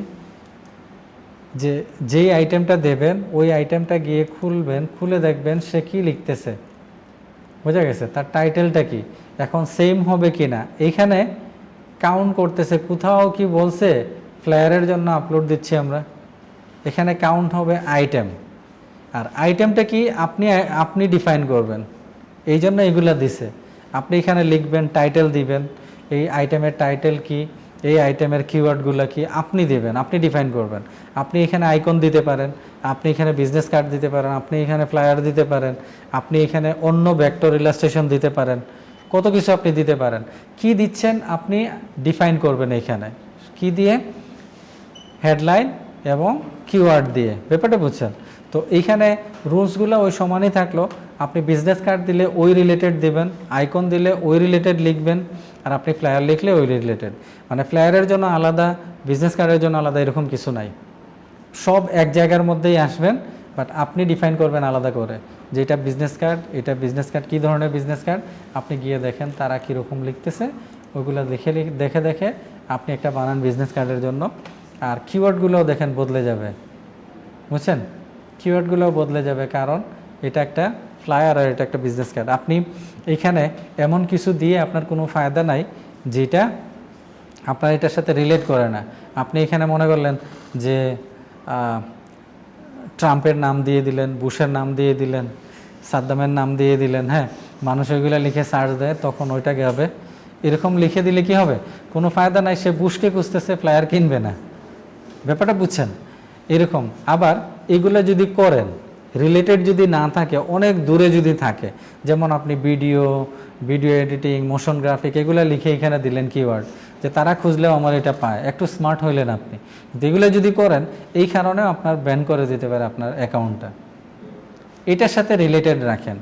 যে যেই আইটেমটা দেবেন ওই আইটেমটা গিয়ে খুলবেন, খুলে দেখবেন সে কি লিখতেছে, বোঝা গেছে? তার টাইটেলটা কি, এখন সেম হবে কি না। এইখানে কাউন্ট করতেছে, কোথাও কি বলছে ফ্লায়ারের জন্য আপলোড দিচ্ছি আমরা, এখানে কাউন্ট হবে আইটেম। আর আইটেমটা কি আপনি ডিফাইন করবেন, এই জন্য এগুলা দিছে। আপনি এখানে লিখবেন, টাইটেল দিবেন, এই আইটেমের টাইটেল কি, এই আইটেমের কিওয়ার্ডগুলো কি আপনি দেবেন, আপনি ডিফাইন করবেন। আপনি এখানে আইকন দিতে পারেন, আপনি এখানে বিজনেস কার্ড দিতে পারেন, আপনি এখানে ফ্লায়ার দিতে পারেন, আপনি এখানে অন্য ভেক্টর ইলাস্ট্রেশন দিতে পারেন, কত কিছু আপনি দিতে পারেন। কি দিচ্ছেন আপনি ডিফাইন করবেন, এখানে কি দিয়ে, হেডলাইন এবং কিওয়ার্ড দিয়ে। ব্যাপারটা বুঝছেন? তো এইখানে রুলসগুলো ওই সমানই থাকলো। আপনি বিজনেস কার্ড দিলে ওই রিলেটেড দেবেন, আইকন দিলে ওই রিলেটেড লিখবেন, আর আপনি ফ্লায়ার লিখলে ওই রিলেটেড। মানে ফ্লায়ারের জন্য আলাদা, বিজনেস কার্ডের জন্য আলাদা, এরকম কিছু নাই, সব এক জায়গার মধ্যেই আসবেন। বাট আপনি ডিফাইন করবেন আলাদা করে যে এটা বিজনেস কার্ড, এটা বিজনেস কার্ড, কী ধরনের বিজনেস কার্ড। আপনি গিয়ে দেখেন তারা কীরকম লিখতেছে, ওইগুলো দেখে আপনি একটা বানান বিজনেস কার্ডের জন্য। আর কিওয়ার্ডগুলোও দেখেন বদলে যাবে, বুঝছেন? কিওয়ার্ডগুলোও বদলে যাবে, কারণ এটা একটা ফ্লায়ার আর এটা একটা বিজনেস কার্ড। আপনি এখানে এমন কিছু দিয়ে আপনার কোনো ফায়দা নাই যেটা আপনার এটার সাথে রিলেট করে না। আপনি এখানে মনে করলেন যে ট্রাম্পের নাম দিয়ে দিলেন, বুশের নাম দিয়ে দিলেন, সাদ্দামের নাম দিয়ে দিলেন, হ্যাঁ, মানুষ ওইগুলো লিখে সার্চ দেয়, তখন ওইটা যাবে। এরকম লিখে দিলে কি হবে, কোনো ফায়দা নাই, সে বুশকে খুঁজতেছে, ফ্লায়ার কিনবে না। ব্যাপারটা বুঝছেন? এরকম। আবার এগুলো যদি করেন, রিলেটেড যদি না থাকে, অনেক দূরে যদি থাকে, যেমন আপনি ভিডিও এডিটিং, মোশন গ্রাফিক এগুলো লিখে এখানে দিলেন কিওয়ার্ড, যে তারা খুঁজলেও আমার এটা পায়, একটু স্মার্ট হইলেন আপনি। এগুলো যদি করেন, এই কারণে আপনার ব্যান করে দিতে পারে আপনার অ্যাকাউন্টটা। এটার সাথে রিলেটেড রাখেন,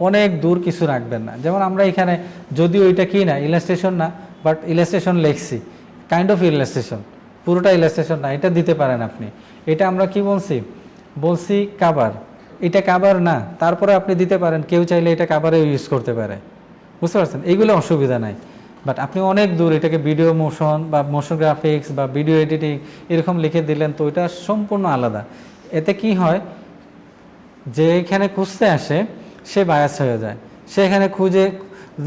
অনেক দূর কিছু রাখবেন না। যেমন আমরা এখানে যদিও এটা কি না, ইলাস্ট্রেশন না, বাট ইলাস্ট্রেশন লিখছি, কাইন্ড অফ ইলাস্ট্রেশন, পুরোটা ইলাস্ট্রেশন না, এটা দিতে পারেন আপনি। এটা আমরা কি বলছি কাভার, এটা কাভার না, তারপরে আপনি দিতে পারেন, কেউ চাইলে এটা কাভারে ইউজ করতে পারে, বুঝতে পারছেন? এইগুলো অসুবিধা নাই। বাট আপনি অনেক দূর এটাকে ভিডিও মোশন বা মোশন গ্রাফিক্স বা ভিডিও এডিটিং এরকম লিখে দিলেন, তো এটা সম্পূর্ণ আলাদা। এতে কি হয়, যে এখানে খুঁজতে আসে সে বায়াস হয়ে যায়, সে এখানে খুঁজে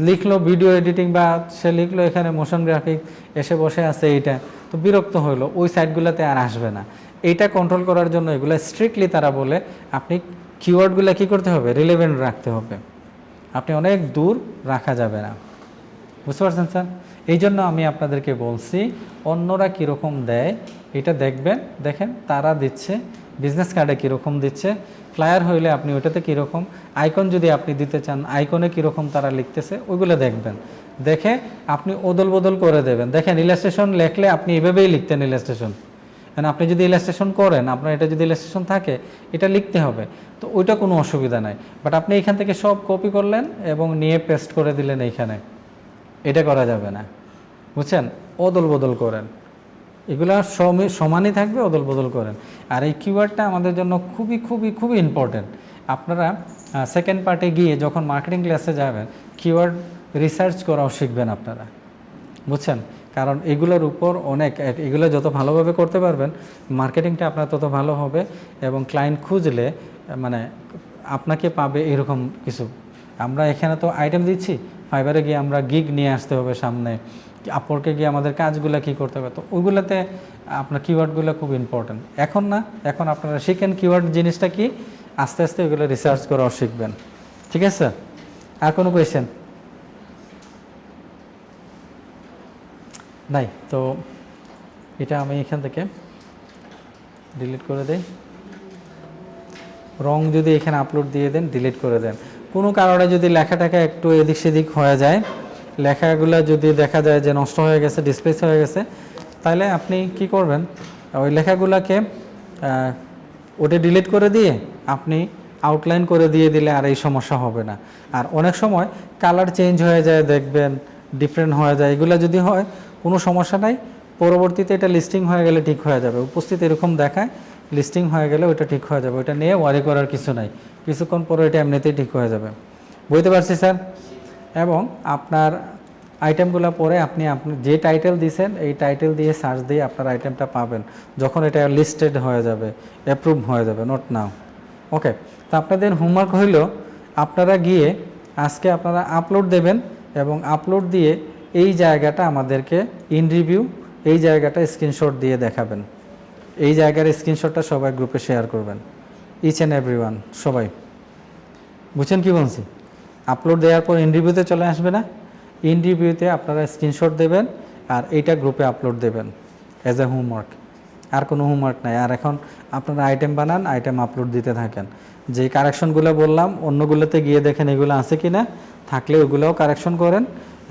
লিখলো ভিডিও এডিটিং বা সে লিখলো এখানে মোশন গ্রাফিক, এসে বসে আছে এইটা, তো বিরক্ত হইলো, ওই সাইটগুলোতে আর আসবে না। এইটা কন্ট্রোল করার জন্য এগুলো স্ট্রিক্টলি তারা বলে আপনি কিওয়ার্ডগুলো কী করতে হবে, রিলেভেন্ট রাখতে হবে, আপনি অনেক দূর রাখা যাবে না, বুঝতে পারছেন স্যার? এই জন্য আমি আপনাদেরকে বলছি অন্যরা কীরকম দেয় এটা দেখবেন, দেখেন তারা দিচ্ছে, বিজনেস কার্ডে কীরকম দিচ্ছে, ফ্লায়ার হইলে আপনি ওইটাতে কীরকম আইকন যদি আপনি দিতে চান, আইকনে কীরকম তারা লিখতেছে ওইগুলো দেখবেন, দেখে আপনি ওদল বদল করে দেবেন। দেখেন ইলাস্ট্রেশন লেখলে আপনি এভাবেই লিখতেন ইলাস্ট্রেশন, কারণ আপনি যদি ইলাস্ট্রেশন করেন, আপনার এটা যদি ইলাস্ট্রেশন থাকে এটা লিখতে হবে, তো ওইটা কোনো অসুবিধা নাই। বাট আপনি এখান থেকে সব কপি করলেন এবং নিয়ে পেস্ট করে দিলেন এইখানে, এটা করা যাবে না, বুঝছেন? অদল বদল করেন, এগুলা সমানই থাকবে, অদল বদল করেন। আর এই কিওয়ার্ডটা আমাদের জন্য খুবই খুবই খুবই ইম্পর্টেন্ট। আপনারা সেকেন্ড পার্টে গিয়ে যখন মার্কেটিং ক্লাসে যাবেন কিওয়ার্ড রিসার্চ করাও শিখবেন আপনারা, বুঝছেন? কারণ এগুলোর উপর অনেক, এগুলো যত ভালোভাবে করতে পারবেন মার্কেটিংটা আপনার তত ভালো হবে, এবং ক্লায়েন্ট খুঁজলে মানে আপনাকে পাবে এরকম কিছু। আমরা এখানে তো আইটেম দিচ্ছি, ফাইবারে গিয়ে আমরা গিগ নিয়ে আসতে হবে সামনে, আপওয়ার্কে গিয়ে আমাদের কাজগুলো কী করতে হবে, তো ওইগুলোতে আপনার কিওয়ার্ডগুলো খুব ইম্পর্টেন্ট। এখন না, এখন আপনারা শিখেন কিওয়ার্ড জিনিসটা কি, আস্তে আস্তে ওইগুলো রিসার্চ করাও শিখবেন, ঠিক আছে? আর কোনো কোয়েশ্চেন নাই? তো এটা আমি এখান থেকে ডিলিট করে দেই। রং যদি এখানে আপলোড দিয়ে দেন, ডিলিট করে দেন। কোনো কারণে যদি লেখাটাকে একটু এদিক সেদিক হয়ে যায়, লেখাগুলো যদি দেখা যায় যে নষ্ট হয়ে গেছে, ডিসপ্লেস হয়ে গেছে, তাহলে আপনি কি করবেন, ওই লেখাগুলোকে ওটা ডিলিট করে দিয়ে আপনি আউটলাইন করে দিয়ে দিলে আর এই সমস্যা হবে না। আর অনেক সময় কালার চেঞ্জ হয়ে যায়, দেখবেন ডিফারেন্ট হয়ে যায়, এগুলো যদি হয় কোনো সমস্যা নাই, পরবর্তীতে এটা লিস্টিং হয়ে গেলে ঠিক হয়ে যাবে। উপস্থিত এরকম দেখায়, লিস্টিং হয়ে গেলে ওইটা ঠিক হয়ে যাবে, ওইটা নিয়ে ওয়ারি করার কিছু নাই, কিছুক্ষণ পরে এটা এমনিতেই ঠিক হয়ে যাবে। বুঝতে পারছি স্যার? এবং আপনার আইটেমগুলো পরে আপনি যে টাইটেল দিয়েছেন এই টাইটেল দিয়ে সার্চ দিয়ে আপনার আইটেমটা পাবেন যখন এটা লিস্টেড হয়ে যাবে, অ্যাপ্রুভ হয়ে যাবে, নট নাও। ওকে, তো আপনাদের হোমওয়ার্ক হইল আপনারা গিয়ে আজকে আপনারা আপলোড দেবেন, এবং আপলোড দিয়ে এই জায়গাটা আমাদেরকে ইন রিভিউ, এই জায়গাটা স্ক্রিনশট দিয়ে দেখাবেন। এই জায়গার স্ক্রিনশটটা সবাই গ্রুপে শেয়ার করবেন, ইচ অ্যান্ড এভরিওয়ান, সবাই। বুঝছেন কি বলছি? আপলোড দেওয়ার পর ইন রিভিউতে চলে আসবে না, ইন রিভিউতে আপনারা স্ক্রিনশট দেবেন আর এইটা গ্রুপে আপলোড দেবেন অ্যাজ এ হোমওয়ার্ক। আর কোনো হোমওয়ার্ক নাই। আর এখন আপনারা আইটেম বানান, আইটেম আপলোড দিতে থাকেন। যে কারেকশনগুলো বললাম অন্যগুলোতে গিয়ে দেখেন এগুলো আছে কি না, থাকলে ওগুলোও কারেকশন করেন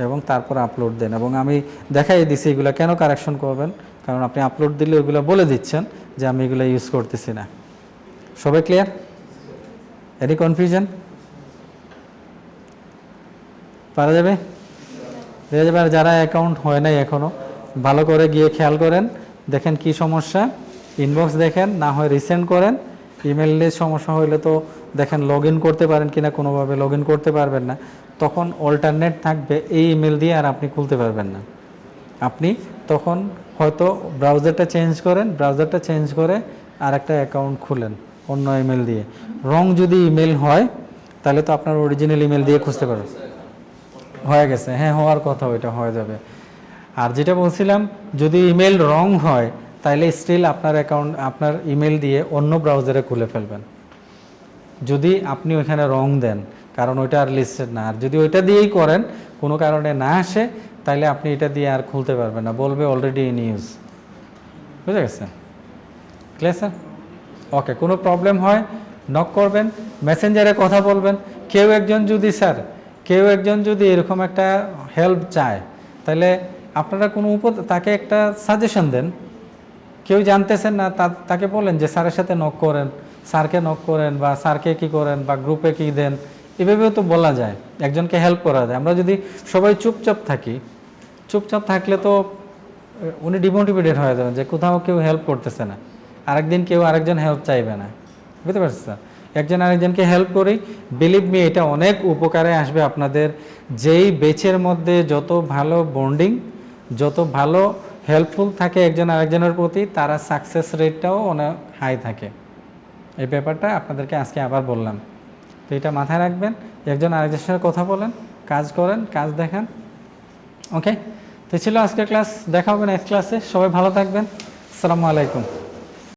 এবং তারপর আপলোড দেন। এবং আমি দেখাই দিছি এগুলো কেন কারেকশন করবেন, কারণ আপনি আপলোড দিলে ওইগুলো বলে দিচ্ছেন যে আমি এগুলো ইউজ করতেছি না। সবাই ক্লিয়ার? Any confusion? পারা যাবে? দেওয়া যাবে। আর যারা অ্যাকাউন্ট হয় নাই এখনও, ভালো করে গিয়ে খেয়াল করেন, দেখেন কি সমস্যা, ইনবক্স দেখেন, না হয় রিসেন্ড করেন। ইমেইলের সমস্যা হইলে তো দেখেন লগ ইন করতে পারেন কিনা, কোনোভাবে লগ ইন করতে পারবেন না, তখন অল্টারনেট থাকবে এই ইমেল দিয়ে আর আপনি খুলতে পারবেন না। আপনি তখন হয়তো ব্রাউজারটা চেঞ্জ করেন, ব্রাউজারটা চেঞ্জ করে আর একটা অ্যাকাউন্ট খুলেন অন্য ইমেল দিয়ে। রং যদি ইমেল হয় তাহলে তো আপনার অরিজিনাল ইমেল দিয়ে খুঁজতে পারবেন। হয়ে গেছে, হ্যাঁ হওয়ার কথা, ওইটা হয়ে যাবে। আর যেটা বলছিলাম, যদি ইমেল রং হয় তাহলে স্টিল আপনার অ্যাকাউন্ট আপনার ইমেল দিয়ে অন্য ব্রাউজারে খুলে ফেলবেন, যদি আপনি ওইখানে রং দেন, কারণ ওইটা আর লিস্টেড না। আর যদি ওইটা দিয়েই করেন, কোনো কারণে না আসে, তাহলে আপনি এটা দিয়ে আর খুলতে পারবেন না, বলবে অলরেডি ইন ইউজ। বুঝে গেছে? Clear sir? ওকে, কোনো প্রবলেম হয় নক করবেন, মেসেঞ্জারে কথা বলবেন। কেউ একজন যদি এরকম একটা হেল্প চায়, তাহলে আপনারা কোনো তাকে একটা সাজেশন দেন। কেউ জানতেছেন না, তাকে বলেন যে স্যারের সাথে নক করেন, স্যারকে নক করেন, বা স্যারকে কী করেন, বা গ্রুপে কী দেন, এভাবেও তো বলা যায়, একজনকে হেল্প করা যায়। আমরা যদি সবাই চুপচাপ থাকি, চুপচাপ থাকলে তো উনি ডিমোটিভেটেড হয়ে যাবেন যে কোথাও কেউ হেল্প করতেছে না, আরেকদিন কেউ আরেকজন হেল্প চাইবে না। বুঝতে পারছি স্যার? একজন আরেকজনকে হেল্প করি, বিলিভ মি এটা অনেক উপকারে আসবে আপনাদের। যেই বেচের মধ্যে যত ভালো বন্ডিং, যত ভালো হেল্পফুল থাকে একজন আরেকজনের প্রতি, তারা সাকসেস রেটটাও অনেক হাই থাকে। এই ব্যাপারটা আপনাদেরকে আজকে আবার বললাম, তো এটা মাথায় রাখবেন। একজন আরেকজনের সাথে কথা বলেন, কাজ করেন, কাজ দেখান। ওকে, তো ছিল আজকের ক্লাস, দেখা হবে নেক্সট ক্লাসে। সবাই ভালো থাকবেন। আসসালামু আলাইকুম।